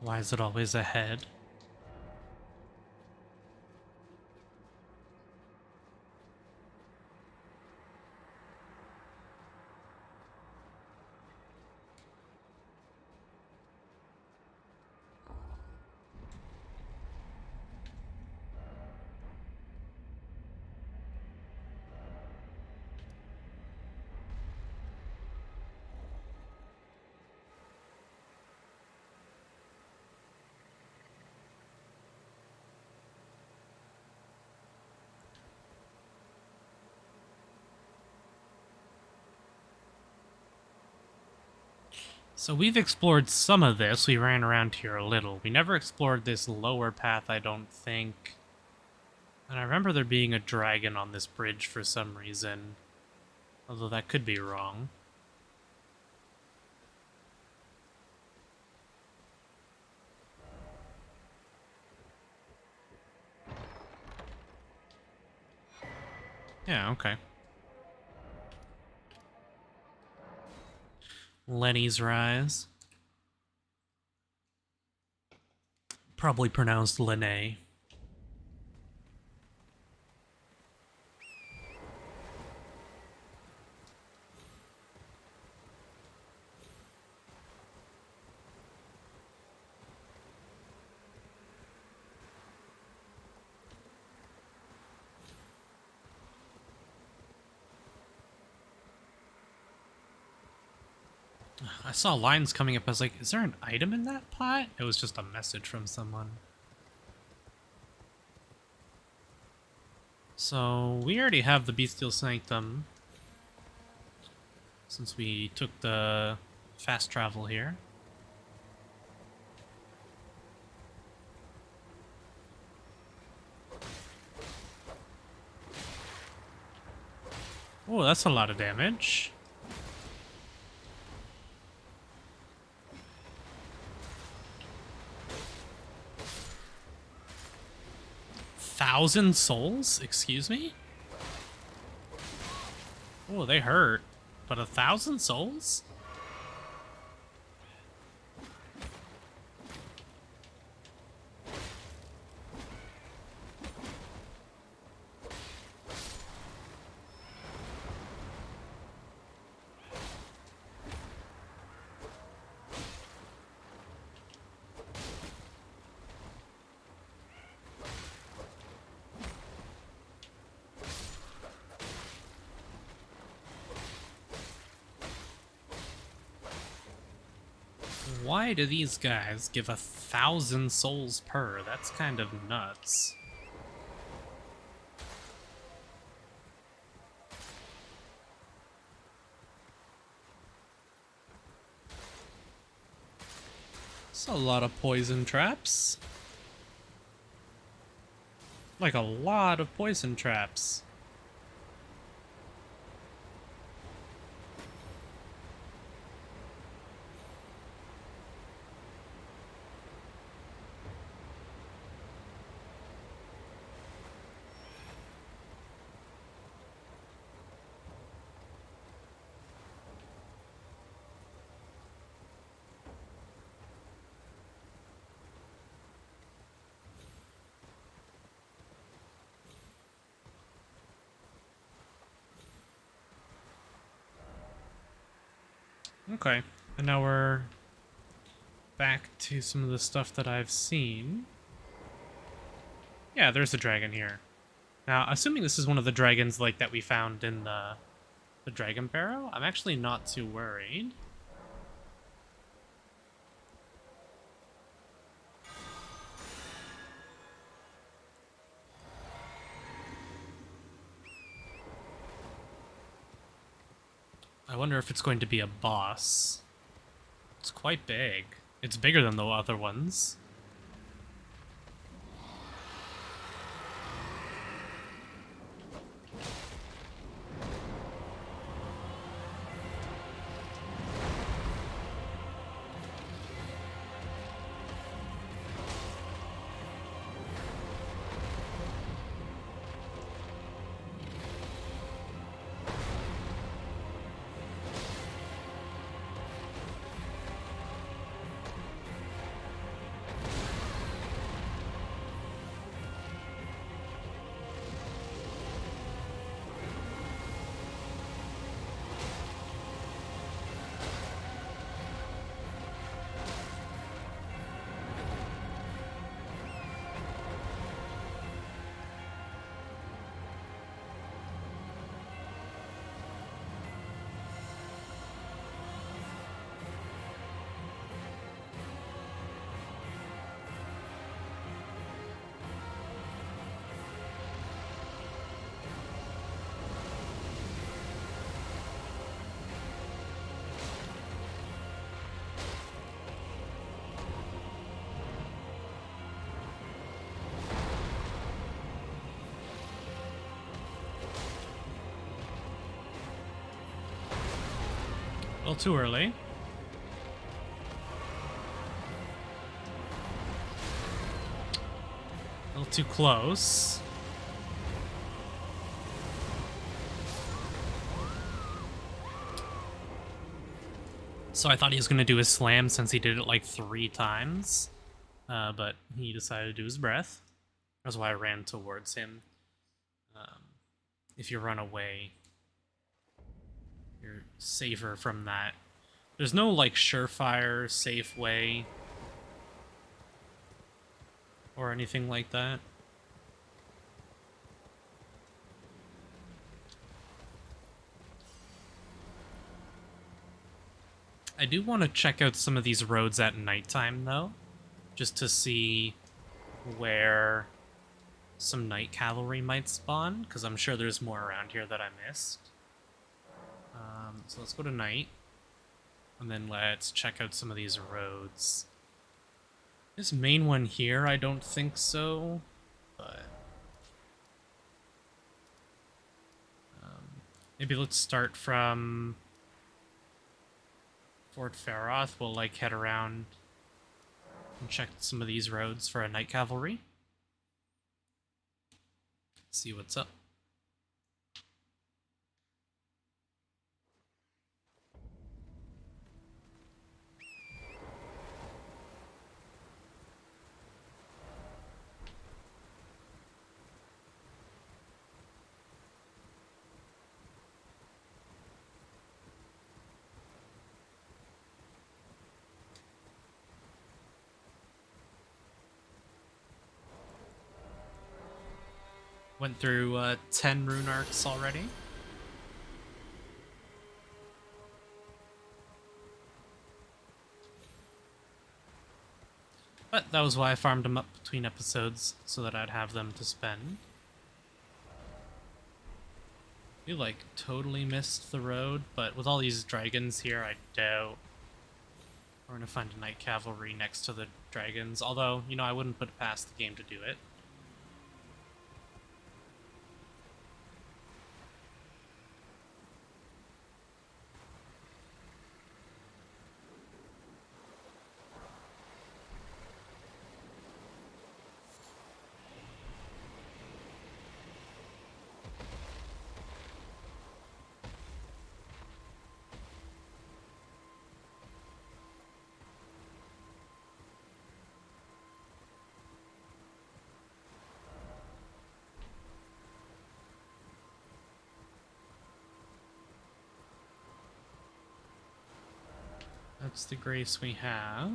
Why is it always ahead? So we've explored some of this. We ran around here a little. We never explored this lower path, I don't think. And I remember there being a dragon on this bridge for some reason. Although that could be wrong. Yeah, okay. Lenny's Rise. Probably pronounced Lene. I saw lines coming up. I was like, is there an item in that pot? It was just a message from someone. So, we already have the Bestial Sanctum. Since we took the fast travel here. Oh, that's a lot of damage. Thousand souls? Excuse me? Oh, they hurt. But 1,000 souls? Why do these guys give 1,000 souls per? That's kind of nuts. That's a lot of poison traps. Like a lot of poison traps. Okay, and now we're back to some of the stuff that I've seen. Yeah, there's a dragon here. Now, assuming this is one of the dragons like that we found in the Dragon Barrow, I'm actually not too worried. I wonder if it's going to be a boss. It's quite big. It's bigger than the other ones. A little too early. A little too close. So I thought he was going to do his slam since he did it like 3 times. But he decided to do his breath. That's why I ran towards him. If you run away, you're safer from that. There's no, like, surefire, safe way or anything like that. I do want to check out some of these roads at nighttime, though, just to see where some night cavalry might spawn, because I'm sure there's more around here that I missed. So let's go to night, and then let's check out some of these roads. This main one here, I don't think so, but maybe let's start from Fort Faroth. We'll like head around and check some of these roads for a night cavalry. See what's up. Went through 10 rune arcs already. But that was why I farmed them up between episodes, so that I'd have them to spend. We, like, totally missed the road, but with all these dragons here, I doubt we're gonna find a night cavalry next to the dragons. Although, you know, I wouldn't put it past the game to do it. That's the grace we have.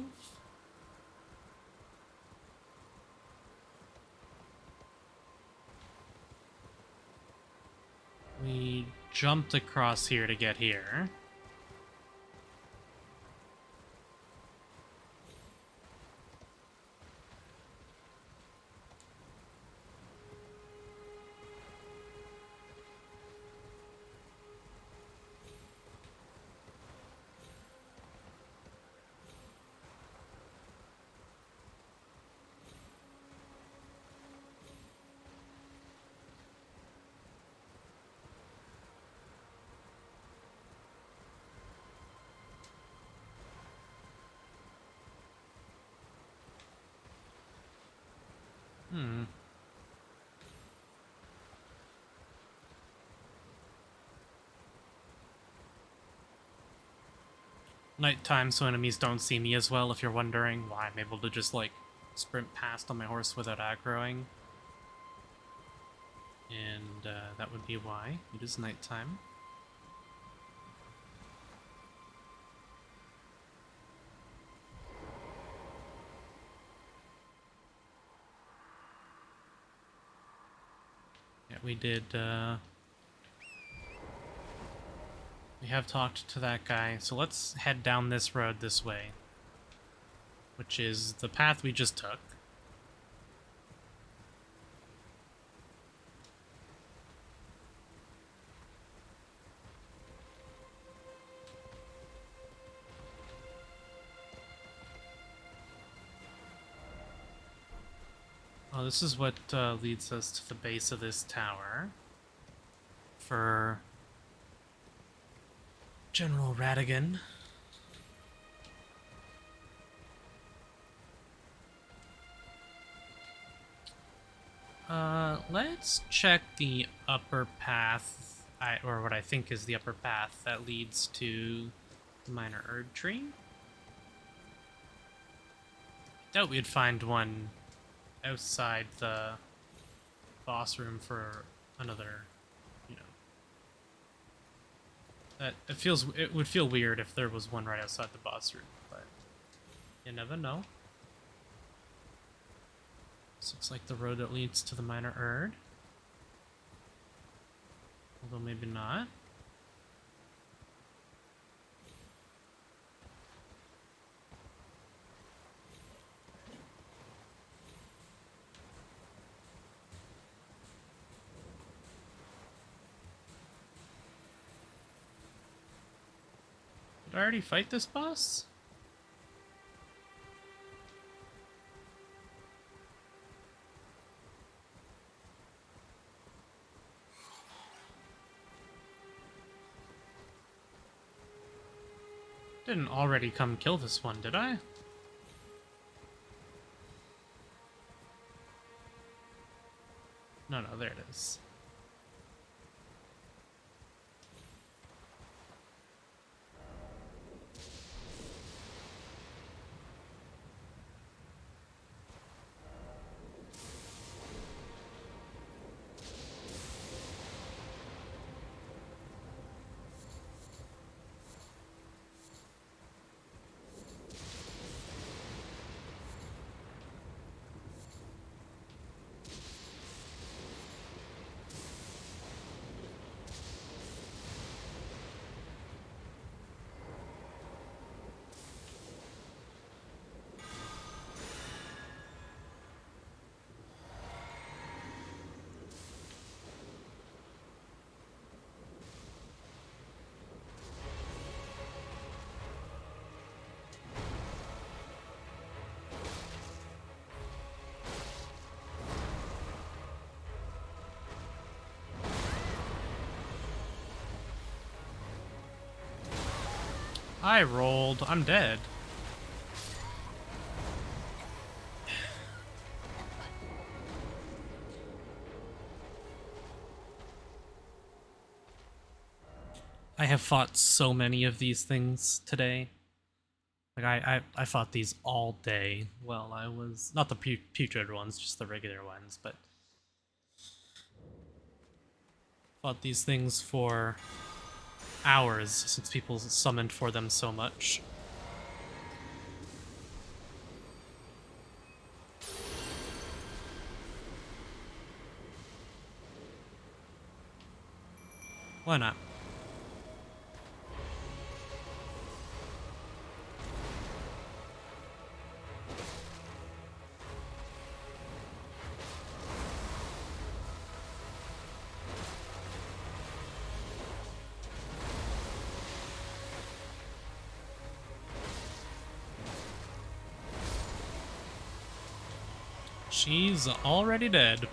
jumped across here to get here. Nighttime, so enemies don't see me as well, if you're wondering why I'm able to just, like, sprint past on my horse without aggroing. And that would be why. It is nighttime. Yeah, we did, we have talked to that guy, so let's head down this road this way, which is the path we just took. Oh, this is what leads us to the base of this tower for General Radigan. Let's check the upper path, or what I think is the upper path that leads to the Minor Erd Tree. Doubt we'd find one outside the boss room for another, you know. It would feel weird if there was one right outside the boss room, but you never know. This looks like the road that leads to the Minor Erd. Although maybe not. Did I already fight this boss? Didn't already come kill this one, did I? No, there it is. I rolled. I'm dead. I have fought so many of these things today. Like, I fought these all day. Well, I was... Not the putrid ones, just the regular ones, but... Fought these things for hours, since people summoned for them so much. Why not? She's already dead.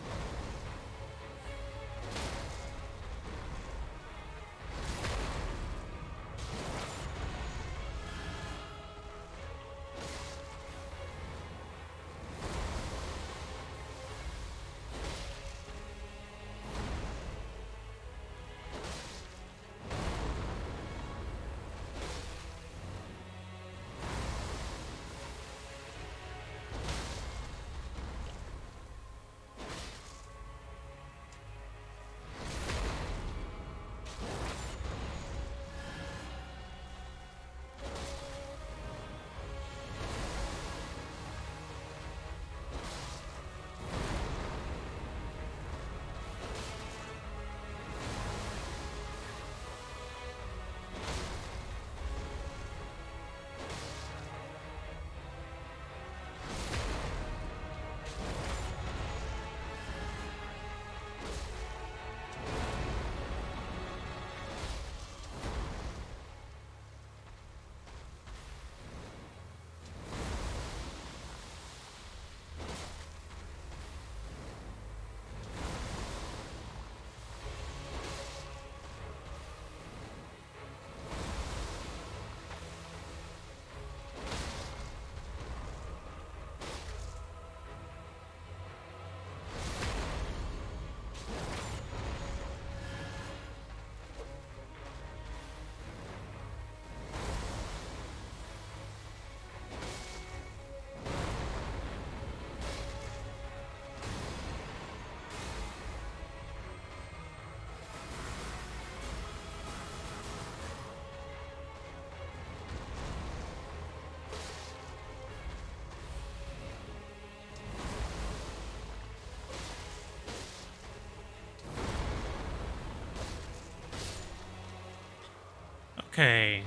Okay.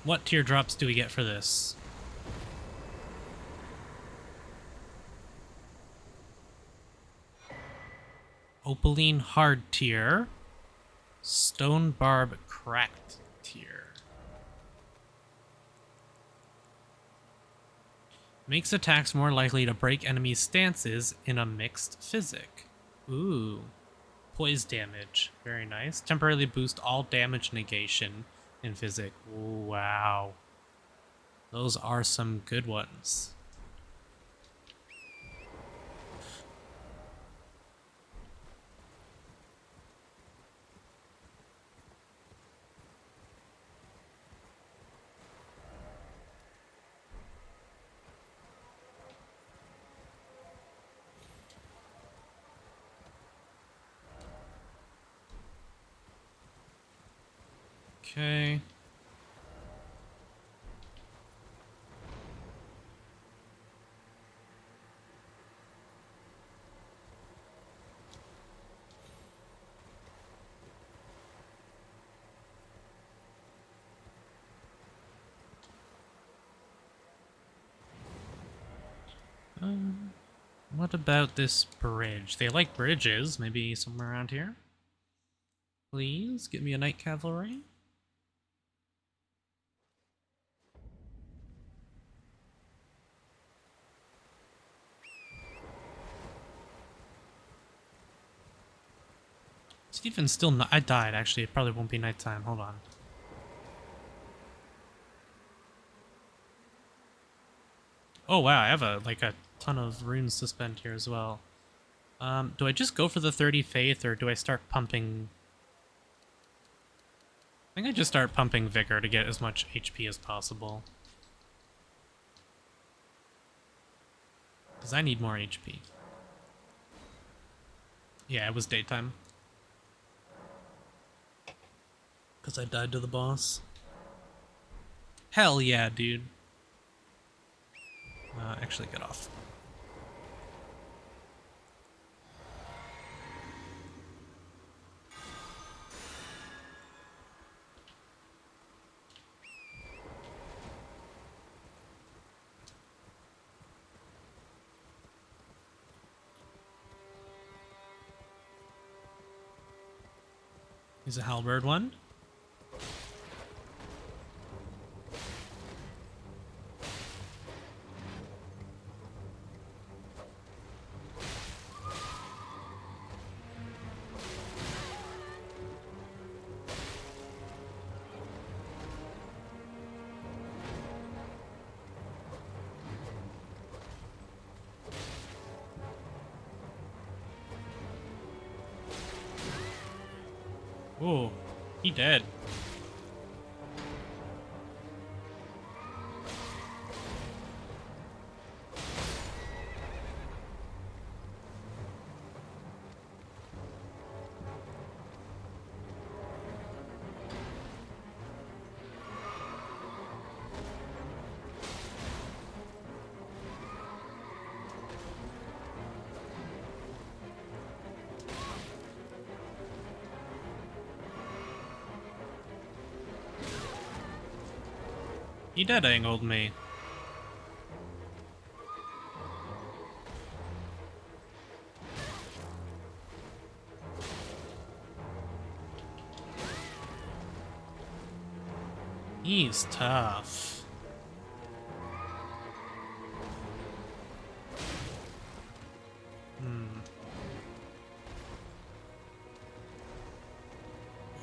What teardrops do we get for this? Opaline hard tier. Stone barb cracked tier. Makes attacks more likely to break enemies' stances in a mixed physic. Ooh. Poise damage. Very nice. Temporarily boost all damage negation in physic. Ooh, wow. Those are some good ones. Okay. What about this bridge? They like bridges. Maybe somewhere around here? Please, give me a Knight Cavalry. Is it even still I died, actually. It probably won't be nighttime. Hold on. Oh, wow. I have a ton of runes to spend here as well. Do I just go for the 30 Faith, or do I start pumping... I think I just start pumping Vigor to get as much HP as possible. Because I need more HP. Yeah, it was daytime. Because I died to the boss. Hell yeah, dude. Actually, get off. He's a halberd one. Ooh, he dead. He dead angled me. He's tough.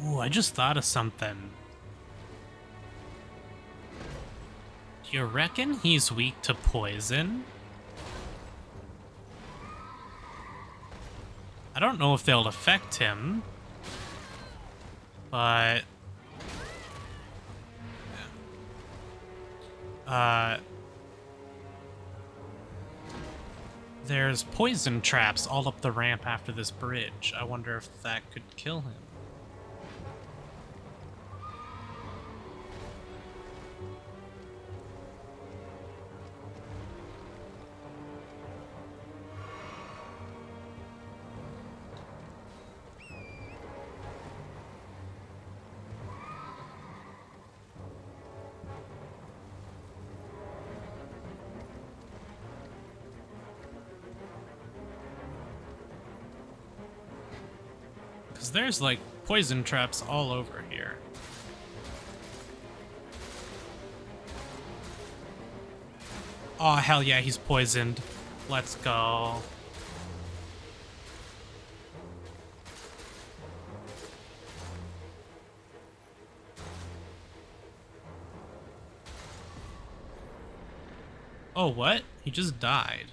Ooh, I just thought of something. Do you reckon he's weak to poison? I don't know if they'll affect him, but there's poison traps all up the ramp after this bridge. I wonder if that could kill him. Because there's like poison traps all over here. Oh, hell yeah, he's poisoned. Let's go. Oh, what? He just died.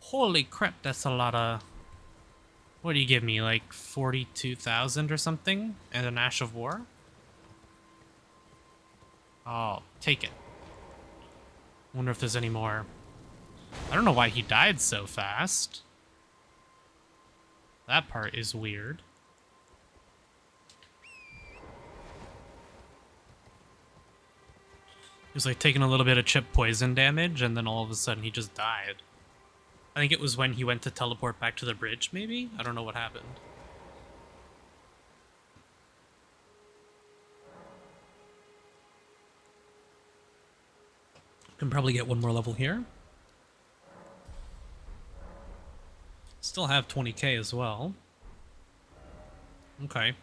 Holy crap, that's a lot of... What do you give me, like 42,000 or something? And an Ash of War? Oh, take it. Wonder if there's any more. I don't know why he died so fast. That part is weird. He was like taking a little bit of chip poison damage, and then all of a sudden he just died. I think it was when he went to teleport back to the bridge, maybe? I don't know what happened. Can probably get one more level here. Still have 20k as well. Okay.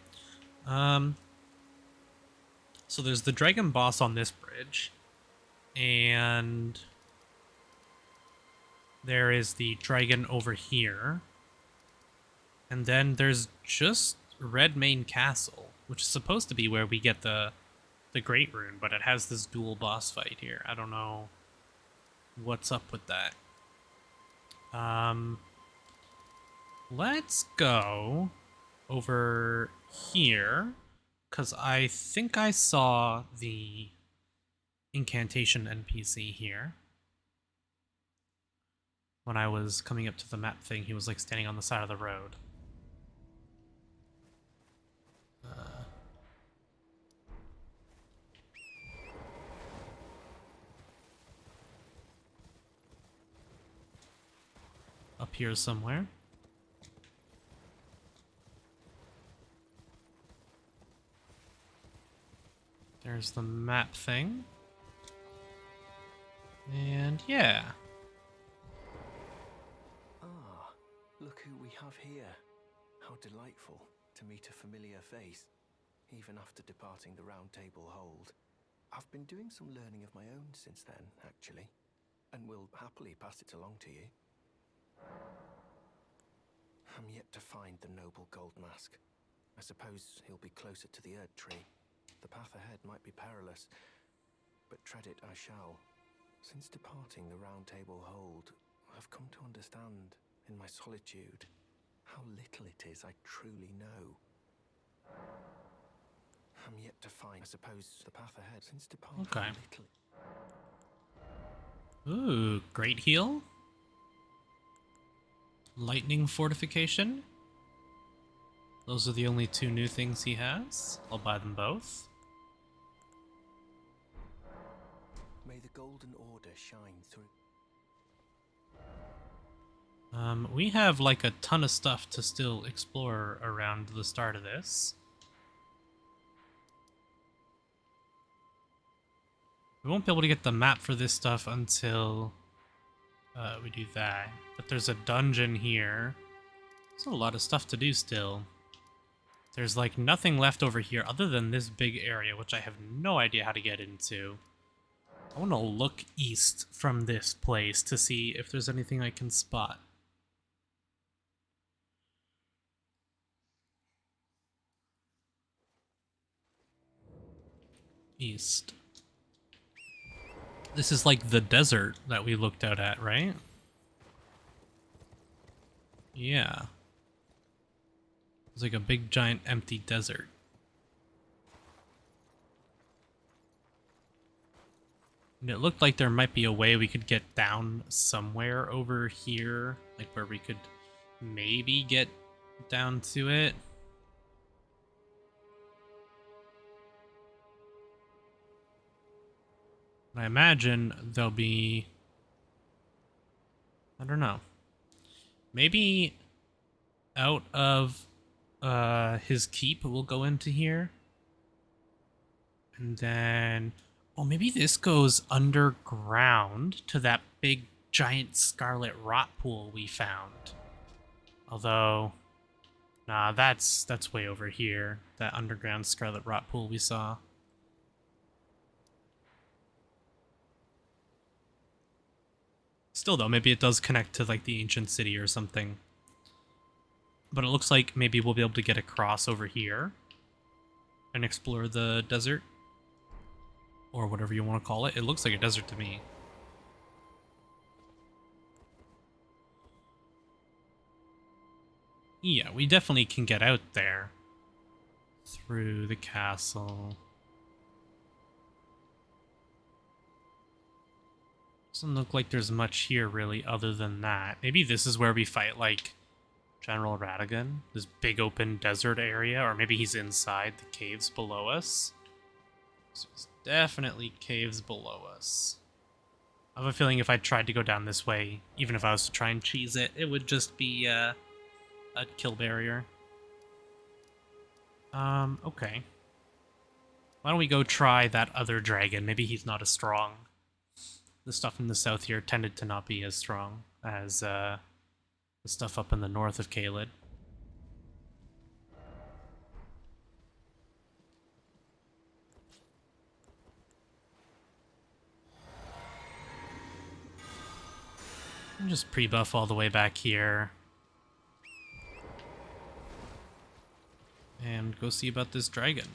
So there's the dragon boss on this bridge. And there is the dragon over here. And then there's just Redmane Castle, which is supposed to be where we get the Great Rune, but it has this dual boss fight here. I don't know what's up with that. Let's go over here, because I think I saw the incantation NPC here. When I was coming up to the map thing, he was like standing on the side of the road. Up here somewhere. There's the map thing. And yeah. Ah, look who we have here. How delightful to meet a familiar face, even after departing the Round Table Hold. I've been doing some learning of my own since then, actually, and will happily pass it along to you. I'm yet to find the noble Gold Mask. I suppose he'll be closer to the Erd Tree. The path ahead might be perilous, but tread it I shall. Since departing the Round Table Hold, I've come to understand, in my solitude, how little it is I truly know. I'm yet to find, I suppose, the path ahead. Since departing, Okay. little. Ooh, great heal. Lightning fortification. Those are the only two new things he has. I'll buy them both. May the Golden Order shine through. We have like a ton of stuff to still explore around the start of this. We won't be able to get the map for this stuff until we do that. But there's a dungeon here. There's a lot of stuff to do still. There's like nothing left over here other than this big area, which I have no idea how to get into. I want to look east from this place to see if there's anything I can spot. East. This is like the desert that we looked out at, right? Yeah. It's like a big giant empty desert. And it looked like there might be a way we could get down somewhere over here, like where we could maybe get down to it. I imagine there'll be, I don't know, maybe out of his keep we'll go into here. And then, oh, maybe this goes underground to that big giant scarlet rot pool we found. Although, nah, that's way over here, that underground scarlet rot pool we saw. Still though, maybe it does connect to like the ancient city or something. But it looks like maybe we'll be able to get across over here and explore the desert. Or whatever you want to call it. It looks like a desert to me. Yeah, we definitely can get out there. Through the castle. Doesn't look like there's much here really other than that. Maybe this is where we fight like General Radagon. This big open desert area. Or maybe he's inside the caves below us. So it's definitely caves below us. I have a feeling if I tried to go down this way, even if I was to try and cheese it, it would just be a kill barrier. Okay. Why don't we go try that other dragon? Maybe he's not as strong. The stuff in the south here tended to not be as strong as the stuff up in the north of Caelid. And just pre-buff all the way back here. And go see about this dragon.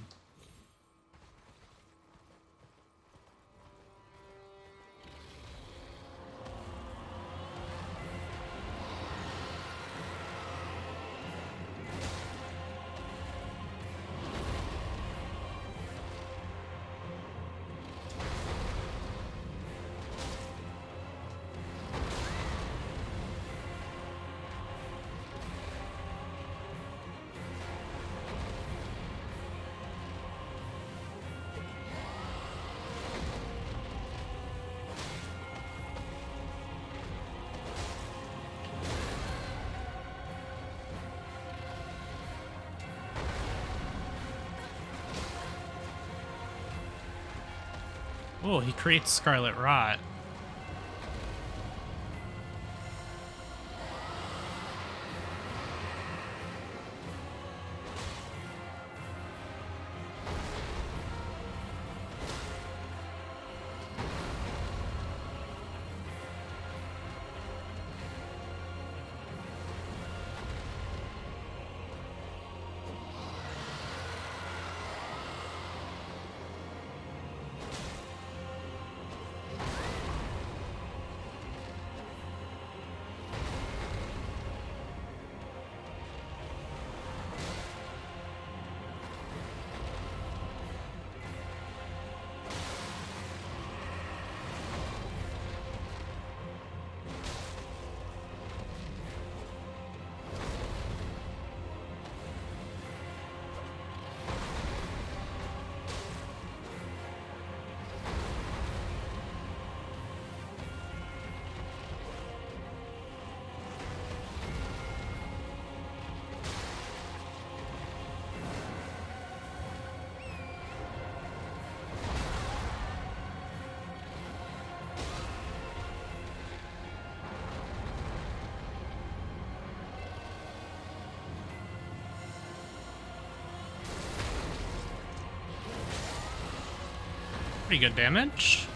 Oh, he creates Scarlet Rot. Pretty good damage.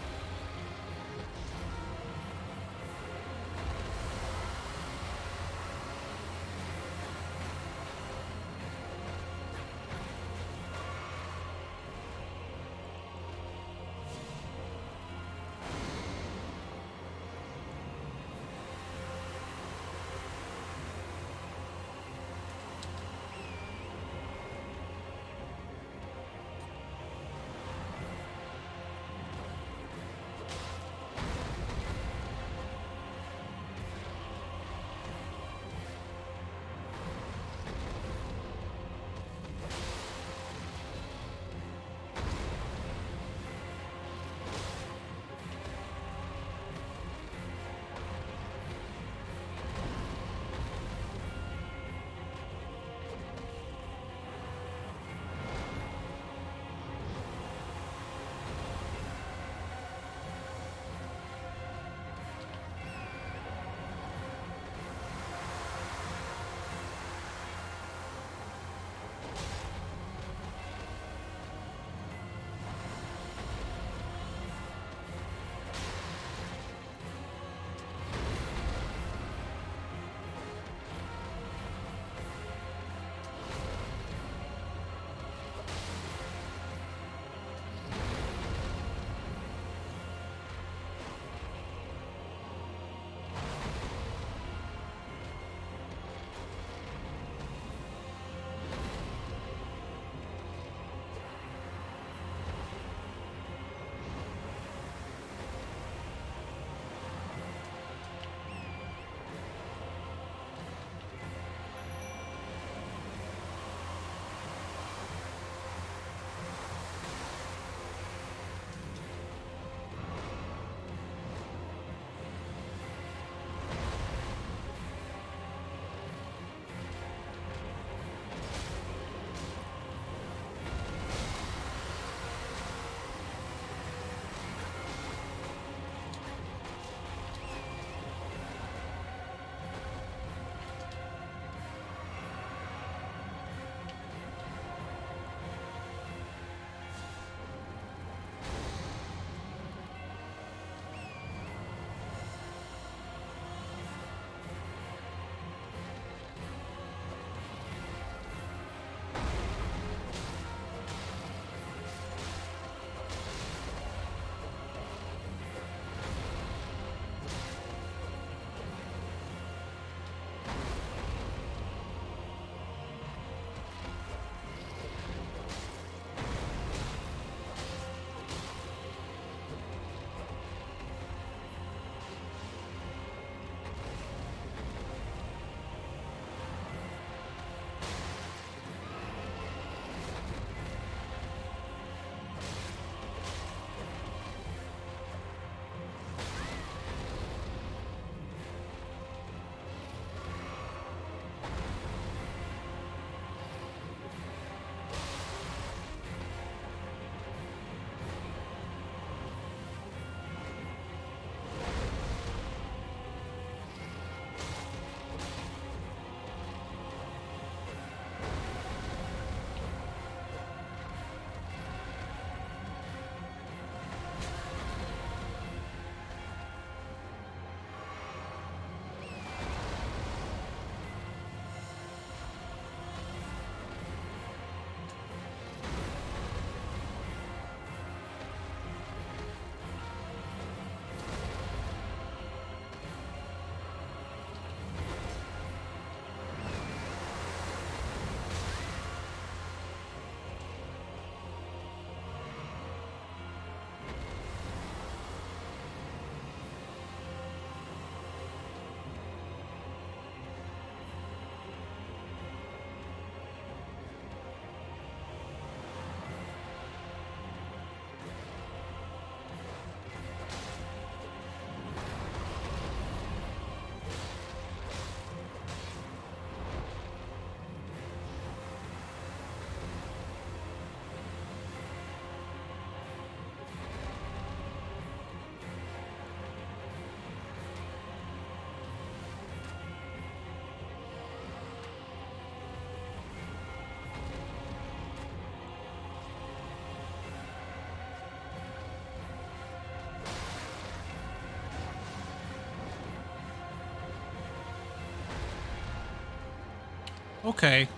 Okay.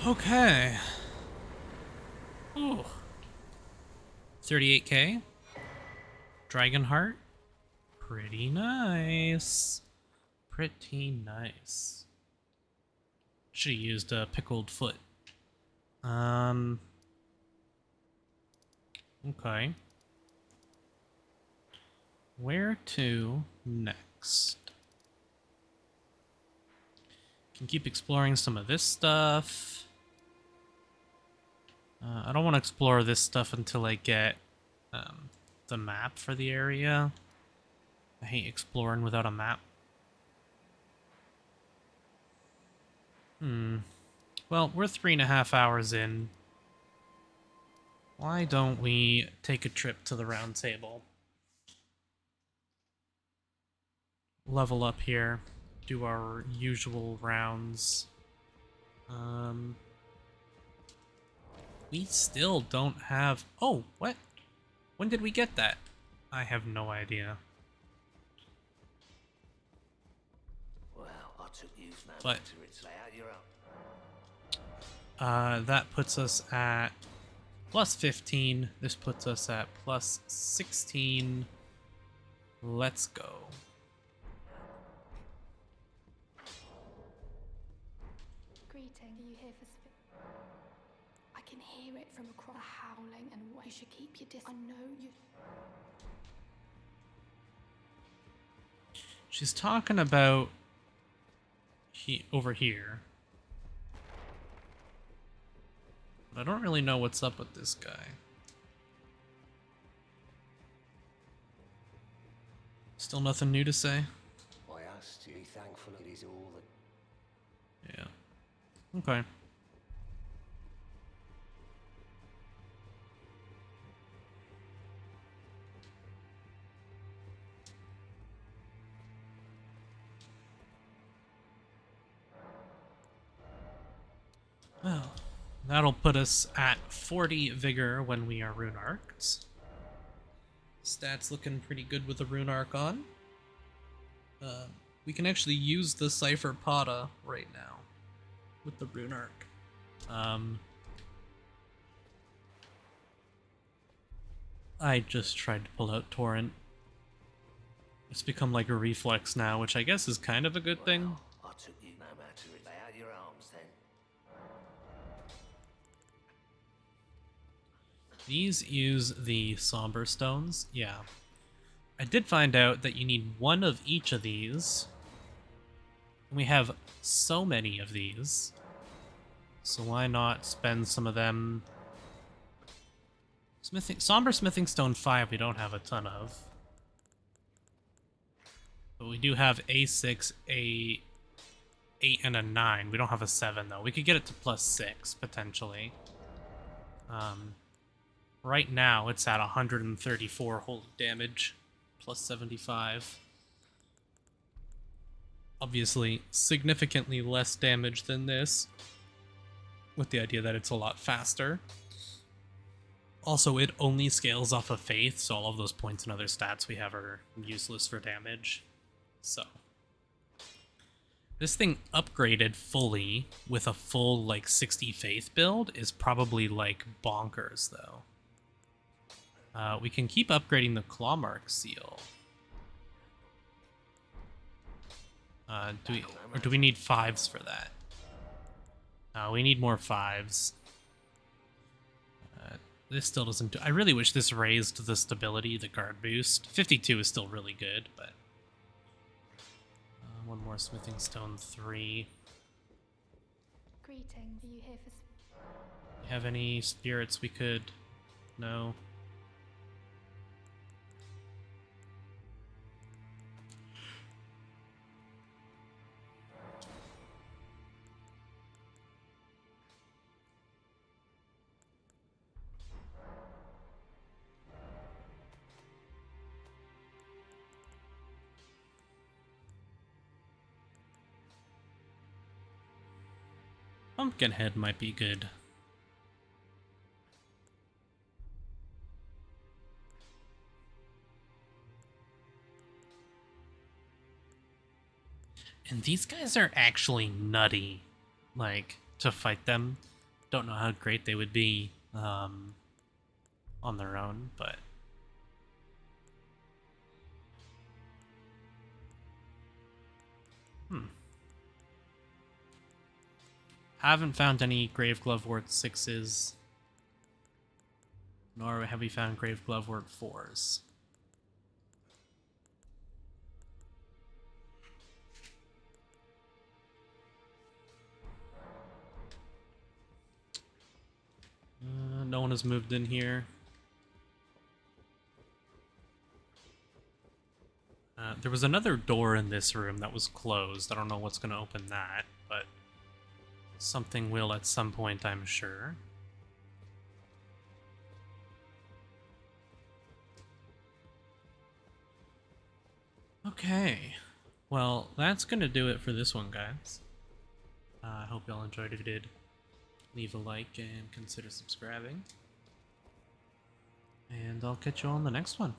Okay. Ooh. 38k. Dragon Heart. Pretty nice. Pretty nice. Should have used a pickled foot. Okay. Where to next? Can keep exploring some of this stuff. I don't want to explore this stuff until I get the map for the area. I hate exploring without a map. Well, we're 3.5 hours in. Why don't we take a trip to the round table? Level up here. Do our usual rounds. We still don't have... Oh, what? When did we get that? I have no idea. Well, I took you now But to its layout your own. that puts us at plus 15. This puts us at plus 16. Let's go. Greeting. Are you here for I can hear it from across the howling and what you should keep your distance. I know you. She's talking about over here. I don't really know what's up with this guy. Still nothing new to say? I asked you, be thankful it is all that. Yeah. Okay. Well, that'll put us at 40 vigor when we are rune arced. Stats looking pretty good with the rune arc on. We can actually use the Cipher Pata right now with the rune arc. I just tried to pull out Torrent. It's become like a reflex now, which I guess is kind of a good thing. I took you no matter it. Lay out your arms then. These use the Somber Stones. Yeah. I did find out that you need one of each of these. And we have so many of these. So why not spend some of them... Somber Smithing Stone 5 we don't have a ton of. But we do have A6, a 8, and a 9. We don't have a 7, though. We could get it to plus 6, potentially. Right now, it's at 134 holy damage, plus 75. Obviously, significantly less damage than this, with the idea that it's a lot faster. Also, it only scales off of Faith, so all of those points and other stats we have are useless for damage. So, this thing upgraded fully with a full, like, 60 Faith build is probably, like, bonkers, though. We can keep upgrading the Clawmark Seal. Do we need 5s for that? We need more 5s. This still doesn't do... I really wish this raised the stability, the guard boost. 52 is still really good, but... one more Smithing Stone 3. Greetings. Are you here for... You have any spirits we could... No. Pumpkinhead might be good. And these guys are actually nutty, like, to fight them. Don't know how great they would be on their own, but... Haven't found any Grave Glovewort 6s, nor have we found Grave Glovewort 4s. No one has moved in here. There was another door in this room that was closed. I don't know what's going to open that, but something will at some point, I'm sure. Okay. Well, that's going to do it for this one, guys. I hope y'all enjoyed. If you did, leave a like and consider subscribing. And I'll catch you all on the next one.